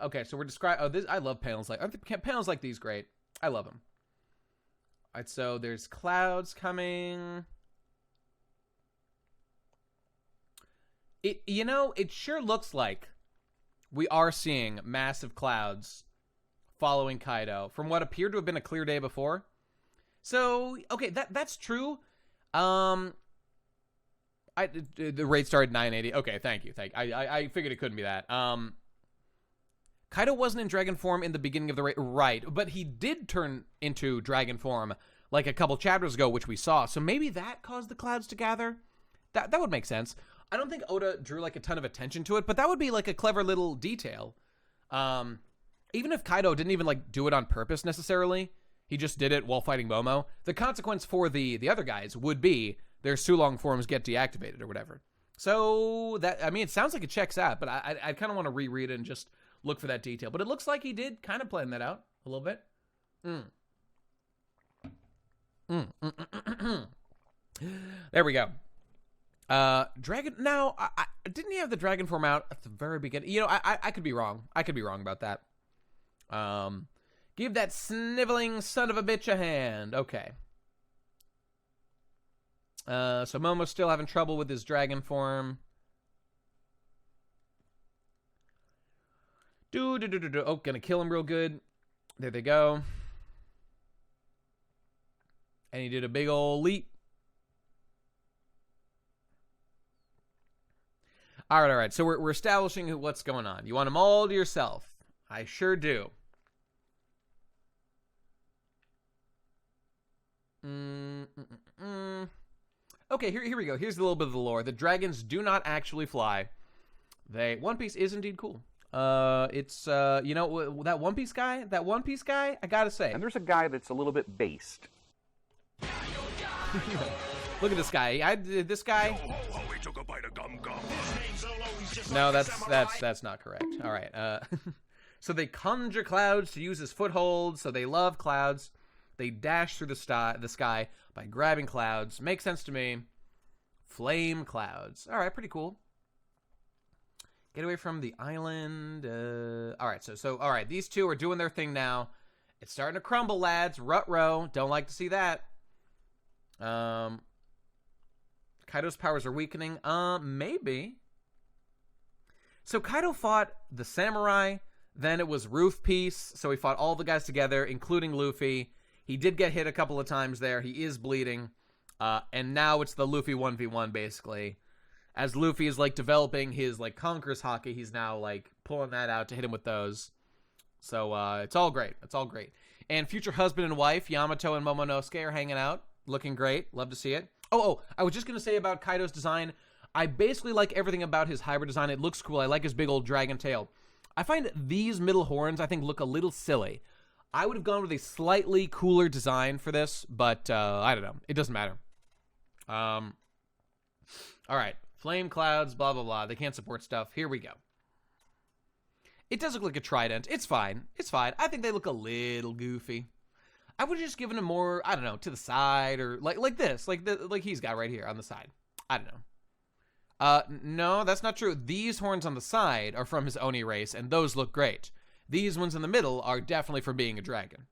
Okay, so we're describing. Oh, this I love panels like. Aren't the panels like these great? I love them. All right, so there's clouds coming. It sure looks like we are seeing massive clouds following Kaido from what appeared to have been a clear day before. So, okay, that's true. The raid started 980. Okay, thank you. I figured it couldn't be that. Kaido wasn't in dragon form in the beginning of the raid, right? But he did turn into dragon form like a couple chapters ago, which we saw. So maybe that caused the clouds to gather. That would make sense. I don't think Oda drew like a ton of attention to it, but that would be like a clever little detail. Even if Kaido didn't even like do it on purpose necessarily, he just did it while fighting Momo. The consequence for the other guys would be their Sulong forms get deactivated or whatever. So that, I mean, it sounds like it checks out, but I kind of want to reread it and just look for that detail. But it looks like he did kind of plan that out a little bit. There we go. Dragon. Now, didn't he have the dragon form out at the very beginning? You know, I could be wrong. I could be wrong about that. Give that sniveling son of a bitch a hand. Okay. So Momo's still having trouble with his dragon form. Oh, gonna kill him real good. There they go. And he did a big old leap. All right. So we're establishing what's going on. You want them all to yourself. I sure do. Okay, here we go. Here's a little bit of the lore. The dragons do not actually fly. One Piece is indeed cool. It's you know, that One Piece guy, I gotta say. And there's a guy that's a little bit based. Look at this guy. This guy. No, that's not correct. All right. So they conjure clouds to use as footholds. So they love clouds. They dash through the sky by grabbing clouds. Makes sense to me. Flame clouds. All right, pretty cool. Get away from the island. All right, so all right, these two are doing their thing now. It's starting to crumble, lads. Rut-row. Don't like to see that. Kaido's powers are weakening. Maybe. So Kaido fought the samurai. Then it was Roof Piece. So he fought all the guys together, including Luffy. He did get hit a couple of times there. He is bleeding. And now it's the Luffy 1v1, basically. As Luffy is, like, developing his, like, Conqueror's Haki, he's now, like, pulling that out to hit him with those. So, it's all great. It's all great. And future husband and wife, Yamato and Momonosuke, are hanging out. Looking great. Love to see it. Oh, I was just going to say about Kaido's design. I basically like everything about his hybrid design. It looks cool. I like his big old dragon tail. I find these middle horns, I think, look a little silly. I would have gone with a slightly cooler design for this, but I don't know. It doesn't matter. All right. Flame clouds, blah, blah, blah. They can't support stuff. Here we go. It does look like a trident. It's fine. It's fine. I think they look a little goofy. I would have just given him more, I don't know, to the side or like this. Like he's got right here on the side. I don't know. No, that's not true. These horns on the side are from his Oni race, and those look great. These ones in the middle are definitely for being a dragon.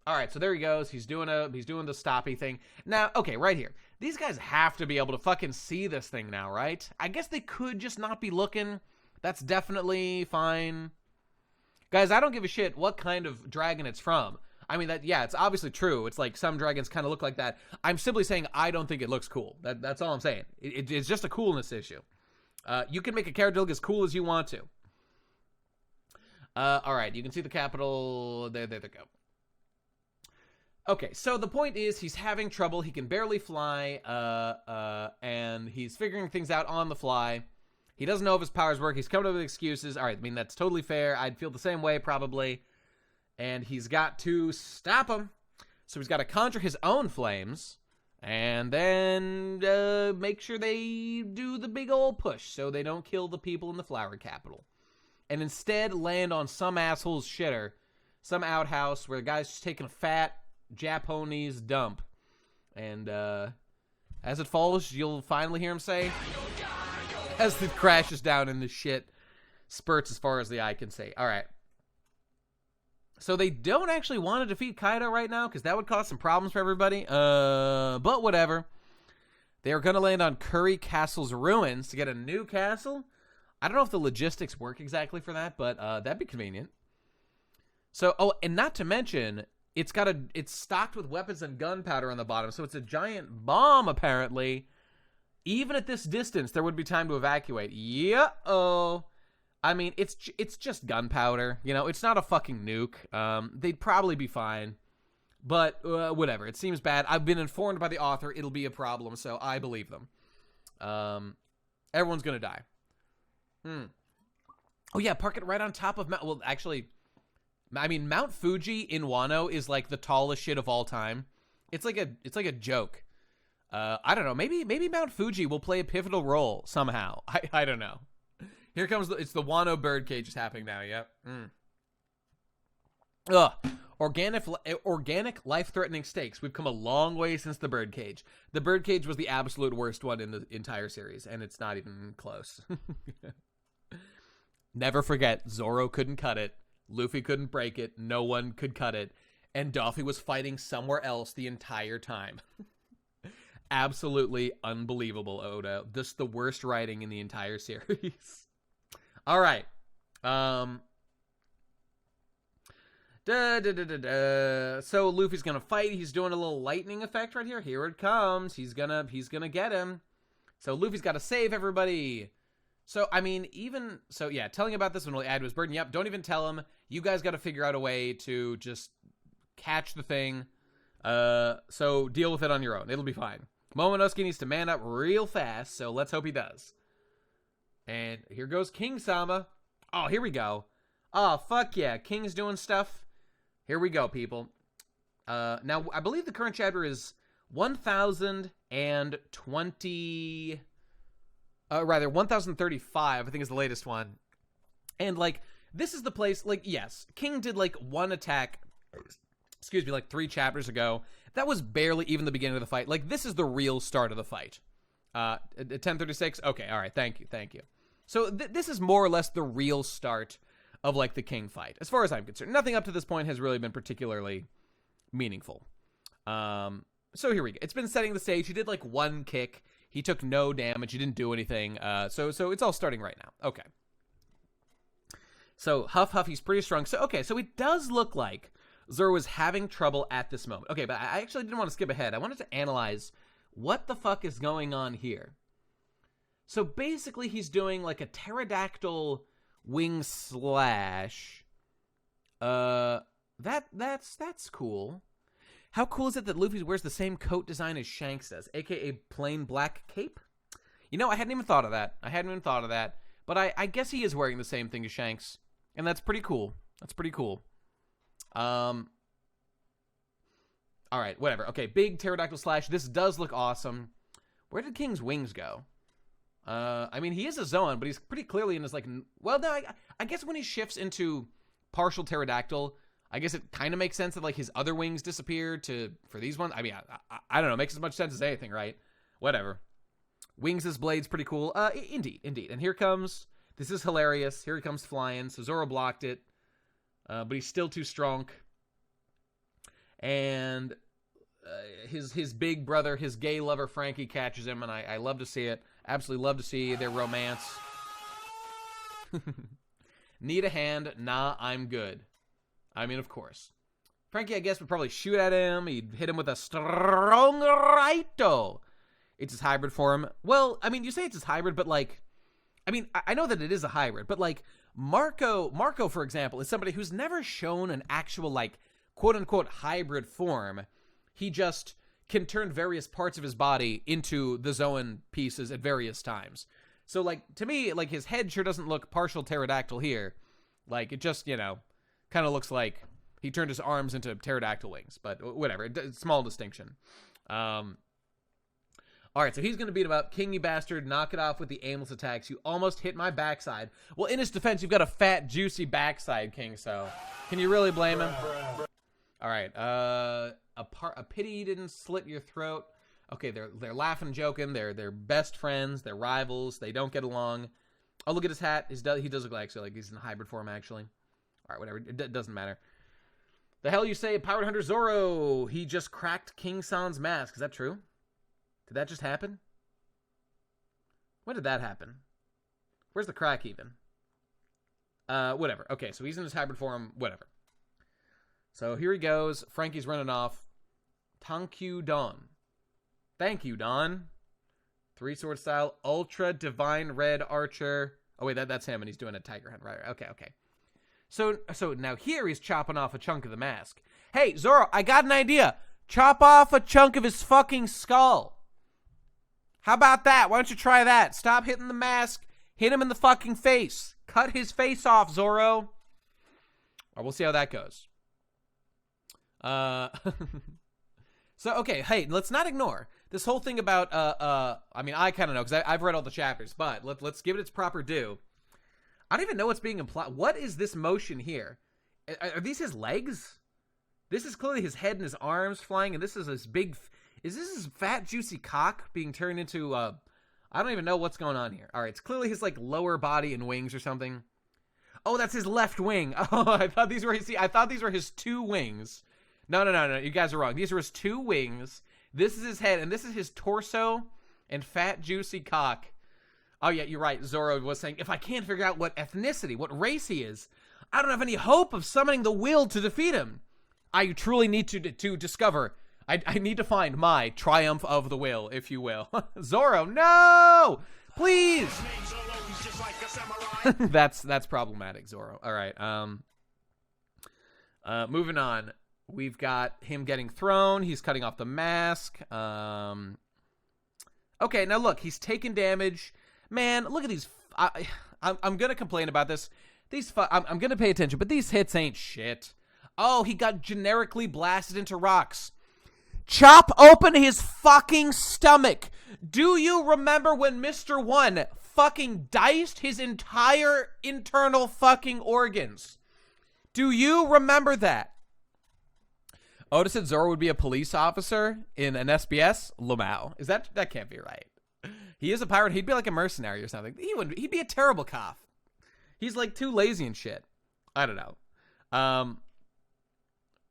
All right, so there he goes. He's doing the stoppy thing. Now, okay, right here. These guys have to be able to fucking see this thing now, right? I guess they could just not be looking. That's definitely fine. Guys, I don't give a shit what kind of dragon it's from. I mean, it's obviously true. It's like some dragons kind of look like that. I'm simply saying I don't think it looks cool. That's all I'm saying. It's just a coolness issue. You can make a character look as cool as you want to. All right, you can see the capital. There they go. Okay, so the point is he's having trouble. He can barely fly, and he's figuring things out on the fly. He doesn't know if his powers work. He's coming up with excuses. All right, I mean, that's totally fair. I'd feel the same way, probably. And he's got to stop him. So he's got to conjure his own flames, and then make sure they do the big old push so they don't kill the people in the flower capital. And instead land on some asshole's shitter, some outhouse where the guy's just taking a fat Japanese dump. And as it falls, you'll finally hear him say, as it crashes down in the shit, spurts as far as the eye can see. All right. So they don't actually want to defeat Kaido right now, because that would cause some problems for everybody. But whatever. They are going to land on Curry Castle's ruins to get a new castle. I don't know if the logistics work exactly for that, but that'd be convenient. So, and not to mention, it's stocked with weapons and gunpowder on the bottom, so it's a giant bomb, apparently. Even at this distance, there would be time to evacuate. Yeah-oh. I mean, it's just gunpowder. You know, it's not a fucking nuke. They'd probably be fine. But whatever. It seems bad. I've been informed by the author it'll be a problem, so I believe them. Everyone's going to die. Oh, yeah, park it right on top of Mount... Well, actually, I mean, Mount Fuji in Wano is like the tallest shit of all time. It's like a joke. I don't know. Maybe Mount Fuji will play a pivotal role somehow. I don't know. Here comes it's the Wano birdcage is happening now. Yep. Ugh. Organic life-threatening stakes. We've come a long way since the birdcage. The birdcage was the absolute worst one in the entire series, and it's not even close. Never forget, Zoro couldn't cut it. Luffy couldn't break it. No one could cut it. And Doffy was fighting somewhere else the entire time. Absolutely unbelievable, Oda. This is the worst writing in the entire series. All right. So Luffy's gonna fight. He's doing a little lightning effect right here. Here it comes. He's gonna get him. So Luffy's got to save everybody. So I mean, yeah, telling about this one will add to his burden. Yep. Don't even tell him. You guys got to figure out a way to just catch the thing. So deal with it on your own. It'll be fine. Momonosuke needs to man up real fast. So let's hope he does. And here goes King Sama. Oh, here we go. Oh, fuck yeah. King's doing stuff. Here we go, people. Now, I believe the current chapter is 1020... 1035, I think is the latest one. And, like, this is the place, like, yes, King did, like, one attack, like 3 chapters ago. That was barely even the beginning of the fight. Like, this is the real start of the fight. 10:36. Okay, all right. Thank you. So this is more or less the real start of like the king fight, as far as I'm concerned. Nothing up to this point has really been particularly meaningful. So here we go. It's been setting the stage. He did like one kick. He took no damage. He didn't do anything. So it's all starting right now. Okay. So Huff, he's pretty strong. So so it does look like Zoro is having trouble at this moment. Okay, but I actually didn't want to skip ahead. I wanted to analyze what the fuck is going on here. So basically he's doing like a pterodactyl wing slash. That's cool. How cool is it that Luffy wears the same coat design as Shanks does, aka plain black cape? You know, I hadn't even thought of that. But I guess he is wearing the same thing as Shanks. And that's pretty cool. All right, whatever. Okay, big pterodactyl slash. This does look awesome. Where did King's wings go? I mean, he is a Zoan, but he's pretty clearly in his, like... Well, no, I guess when he shifts into partial pterodactyl, I guess it kind of makes sense that, like, his other wings disappeared for these ones. I mean, I don't know. It makes as much sense as anything, right? Whatever. Wings as blades, pretty cool. Indeed. And here comes... This is hilarious. Here he comes flying. So Zoro blocked it. But he's still too strong. And his big brother, his gay lover, Frankie, catches him. And I love to see it. Absolutely love to see their romance. Need a hand? Nah, I'm good. I mean, of course. Frankie, I guess, would probably shoot at him. He'd hit him with a strong righto. It's his hybrid form. Well, I mean, you say it's his hybrid, but, like... I mean, I know that it is a hybrid, but, like, Marco, for example, is somebody who's never shown an actual, like, quote-unquote hybrid form. He just can turn various parts of his body into the Zoan pieces at various times. So, like, to me, like, his head sure doesn't look partial pterodactyl here. Like, it just, you know, kind of looks like he turned his arms into pterodactyl wings. But whatever, small distinction. All right, so he's going to beat him up. King, you bastard, knock it off with the aimless attacks. You almost hit my backside. Well, in his defense, you've got a fat, juicy backside, King, so can you really blame him? All right, a pity you didn't slit your throat. Okay, they're laughing, joking. They're best friends. They're rivals. They don't get along. Oh, look at his hat. He does look like he's in hybrid form, actually. All right, whatever. It doesn't matter. The hell you say, Pirate Hunter Zoro? He just cracked King San's mask. Is that true? Did that just happen? When did that happen? Where's the crack even? Whatever. Okay, so he's in his hybrid form. Whatever. So here he goes. Frankie's running off. Thank you, Don. Thank you, Don. 3-sword style. Ultra Divine Red Archer. Oh, wait, that's him, and he's doing a tiger hunt. Right. Okay. So now here he's chopping off a chunk of the mask. Hey, Zoro, I got an idea. Chop off a chunk of his fucking skull. How about that? Why don't you try that? Stop hitting the mask. Hit him in the fucking face. Cut his face off, Zoro. Or we'll see how that goes. So, okay, hey, let's not ignore this whole thing about, I mean, I kind of know, because I've read all the chapters, but let's give it its proper due. I don't even know what's being implied. What is this motion here? Are these his legs? This is clearly his head and his arms flying, and this is his big... Is this his fat, juicy cock being turned into, I don't even know what's going on here. All right, it's clearly his, like, lower body and wings or something. Oh, that's his left wing. Oh, I thought these were his two wings. No, you guys are wrong. These are his two wings. This is his head, and this is his torso and fat, juicy cock. Oh, yeah, you're right. Zoro was saying, if I can't figure out what ethnicity, what race he is, I don't have any hope of summoning the will to defeat him. I truly need to discover... I need to find my triumph of the will, if you will. Zoro, no! Please! That's problematic, Zoro. All right. Moving on. We've got him getting thrown. He's cutting off the mask. Okay, now look. He's taking damage. Man, look at these. I'm going to complain about this. I'm going to pay attention, but these hits ain't shit. Oh, he got generically blasted into rocks. Chop open his fucking stomach. Do you remember when Mr. One fucking diced his entire internal fucking organs? Do you remember that? Oda said Zoro would be a police officer in an SBS? Lamau. That can't be right. He is a pirate. He'd be like a mercenary or something. He'd be a terrible cop. He's like too lazy and shit. I don't know.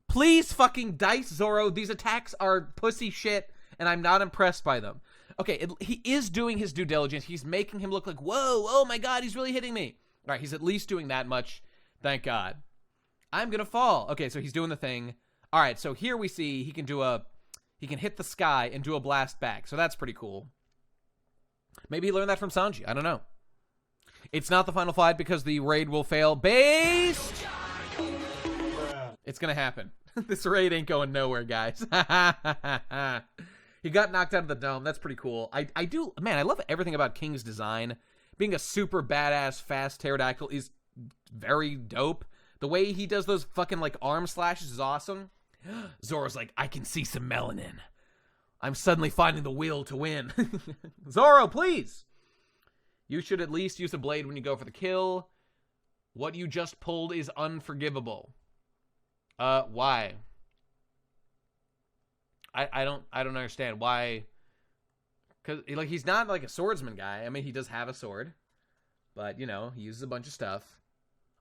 Please fucking dice Zoro. These attacks are pussy shit, and I'm not impressed by them. Okay, he is doing his due diligence. He's making him look like, whoa, oh my god, he's really hitting me. All right, he's at least doing that much. Thank God. I'm gonna fall. Okay, so he's doing the thing. All right, so here we see he can hit the sky and do a blast back. So that's pretty cool. Maybe he learned that from Sanji. I don't know. It's not the final fight because the raid will fail. Based. It's gonna happen. This raid ain't going nowhere, guys. He got knocked out of the dome. That's pretty cool. I do, man, I love everything about King's design. Being a super badass, fast pterodactyl is very dope. The way he does those fucking, like, arm slashes is awesome. Zoro's like, I can see some melanin. I'm suddenly finding the will to win. Zoro, please! You should at least use a blade when you go for the kill. What you just pulled is unforgivable. Why? I don't understand why. Cause like he's not like a swordsman guy. I mean, he does have a sword, but you know he uses a bunch of stuff.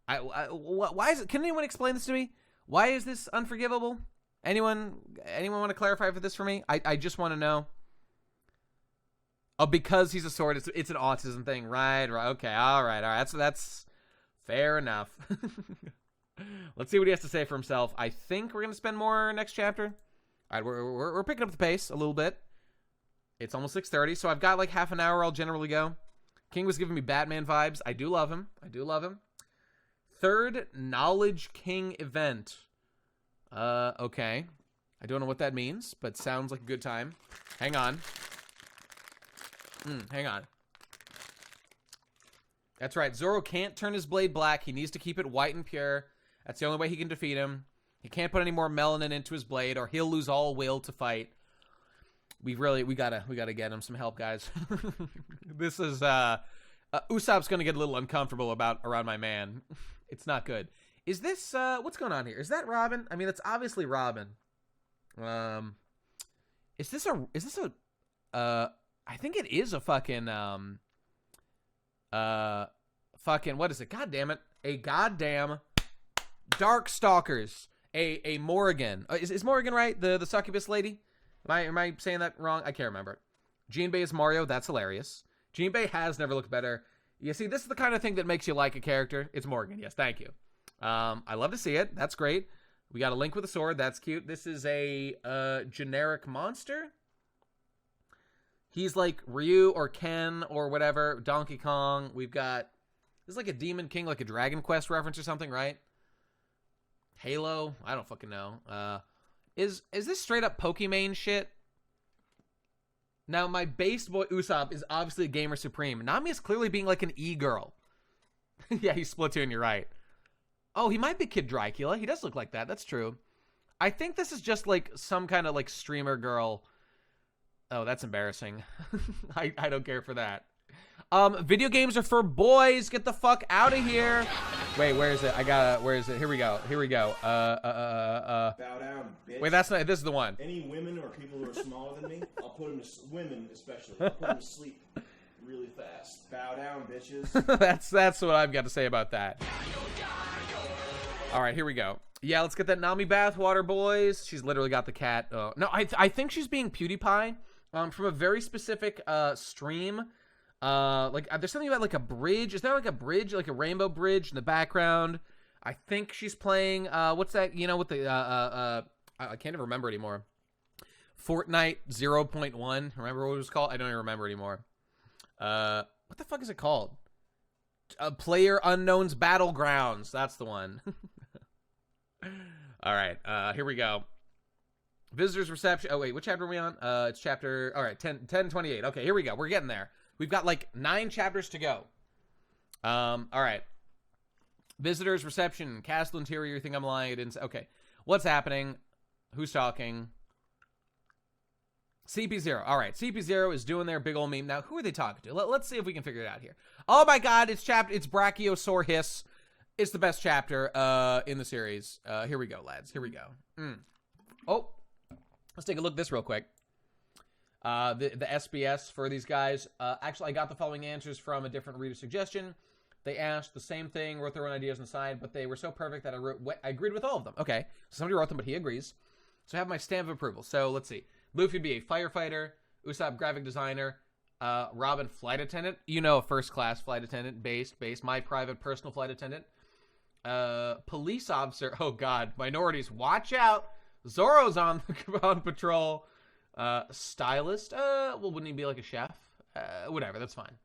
Why is it? Can anyone explain this to me? Why is this unforgivable? Anyone want to clarify for this for me? I just want to know. Oh, because he's a sword, it's an autism thing, right? Okay, all right. That's fair enough. Let's see what he has to say for himself. I think we're gonna spend more next chapter. All right, we're picking up the pace a little bit. It's almost 6:30, so I've got like half an hour. I'll generally go. King was giving me Batman vibes. I do love him. Third Knowledge King event. Okay. I don't know what that means, but sounds like a good time. Hang on. Hang on. That's right. Zoro can't turn his blade black. He needs to keep it white and pure. That's the only way he can defeat him. He can't put any more melanin into his blade, or he'll lose all will to fight. We gotta get him some help, guys. This is Usopp's gonna get a little uncomfortable around my man. It's not good. Is this what's going on here? Is that Robin? I mean, it's obviously Robin. Is this a I think it is a fucking fucking what is it? God damn it. A goddamn Darkstalkers. A Morrigan. Is Morrigan right? The succubus lady? Am I saying that wrong? I can't remember. Jinbei is Mario. That's hilarious. Jinbei has never looked better. You see, this is the kind of thing that makes you like a character. It's Morgan. Yes, thank you. I love to see it. That's great. We got a Link with a sword. That's cute. This is a generic monster. He's like Ryu or Ken or whatever. Donkey Kong. We've got... This is like a Demon King, like a Dragon Quest reference or something, right? Halo? I don't fucking know. Is this straight up Pokemon shit? Now, my base boy Usopp is obviously a gamer supreme. Nami is clearly being like an e-girl. Yeah, he's Splatoon, you're right. Oh, he might be Kid Dracula. He does look like that. That's true. I think this is just like some kind of like streamer girl. Oh, that's embarrassing. I don't care for that. Video games are for boys. Get the fuck out of here. Wait, where is it? Where is it? Here we go. Bow down, bitch. Wait, that's not, this is the one. Any women or people who are smaller than me, I'll put them to, women especially, I'll put them to sleep really fast. Bow down, bitches. That's what I've got to say about that. All right, here we go. Yeah, let's get that Nami bathwater, boys. She's literally got the cat. No, I think she's being PewDiePie from a very specific stream. Like there's something about like a bridge. Is there like a bridge, like a rainbow bridge in the background? I think she's playing what's that, you know, with the I can't even remember anymore. Fortnite 0.1. Remember what it was called? I don't even remember anymore. What the fuck is it called? Player Unknown's Battlegrounds. That's the one. All right, here we go. Visitors reception. Oh wait, what chapter are we on? It's chapter, all right, 10:28. Okay, here we go. We're getting there. We've got like 9 chapters to go. All right. Visitors reception, castle interior. You think I'm lying? I didn't say. Okay, what's happening? Who's talking? CP0. All right, CP0 is doing their big old meme. Now, who are they talking to? Let's see if we can figure it out here. Oh my God, it's Brachiosaur Hiss. It's the best chapter in the series. Here we go, lads. Here we go. Oh, let's take a look at this real quick. the SBS for these guys. Actually, I got the following answers from a different reader suggestion. They asked the same thing, wrote their own ideas on the side, but they were so perfect that I agreed with all of them. Okay, so somebody wrote them, but he agrees. So I have my stamp of approval. So let's see. Luffy would be a firefighter, Usopp graphic designer, Robin flight attendant. You know, first class flight attendant, base, my private personal flight attendant. Police officer. Oh God, minorities, watch out. Zoro's on patrol. Stylist. Well, wouldn't he be like a chef? Whatever, that's fine.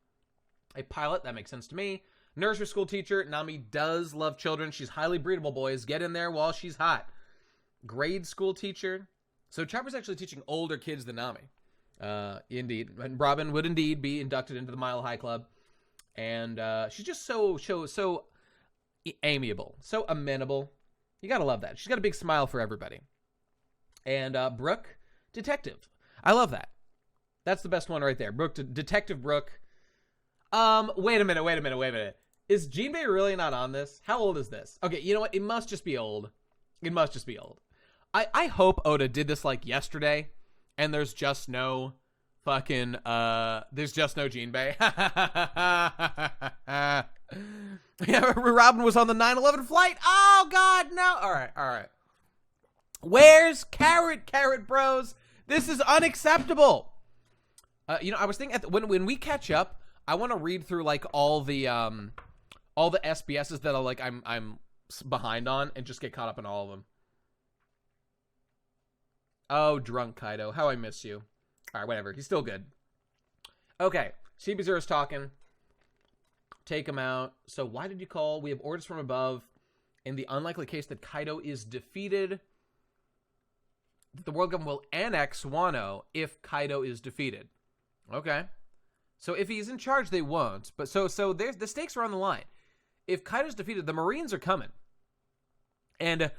A pilot, that makes sense to me. Nursery school teacher. Nami does love children. She's highly breedable, boys. Get in there while she's hot. Grade school teacher. So Chopper's actually teaching older kids than Nami. Indeed. And Robin would indeed be inducted into the Mile High Club. And she's just so amiable. So amenable. You gotta love that. She's got a big smile for everybody. And Brooke, detective. I love that. That's the best one right there. Brooke, Detective Brooke. Wait a minute. Is Jinbei really not on this? How old is this? Okay, you know what? It must just be old. I hope Oda did this like yesterday, and there's just no fucking, there's just no Jinbei. Yeah, Robin was on the 9/11 flight. Oh, God, no. All right. Where's Carrot Bros? This is unacceptable. You know, I was thinking when we catch up, I want to read through like all the SBSs that I'm behind on and just get caught up in all of them. Oh, drunk Kaido, how I miss you. All right, whatever. He's still good. Okay, CP0's talking. Take him out. So why did you call? We have orders from above. In the unlikely case that Kaido is defeated, the world government will annex Wano if Kaido is defeated. Okay. So if he's in charge, they won't. But so there's the stakes are on the line. If Kaido's defeated, the Marines are coming. And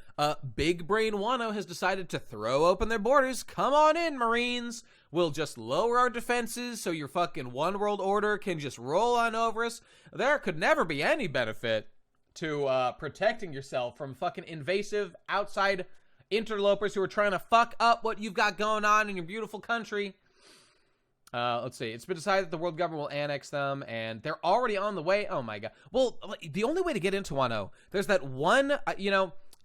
Big Brain Wano has decided to throw open their borders. Come on in, Marines. We'll just lower our defenses so your fucking one world order can just roll on over us. There could never be any benefit to protecting yourself from fucking invasive outside interlopers who are trying to fuck up what you've got going on in your beautiful country. Let's see. It's been decided that the world government will annex them, and they're already on the way. Oh my God. Well, the only way to get into Wano, there's that one,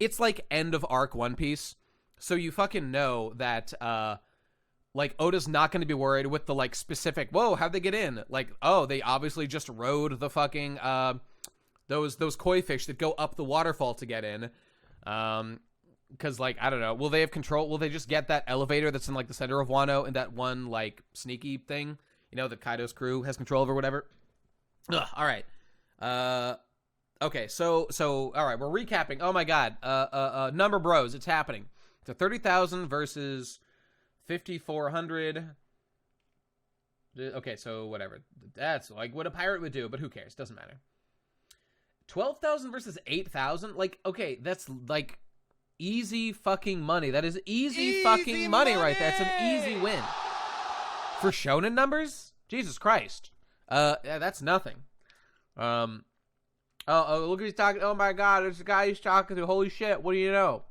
it's like end of arc One Piece. So you fucking know that, like, Oda's not going to be worried with the, like, specific, whoa, how'd they get in? Like, oh, they obviously just rode the fucking, those koi fish that go up the waterfall to get in. Because, like, I don't know. Will they have control? Will they just get that elevator that's in, like, the center of Wano and that one, like, sneaky thing, that Kaido's crew has control over, whatever? Ugh, all right. Okay, so, all right, we're recapping. Oh, my God. Number bros, it's happening. So 30,000 versus 5,400. Okay, so whatever. That's, like, what a pirate would do, but who cares? Doesn't matter. 12,000 versus 8,000? Like, okay, that's, like, easy fucking money. That is easy fucking money right there. That's an easy win. For shonen numbers? Jesus Christ. Yeah, that's nothing. Oh, look who's talking. Oh my God, there's a guy he's talking to. Holy shit, what do you know?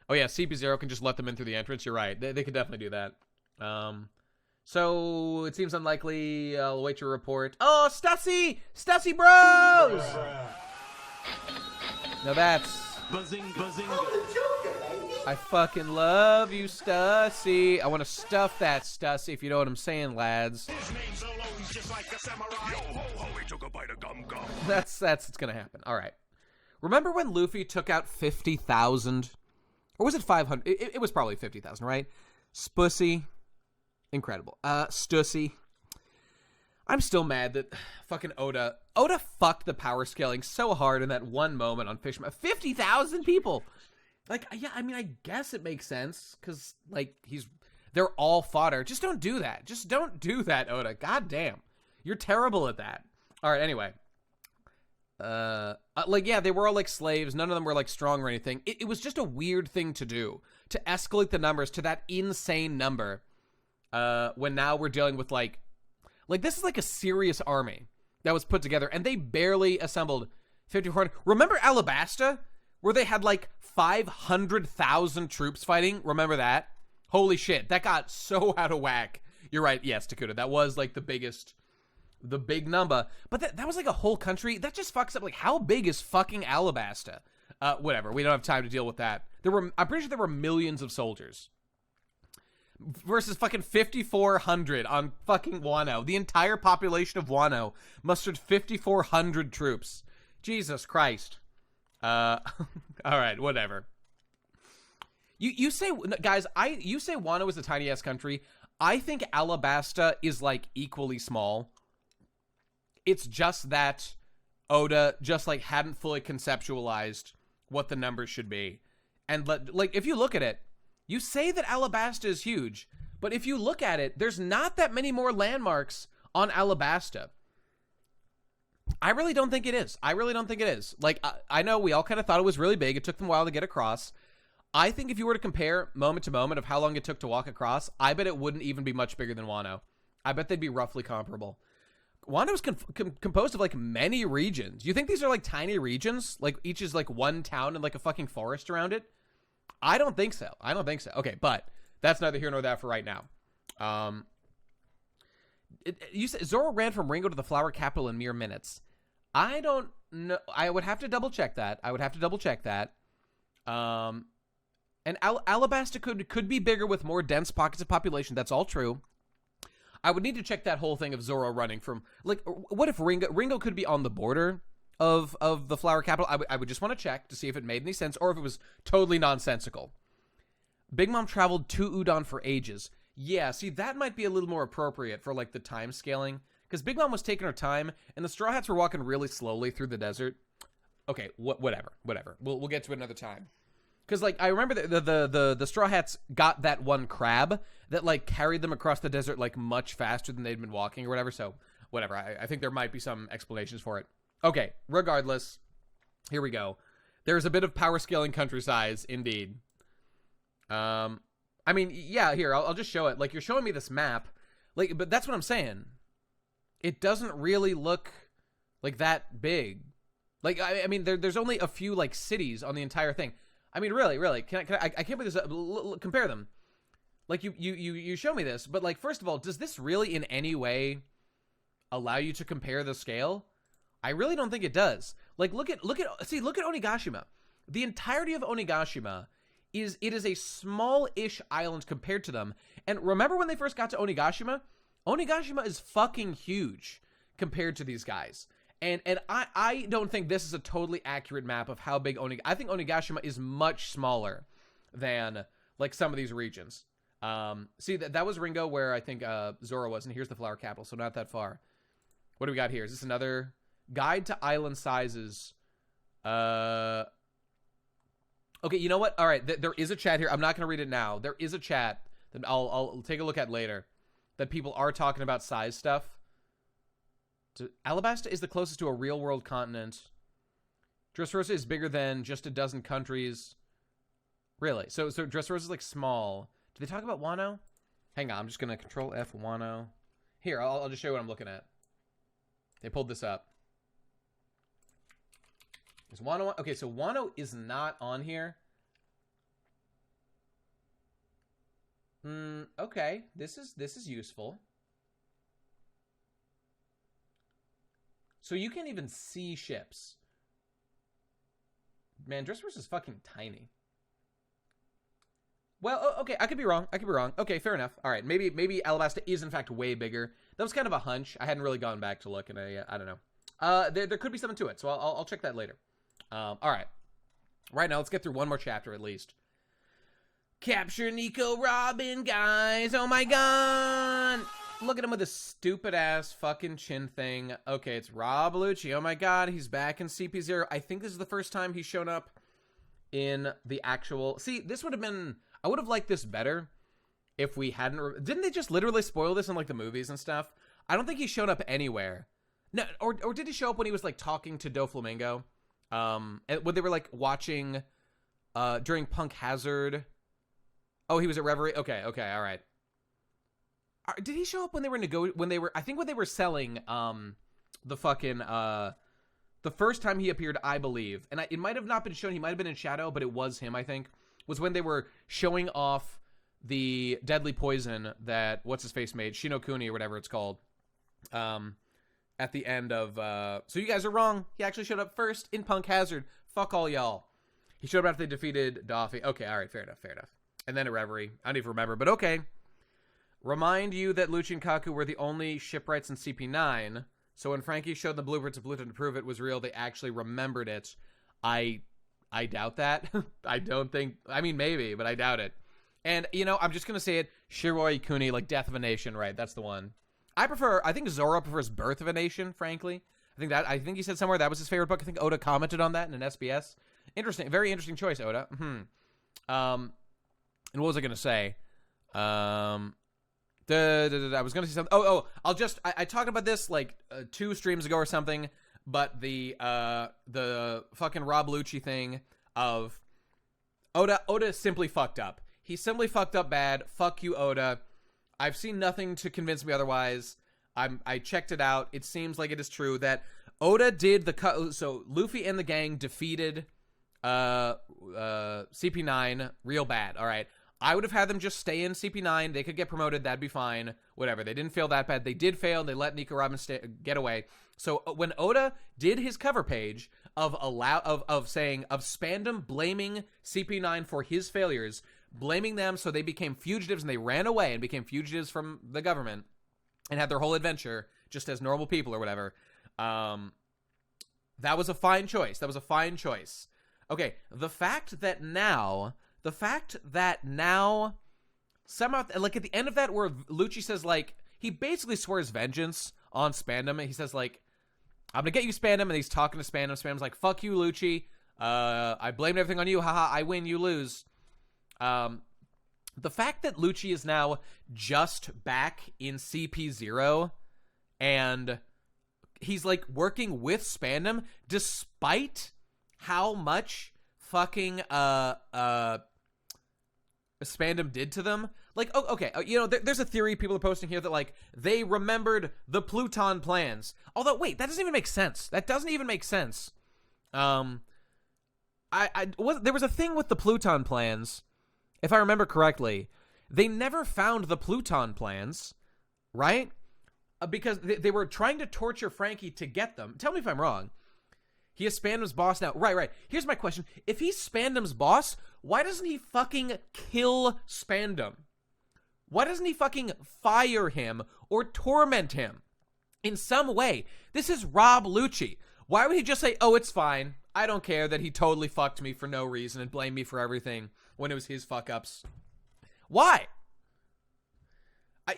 Oh yeah, CP0 can just let them in through the entrance. You're right. They could definitely do that. So it seems unlikely. I'll wait your report. Oh, Stussy! Stussy Bros! Now that's... Buzzing. I fucking love you, Stussy. I want to stuff that, Stussy, if you know what I'm saying, lads. That's what's gonna happen. All right. Remember when Luffy took out 50,000? Or was it 500? It was probably 50,000, right? Spussy. Incredible. Stussy. I'm still mad that fucking Oda fucked the power scaling so hard in that one moment on Fishman. 50,000 people! Like, yeah, I mean, I guess it makes sense, because, like, they're all fodder. Just don't do that. Just don't do that, Oda. God damn. You're terrible at that. Alright, anyway. Like, yeah, they were all, like, slaves. None of them were, like, strong or anything. It was just a weird thing to do. To escalate the numbers to that insane number. When now we're dealing with, like, this is like a serious army that was put together, and they barely assembled 5,400. Remember Alabasta, where they had like 500,000 troops fighting? Remember that? Holy shit, that got so out of whack. You're right, yes, Dakota, that was like the big number. But that was like a whole country. That just fucks up. Like, how big is fucking Alabasta? Whatever, we don't have time to deal with that. I'm pretty sure there were millions of soldiers. Versus fucking 5,400 on fucking Wano. The entire population of Wano mustered 5,400 troops. Jesus Christ. All right, whatever. You say, guys, you say Wano is a tiny ass country. I think Alabasta is like equally small. It's just that Oda just like hadn't fully conceptualized what the numbers should be. And like, if you look at it, you say that Alabasta is huge, but if you look at it, there's not that many more landmarks on Alabasta. I really don't think it is. Like, I know we all kind of thought it was really big. It took them a while to get across. I think if you were to compare moment to moment of how long it took to walk across, I bet it wouldn't even be much bigger than Wano. I bet they'd be roughly comparable. Wano is composed of, like, many regions. You think these are, like, tiny regions? Like, each is, like, one town and, like, a fucking forest around it? I don't think so. Okay, but that's neither here nor there for right now. You said Zoro ran from Ringo to the flower capital in mere minutes. I don't know. I would have to double check that. And Alabasta could be bigger with more dense pockets of population. That's all true. I would need to check that whole thing of Zoro running from, like, what if Ringo could be on the border of the flower capital? I would just want to check to see if it made any sense or if it was totally nonsensical. Big Mom traveled to Udon for ages. Yeah, see, that might be a little more appropriate for, like, the time scaling, because Big Mom was taking her time and the Straw Hats were walking really slowly through the desert. Okay, whatever. We'll get to it another time. Because, like, I remember the Straw Hats got that one crab that, like, carried them across the desert, like, much faster than they'd been walking or whatever. So, whatever. I think there might be some explanations for it. Okay, regardless, here we go. There's a bit of power scaling country size, indeed. I mean, yeah, here, I'll just show it. Like, you're showing me this map. Like, but that's what I'm saying. It doesn't really look, like, that big. Like, I mean, there's only a few, like, cities on the entire thing. I mean, really, I can't believe this. Compare them. Like, you show me this, but, like, first of all, does this really in any way allow you to compare the scale? I really don't think it does. Like, look at Onigashima. The entirety of Onigashima is a small-ish island compared to them. And remember when they first got to Onigashima? Onigashima is fucking huge compared to these guys. And I don't think this is a totally accurate map of how big I think Onigashima is much smaller than, like, some of these regions. See, that was Ringo where I think Zoro was, and here's the flower capital, so not that far. What do we got here? Is this another guide to island sizes? Okay, you know what? All right, there is a chat here. I'm not going to read it now. There is a chat that I'll take a look at later that people are talking about size stuff. Alabasta is the closest to a real-world continent. Dressrosa is bigger than just a dozen countries. Really? So Dressrosa is, like, small. Do they talk about Wano? Hang on, I'm just going to Control F Wano. Here, I'll just show you what I'm looking at. They pulled this up. Is Wano... Okay, so Wano is not on here. Okay. This is useful. So you can't even see ships. Man, Dressrosa is fucking tiny. Well, okay, I could be wrong. Okay, fair enough. All right, maybe Alabasta is in fact way bigger. That was kind of a hunch. I hadn't really gone back to look, and I don't know. There could be something to it, so I'll check that later. All right. Right now, let's get through one more chapter at least. Capture Nico Robin, guys. Oh my god. Look at him with a stupid-ass fucking chin thing. Okay, it's Rob Lucci. Oh my god, he's back in CP0. I think this is the first time he's shown up in the actual... See, this would have been... I would have liked this better if we hadn't... Didn't they just literally spoil this in, like, the movies and stuff? I don't think he showed up anywhere. No, or did he show up when he was, like, talking to Doflamingo? And when they were, like, watching during Punk Hazard... Oh, he was at Reverie? Okay, all right. Did he show up when they were I think when they were selling the fucking the first time he appeared, I believe, and it might have not been shown, he might have been in shadow, but it was him, I think, was when they were showing off the deadly poison that what's-his-face made, Shinokuni or whatever it's called, at the end of... so you guys are wrong. He actually showed up first in Punk Hazard. Fuck all y'all. He showed up after they defeated Daffy. Okay, all right, fair enough. And then a Reverie. I don't even remember, but okay. Remind you that Lucci and Kaku were the only shipwrights in CP9, so when Frankie showed the blueprints of Pluton to prove it was real, they actually remembered it. I doubt that. I don't think... I mean, maybe, but I doubt it. And, you know, I'm just going to say it. Shiroi Ikuni, like Death of a Nation, right? That's the one. I think Zoro prefers Birth of a Nation, frankly. I think he said somewhere that was his favorite book. I think Oda commented on that in an SBS. Interesting. Very interesting choice, Oda. And what was I going to say? I was going to say something. I talked about this like 2 streams ago or something, but the fucking Rob Lucci thing of Oda simply fucked up. He simply fucked up bad. Fuck you, Oda. I've seen nothing to convince me otherwise. I checked it out. It seems like it is true that Oda did so Luffy and the gang defeated CP9 real bad. All right. I would have had them just stay in CP9. They could get promoted. That'd be fine. Whatever. They didn't fail that bad. They did fail. They let Nico Robin get away. So when Oda did his cover page of Spandam blaming CP9 for his failures, blaming them so they became fugitives and they ran away and became fugitives from the government and had their whole adventure just as normal people or whatever. That was a fine choice. Okay. The fact that now somehow, like at the end of that where Lucci says like, he basically swears vengeance on Spandam. And he says like, I'm gonna get you, Spandam. And he's talking to Spandam. Spandam's like, fuck you, Lucci. I blamed everything on you. Haha, I win, you lose. The fact that Lucci is now just back in CP0 and he's like working with Spandam despite how much fucking Spandam did to them. Like, oh, okay, you know, there's a theory people are posting here that like they remembered the Pluton plans. Although, wait, that doesn't even make sense. There was a thing with the Pluton plans, if I remember correctly. They never found the Pluton plans, right? Because they were trying to torture Frankie to get them. Tell me if I'm wrong. He is Spandam's boss now. Right. Here's my question. If he's Spandam's boss, why doesn't he fucking kill Spandam? Why doesn't he fucking fire him or torment him in some way? This is Rob Lucci. Why would he just say, oh, it's fine. I don't care that he totally fucked me for no reason and blame me for everything when it was his fuck-ups? Why?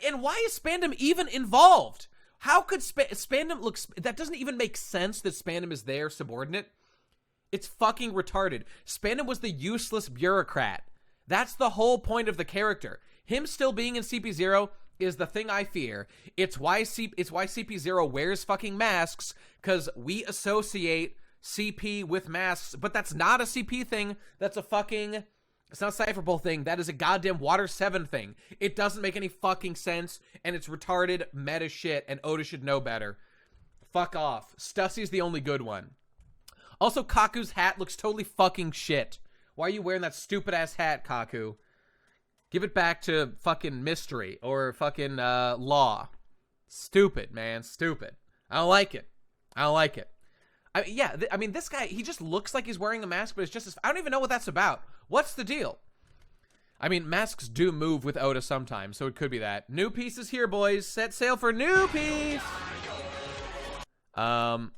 And why is Spandam even involved? How could Spandam look... That doesn't even make sense that Spandam is their subordinate. It's fucking retarded. Spandam was the useless bureaucrat. That's the whole point of the character. Him still being in CP0 is the thing I fear. It's why CP0 wears fucking masks, because we associate CP with masks, but that's not a CP thing. That's a fucking... It's not a Cypherpole thing. That is a goddamn Water 7 thing. It doesn't make any fucking sense, and it's retarded meta shit, and Oda should know better. Fuck off. Stussy's the only good one. Also, Kaku's hat looks totally fucking shit. Why are you wearing that stupid-ass hat, Kaku? Give it back to fucking Mystery or fucking Law. Stupid, man. Stupid. I don't like it. I mean, this guy, he just looks like he's wearing a mask, but it's just... I don't even know what that's about. What's the deal? I mean, masks do move with Oda sometimes, so it could be that. New piece is here, boys. Set sail for new piece. All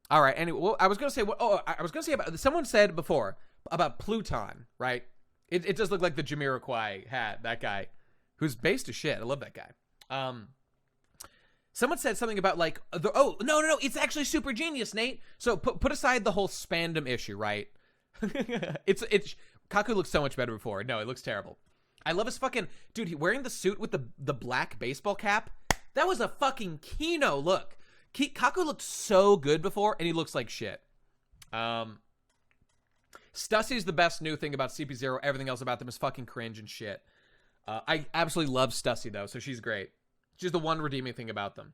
right. Anyway, well, I was gonna say about someone said before about Pluton, right? It does look like the Jamiroquai hat. That guy, who's based as shit. I love that guy. Someone said something about like no, it's actually Super Genius, Nate. So put aside the whole Spandam issue, right? it's Kaku looks so much better before. No, it looks terrible. I love his fucking dude. He wearing the suit with the black baseball cap. That was a fucking Kino look. Kaku looked so good before, and he looks like shit. Stussy's the best new thing about CP0. Everything else about them is fucking cringe and shit. I absolutely love Stussy though, so she's great. She's the one redeeming thing about them.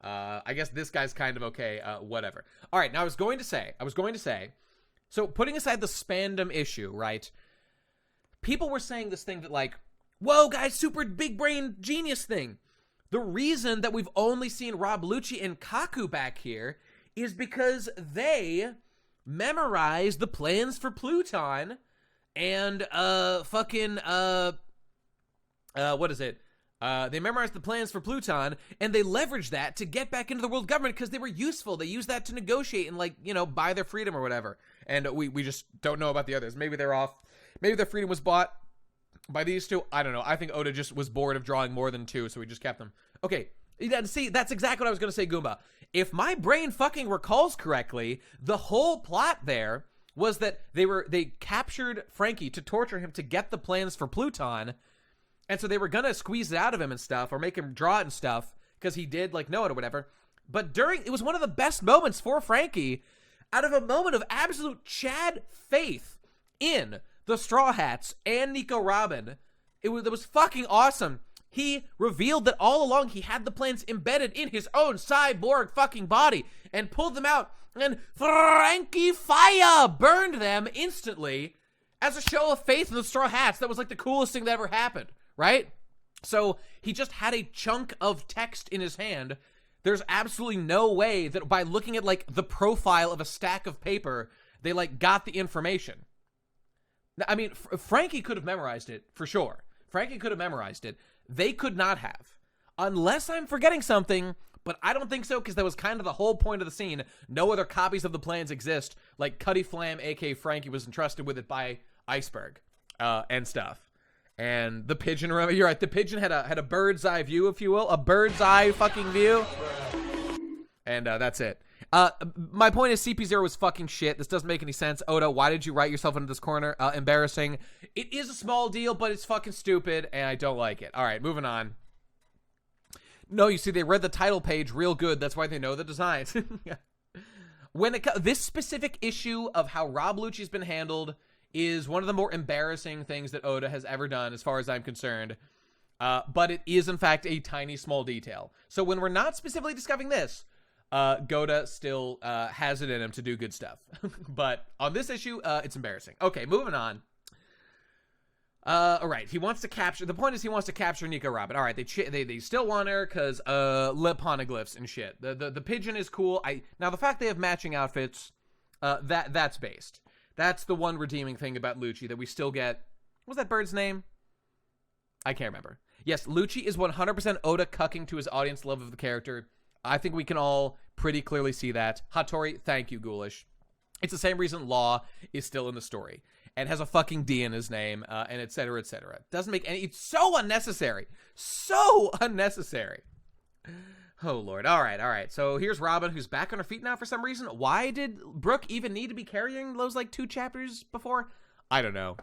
I guess this guy's kind of okay. Whatever. All right, now I was going to say. So putting aside the Spandam issue, right? people were saying this thing that like, whoa, guys, super big brain genius thing. The reason that we've only seen Rob Lucci and Kaku back here is because they memorized the plans for Pluton and what is it? They memorized the plans for Pluton, and they leveraged that to get back into the world government because they were useful. They used that to negotiate and, like, you know, buy their freedom or whatever. And we just don't know about the others. Maybe they're off. Maybe their freedom was bought by these two. I don't know. I think Oda just was bored of drawing more than two, so he just kept them. Okay, see, that's exactly what I was going to say, Goomba. If my brain fucking recalls correctly, the whole plot there was that they captured Frankie to torture him to get the plans for Pluton. And so they were going to squeeze it out of him and stuff, or make him draw it and stuff, because he did, like, know it or whatever. But it was one of the best moments for Frankie, out of a moment of absolute Chad faith in the Straw Hats and Nico Robin. It was fucking awesome. He revealed that all along he had the plans embedded in his own cyborg fucking body, and pulled them out, and Frankie Fire burned them instantly as a show of faith in the Straw Hats. That was, like, the coolest thing that ever happened. Right? So he just had a chunk of text in his hand. There's absolutely no way that by looking at, like, the profile of a stack of paper, they, like, got the information. I mean, Frankie could have memorized it, for sure. Frankie could have memorized it. They could not have. Unless I'm forgetting something, but I don't think so, because that was kind of the whole point of the scene. No other copies of the plans exist. Like, Cuddy Flam, a.k.a. Frankie, was entrusted with it by Iceberg, and stuff. And the pigeon, remember, you're right, the pigeon had a bird's eye view, if you will. A bird's eye fucking view. And that's it. My point is CP0 was fucking shit. This doesn't make any sense. Oda, why did you write yourself into this corner? Embarrassing. It is a small deal, but it's fucking stupid, and I don't like it. All right, moving on. No, you see, they read the title page real good. That's why they know the designs. This specific issue of how Rob Lucci's been handled is one of the more embarrassing things that Oda has ever done, as far as I'm concerned. But it is, in fact, a tiny, small detail. So when we're not specifically discussing this, Goda still has it in him to do good stuff. But on this issue, it's embarrassing. Okay, moving on. All right, he wants to capture... The point is he wants to capture Nico Robin. All right, they still want her because lip poneglyphs and shit. The pigeon is cool. Now, the fact they have matching outfits, that's based. That's the one redeeming thing about Lucci, that we still get... What was that bird's name? I can't remember. Yes, Lucci is 100% Oda cucking to his audience love of the character. I think we can all pretty clearly see that. Hattori, thank you, Ghoulish. It's the same reason Law is still in the story and has a fucking D in his name, and et cetera, et cetera. Doesn't make any... It's so unnecessary. So unnecessary. Oh, Lord. All right. So here's Robin, who's back on her feet now for some reason. Why did Brooke even need to be carrying those, like, 2 chapters before? I don't know.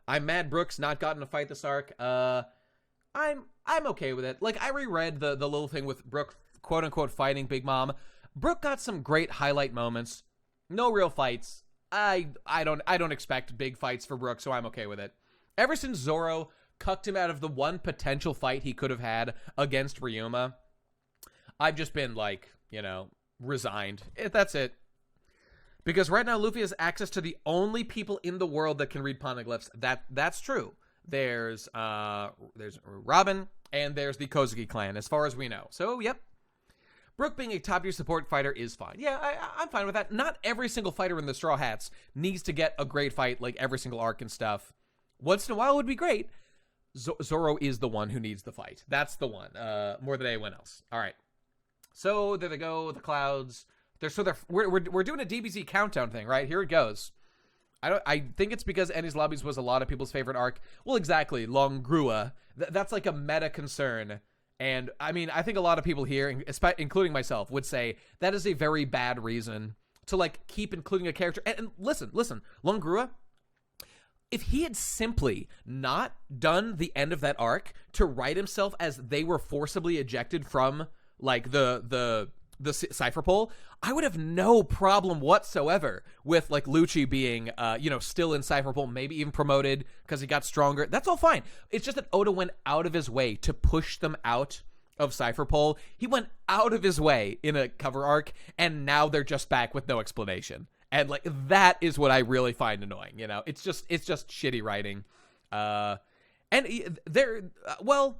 I'm mad Brooke's not gotten a fight this arc. I'm okay with it. Like, I reread the little thing with Brooke, quote-unquote, fighting Big Mom. Brooke got some great highlight moments. No real fights. I don't expect big fights for Brooke, so I'm okay with it. Ever since Zoro cucked him out of the one potential fight he could have had against Ryuma, I've just been, like, you know, resigned. That's it. Because right now, Luffy has access to the only people in the world that can read poneglyphs. That's true. There's Robin, and there's the Kozuki clan, as far as we know. So, yep. Brooke being a top-tier support fighter is fine. Yeah, I'm fine with that. Not every single fighter in the Straw Hats needs to get a great fight, like every single arc and stuff. Once in a while would be great. Zoro is the one who needs the fight. That's the one, more than anyone else. All right. So there they go, the clouds. We're doing a DBZ countdown thing, right? Here it goes. I think it's because Enies Lobbies was a lot of people's favorite arc. Well, exactly, Longrua. That's like a meta concern. And I mean, I think a lot of people here, including myself, would say that is a very bad reason to, like, keep including a character. And listen, Longrua, if he had simply not done the end of that arc to write himself as they were forcibly ejected from, like, the Cypher Pole, I would have no problem whatsoever with, like, Lucci being, still in Cypher Pole, maybe even promoted because he got stronger. That's all fine. It's just that Oda went out of his way to push them out of Cypher Pole. He went out of his way in a cover arc, and now they're just back with no explanation. And, like, that is what I really find annoying, you know? It's just shitty writing. And there, well,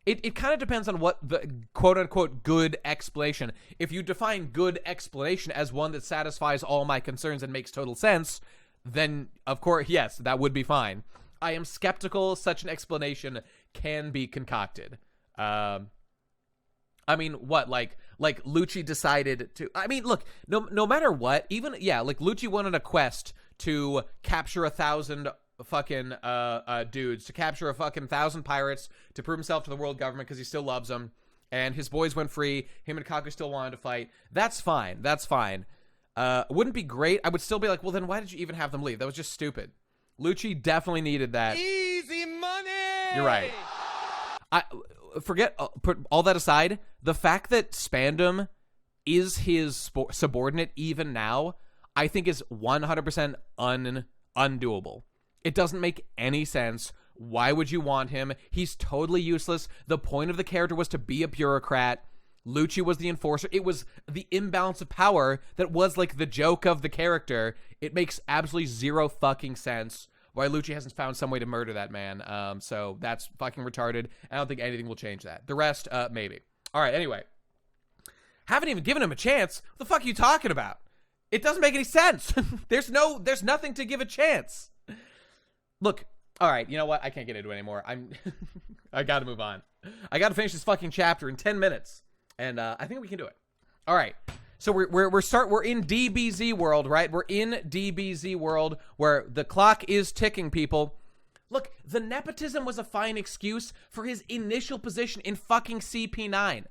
it kind of depends on what the quote-unquote good explanation. If you define good explanation as one that satisfies all my concerns and makes total sense, then, of course, yes, that would be fine. I am skeptical such an explanation can be concocted. I mean, what, like Lucci decided to, I mean, look, no matter what, even, yeah, like, Lucci wanted a quest to capture 1,000 fucking, dudes, to capture a fucking 1,000 pirates, to prove himself to the world government because he still loves them, and his boys went free, him and Kaku still wanted to fight. That's fine, that's fine. Wouldn't be great. I would still be like, well, then why did you even have them leave? That was just stupid. Lucci definitely needed that. Easy money! You're right. Put all that aside, the fact that Spandam is his subordinate even now, I think is 100% undoable. It doesn't make any sense. Why would you want him? He's totally useless. The point of the character was to be a bureaucrat. Lucci was the enforcer. It was the imbalance of power that was like the joke of the character. It makes absolutely zero fucking sense why Lucci hasn't found some way to murder that man. So that's fucking retarded. I don't think anything will change that. The rest, maybe. All right, anyway. Haven't even given him a chance. What the fuck are you talking about? It doesn't make any sense. There's nothing to give a chance. Look, all right, you know what? I can't get into it anymore. I gotta move on. I gotta finish this fucking chapter in 10 minutes. And I think we can do it. All right. So we're in DBZ world, right? We're in DBZ world where the clock is ticking, people. Look, the nepotism was a fine excuse for his initial position in fucking CP9.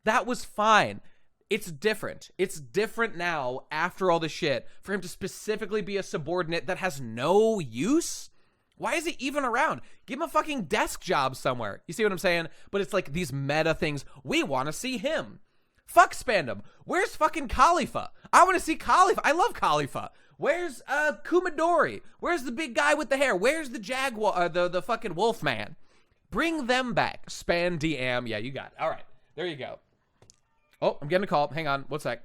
That was fine. It's different. It's different now after all this shit for him to specifically be a subordinate that has no use. Why is he even around? Give him a fucking desk job somewhere. You see what I'm saying? But it's like these meta things. We want to see him. Fuck Spandam. Where's fucking Khalifa? I want to see Khalifa. I love Khalifa. Where's Kumadori? Where's the big guy with the hair? Where's the Jaguar, the fucking Wolfman? Bring them back. Spandam. Yeah, you got it. All right. There you go. Oh, I'm getting a call. Hang on. 1 sec.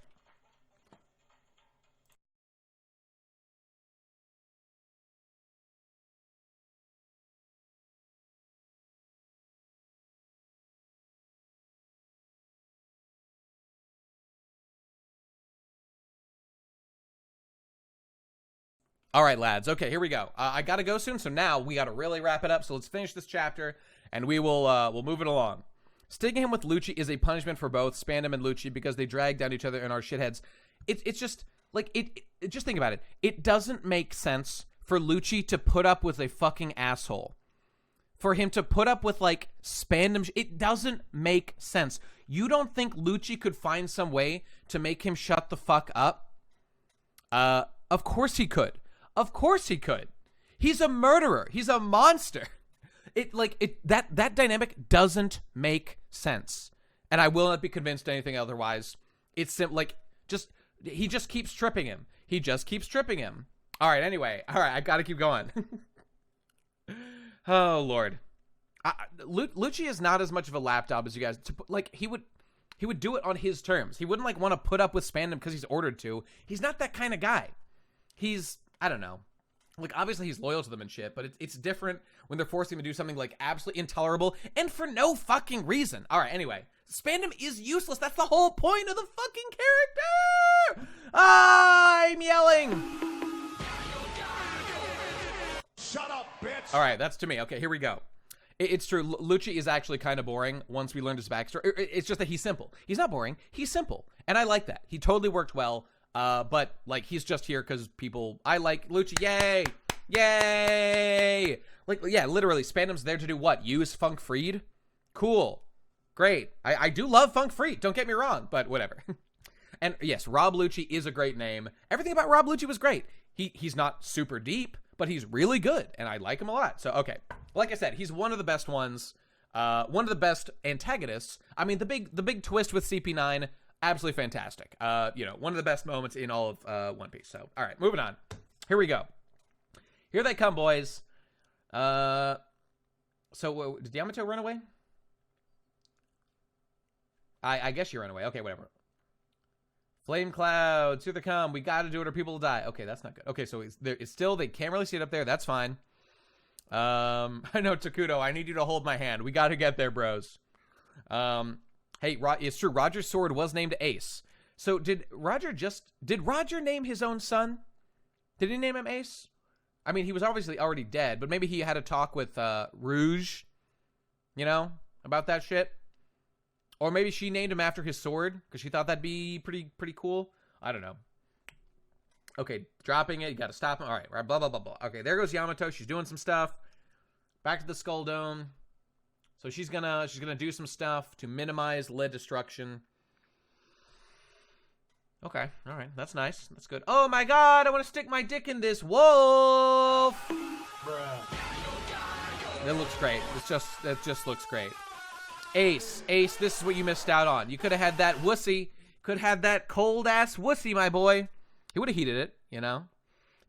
All right, lads. Okay, here we go. I gotta go soon, so now we gotta really wrap it up. So let's finish this chapter, and we will we'll move it along. Sticking him with Lucci is a punishment for both Spandam and Lucci because they drag down each other and are shitheads. It's just like it. Just think about it. It doesn't make sense for Lucci to put up with a fucking asshole. For him to put up with like Spandam, it doesn't make sense. You don't think Lucci could find some way to make him shut the fuck up? Of course he could. Of course he could. He's a murderer. He's a monster. That dynamic doesn't make sense. And I will not be convinced anything otherwise. It's he just keeps tripping him. He just keeps tripping him. All right, anyway. All right, I got to keep going. Oh, Lord. Lucci is not as much of a lapdog as you guys. He would do it on his terms. He wouldn't want to put up with Spandam because he's ordered to. He's not that kind of guy. He's, I don't know. Obviously he's loyal to them and shit, but it's different when they're forcing him to do something absolutely intolerable and for no fucking reason. All right, anyway. Spandam is useless. That's the whole point of the fucking character. I'm yelling. Shut up, bitch! All right, that's to me. Okay, here we go. It's true. Lucci is actually kind of boring once we learned his backstory. It's just that he's simple. He's not boring. He's simple. And I like that. He totally worked well. But he's just here because I like Lucci. Yay! Yay! Yeah, literally, Spandam's there to do what? Use Funk Freed? Cool. Great. I do love Funk Freed. Don't get me wrong, but whatever. And yes, Rob Lucci is a great name. Everything about Rob Lucci was great. He's not super deep, but he's really good, and I like him a lot. So, okay. Like I said, he's one of the best ones. One of the best antagonists. I mean, the big twist with CP9, absolutely fantastic. One of the best moments in all of One Piece. So, all right, moving on. Here we go. Here they come, boys. So, did Yamato run away? I guess you ran away. Okay, whatever. Flame clouds, here they come. We got to do it or people will die. Okay, that's not good. Okay, so it's still, they can't really see it up there. That's fine. I know, Takuto, I need you to hold my hand. We got to get there, bros. Hey, it's true. Roger's sword was named Ace. So did Roger name his own son? Did he name him Ace? I mean, he was obviously already dead, but maybe he had a talk with Rouge, you know, about that shit. Or maybe she named him after his sword because she thought that'd be pretty cool. I don't know. Okay, dropping it. You got to stop him. All right, blah, blah, blah, blah. Okay, there goes Yamato. She's doing some stuff. Back to the Skull Dome. So she's gonna do some stuff to minimize lead destruction. Okay, all right, that's nice. That's good. Oh my God, I want to stick my dick in this wolf. Bruh. That looks great. That just looks great. Ace, this is what you missed out on. You could have had that wussy. Could have had that cold ass wussy, my boy. He would have heated it, you know.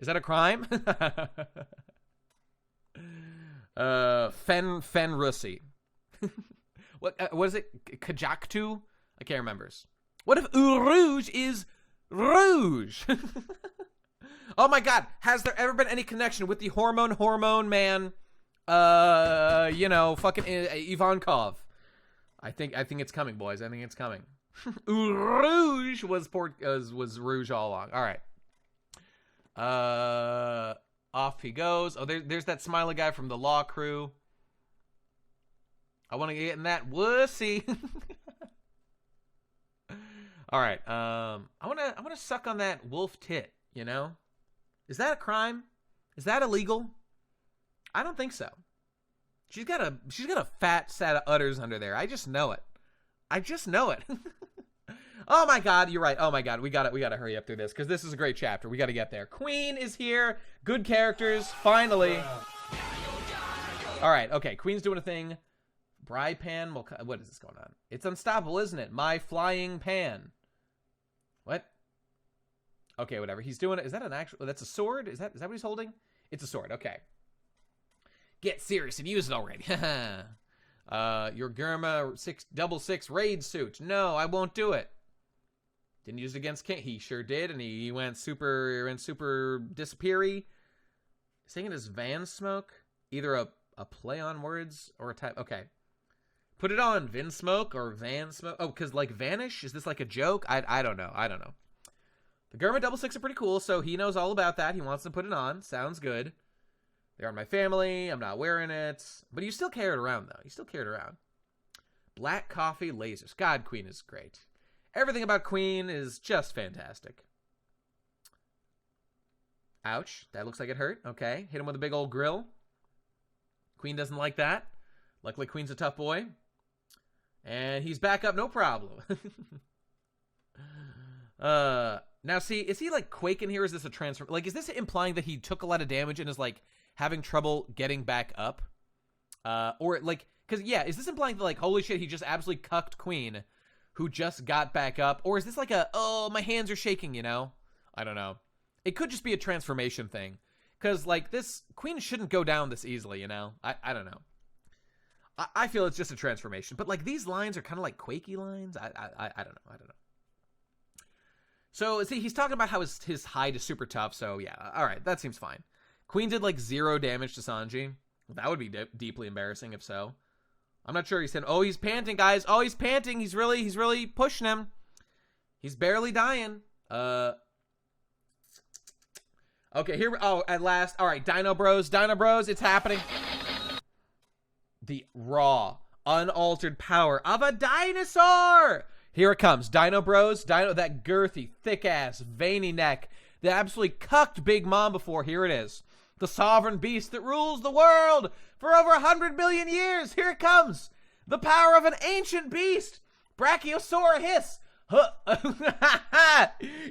Is that a crime? Fenrussi. What is it? Kajaktu? I can't remember. What if Rouge is Rouge? Oh my God! Has there ever been any connection with the hormone man? You know, fucking Ivankov. I think it's coming, boys. I think it's coming. Rouge was Rouge all along. All right. Off he goes. Oh, there's that smiley guy from the Law Crew. I want to get in that wussy. All right. I want to suck on that wolf tit, you know? Is that a crime? Is that illegal? I don't think so. She's got a fat set of udders under there. I just know it. Oh my God, you're right. Oh my God, we gotta hurry up through this because this is a great chapter. We gotta get there. Queen is here. Good characters, finally. All right, okay. Queen's doing a thing. Bri Pan. What is this going on? It's unstoppable, isn't it? My flying pan. What? Okay, whatever. He's doing it. Is that an actual? That's a sword. Is that what he's holding? It's a sword. Okay. Get serious and use it already. Your Germa 666 raid suit. No, I won't do it. Didn't use it against King. He sure did, and he went super disappeary. Saying it as Van Smoke. Either a play on words or a type. Okay. Put it on, Vin Smoke or Van Smoke. Oh, because like vanish? Is this like a joke? I don't know. The Germa 66 are pretty cool, so he knows all about that. He wants to put it on. Sounds good. They are my family. I'm not wearing it. But you still carry it around, though. You still carry it around. Black coffee lasers. God, Queen is great. Everything about Queen is just fantastic. Ouch. That looks like it hurt. Okay. Hit him with a big old grill. Queen doesn't like that. Luckily, Queen's a tough boy. And he's back up, no problem. Now, see, is he, like, quaking here? Is this a transfer? Like, is this implying that he took a lot of damage and is, like, having trouble getting back up? Or, like, because, yeah, is this implying that, like, holy shit, he just absolutely cucked Queen, who just got back up? Or is this like oh, my hands are shaking, you know? I don't know. It could just be a transformation thing. Because, like, this Queen shouldn't go down this easily, you know? I don't know. I feel it's just a transformation. But, like, these lines are kind of like quaky lines. I don't know. So, see, he's talking about how his hide is super tough. So, yeah. All right. That seems fine. Queen did, like, 0 damage to Sanji. That would be deeply embarrassing if so. I'm not sure. He said, oh, he's panting, guys. Oh, he's panting. He's really pushing him. He's barely dying. Okay, here. Oh, at last. All right, Dino Bros. It's happening. The raw, unaltered power of a dinosaur. Here it comes. Dino Bros. That girthy, thick-ass, veiny neck that absolutely cucked Big Mom before. Here it is. The sovereign beast that rules the world for over 100 million years. Here it comes. The power of an ancient beast. Brachiosaur hiss.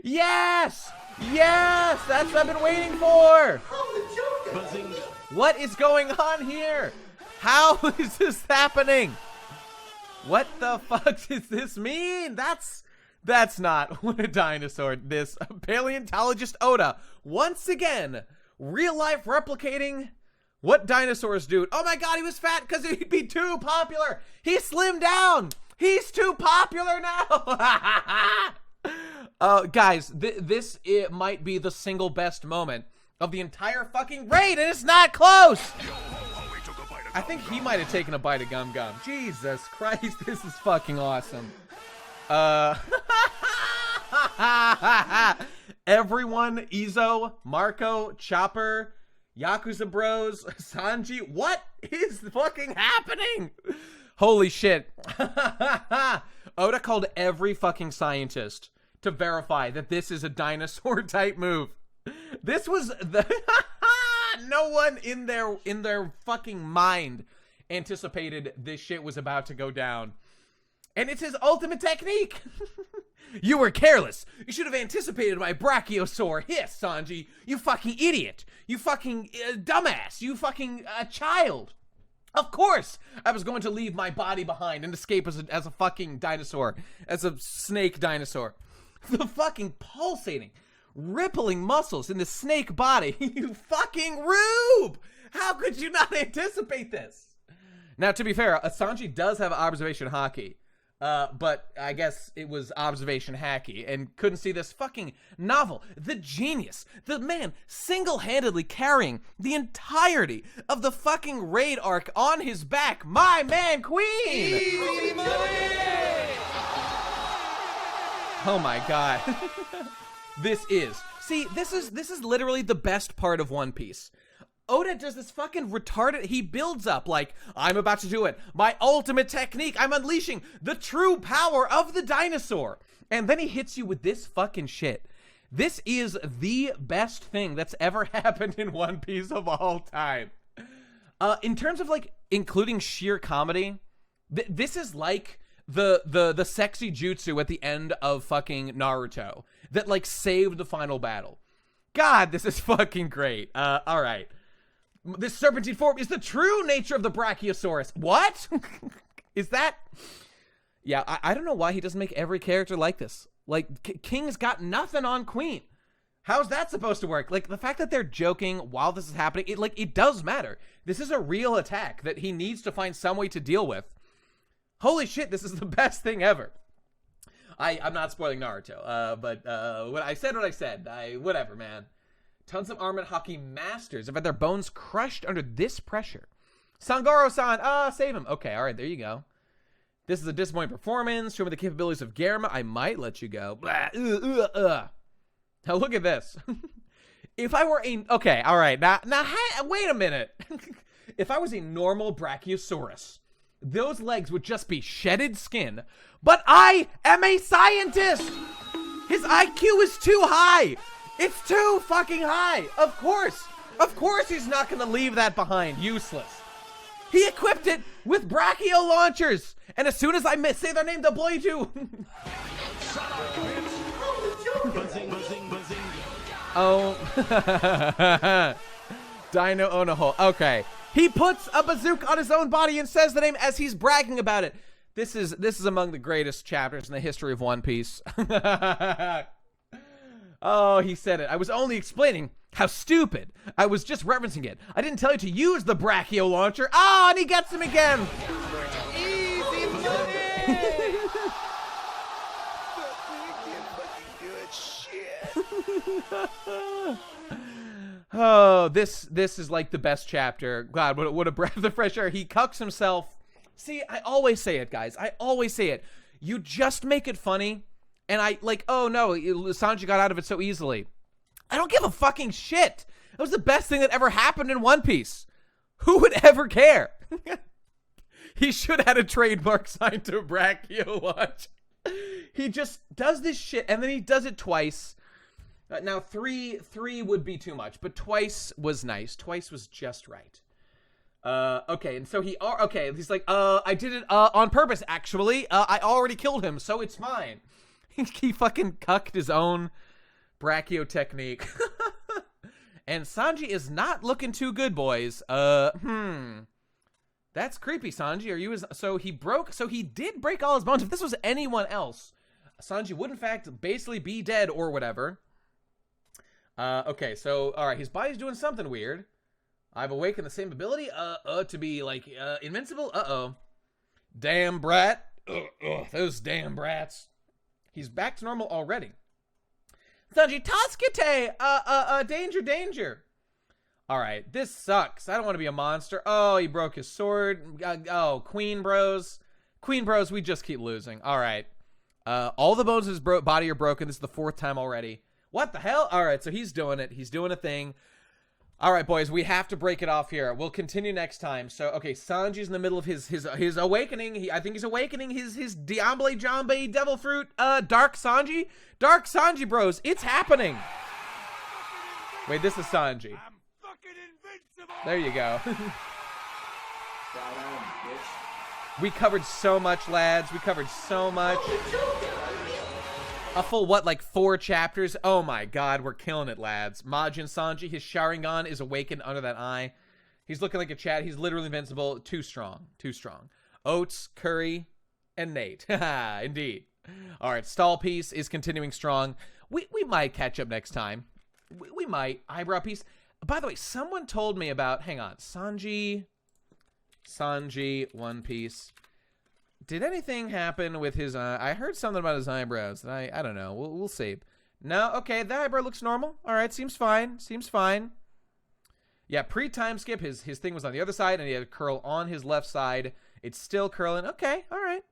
Yes! Yes! That's what I've been waiting for. What is going on here? How is this happening? What the fuck does this mean? That's not what a dinosaur. This paleontologist Oda once again real life replicating what dinosaurs do. Oh my god, he was fat because he'd be too popular. He slimmed down. He's too popular now. Guys, this might be the single best moment of the entire fucking raid, and it's not close. I think he might have taken a bite of Gum Gum. Jesus Christ, this is fucking awesome. Everyone, Izo, Marco, Chopper, Yakuza Bros, Sanji, what is fucking happening? Holy shit. Oda called every fucking scientist to verify that this is a dinosaur type move. This was the no one in their fucking mind anticipated this shit was about to go down. And it's his ultimate technique. You were careless. You should have anticipated my brachiosaur hiss, Sanji. You fucking idiot. You fucking dumbass. You fucking child. Of course, I was going to leave my body behind and escape as a fucking dinosaur, as a snake dinosaur. The fucking pulsating, rippling muscles in the snake body. You fucking rube! How could you not anticipate this? Now, to be fair, Sanji does have observation haki. But I guess it was observation hacky and couldn't see this fucking novel. The genius, the man single-handedly carrying the entirety of the fucking raid arc on his back. My man, Queen! Easy money! Oh my god. This is literally the best part of One Piece. Oda does this fucking retarded, he builds up like, I'm about to do it, my ultimate technique, I'm unleashing the true power of the dinosaur. And then he hits you with this fucking shit. This is the best thing that's ever happened in One Piece of all time. In terms of like, including sheer comedy, this is like the sexy jutsu at the end of fucking Naruto that like saved the final battle. God, this is fucking great. All right. This serpentine form is the true nature of the Brachiosaurus. What? Is that? Yeah, I don't know why he doesn't make every character like this. Like, King's got nothing on Queen. How's that supposed to work? Like, the fact that they're joking while this is happening, it does matter. This is a real attack that he needs to find some way to deal with. Holy shit, this is the best thing ever. I'm not spoiling Naruto, but what I said, whatever, man. Tons of armored hockey masters have had their bones crushed under this pressure. Sangoro-san, save him. Okay, all right, there you go. This is a disappointing performance. Show me the capabilities of Germa. I might let you go. Blah, Now look at this. If I were a... Okay, all right. Now wait a minute. If I was a normal Brachiosaurus, those legs would just be shedded skin. But I am a scientist! His IQ is too high! It's too fucking high! Of course! Of course he's not gonna leave that behind. Useless. He equipped it with brachio launchers! And as soon as I say their name, they'll blow you too! Oh. Dino Onoho. Okay. He puts a bazooka on his own body and says the name as he's bragging about it. This is among the greatest chapters in the history of One Piece. Oh, he said it. I was only explaining how stupid. I was just referencing it. I didn't tell you to use the brachio launcher. Oh, and he gets him again. Easy money. Oh, this is like the best chapter. God, what a breath of fresh air. He cucks himself. See, I always say it, guys. I always say it. You just make it funny. And I, like, oh no, Sanji got out of it so easily. I don't give a fucking shit. That was the best thing that ever happened in One Piece. Who would ever care? He should have had a trademark sign to Brachio Launch. He just does this shit, and then he does it twice. Now, three would be too much, but twice was nice. Twice was just right. Okay, and so he's like, I did it on purpose, actually. I already killed him, so it's mine. He fucking cucked his own brachio technique. And Sanji is not looking too good, boys. That's creepy, Sanji. Are you so he did break all his bones. If this was anyone else, Sanji would in fact basically be dead or whatever. Okay, so all right, his body's doing something weird. I've awakened the same ability to be like invincible. Damn brat. Those damn brats. He's back to normal already. Sanji, Tasukete! Danger! All right, this sucks. I don't want to be a monster. Oh, he broke his sword. Oh, Queen Bros. Queen Bros, we just keep losing. All right. All the bones in his body are broken. This is the 4th time already. What the hell? All right, so he's doing it. He's doing a thing. All right, boys, we have to break it off here. We'll continue next time. So, okay, Sanji's in the middle of his awakening. I think he's awakening his Diable Jambe Devil Fruit, Dark Sanji. Dark Sanji, bros. It's happening. Wait, this is Sanji. There you go. Bow down, bitch. We covered so much, lads. We covered so much. A full, what, like 4 chapters? Oh my god, we're killing it, lads. Majin Sanji, his Sharingan is awakened under that eye. He's looking like a Chad. He's literally invincible. Too strong. Too strong. Oats, Curry, and Nate. Haha, indeed. All right, Stall Piece is continuing strong. We might catch up next time. We might. Eyebrow Piece. By the way, someone told me about, hang on, Sanji, One Piece. Did anything happen with his, I heard something about his eyebrows. I don't know. We'll see. No, okay, the eyebrow looks normal. All right, seems fine. Seems fine. Yeah, pre-time skip, his thing was on the other side, and he had a curl on his left side. It's still curling. Okay, all right.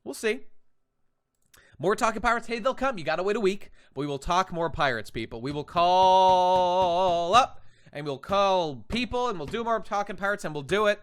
We'll see. More Talking Pirates. Hey, they'll come. You got to wait a week. But we will talk more pirates, people. We will call up, and we'll call people, and we'll do more Talking Pirates, and we'll do it.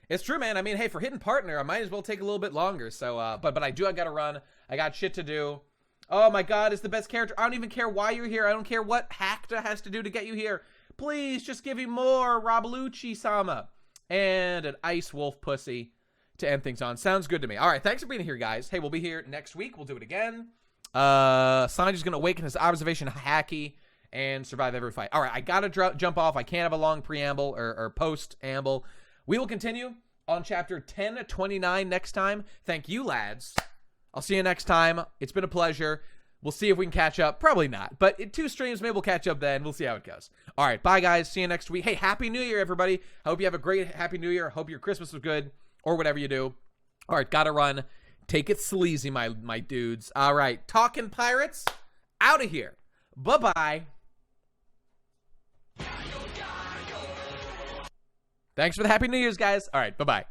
It's true, man. I mean, hey, for Hidden Partner, I might as well take a little bit longer. So, but I got to run. I got shit to do. Oh, my God, it's the best character. I don't even care why you're here. I don't care what Hakta has to do to get you here. Please, just give me more Robalucci-sama. And an Ice Wolf Pussy to end things on. Sounds good to me. All right, thanks for being here, guys. Hey, we'll be here next week. We'll do it again. Sanji's going to awaken his observation Haki and survive every fight. All right, I got to jump off. I can't have a long preamble or post-amble. We will continue on chapter 1029 next time. Thank you, lads. I'll see you next time. It's been a pleasure. We'll see if we can catch up. Probably not. But 2 streams, maybe we'll catch up then. We'll see how it goes. All right, bye, guys. See you next week. Hey, Happy New Year, everybody. I hope you have a great Happy New Year. I hope your Christmas was good or whatever you do. All right, gotta run. Take it sleazy, my dudes. All right, Talking Pirates, out of here. Bye-bye. Thanks for the Happy New Year's, guys. All right, bye-bye.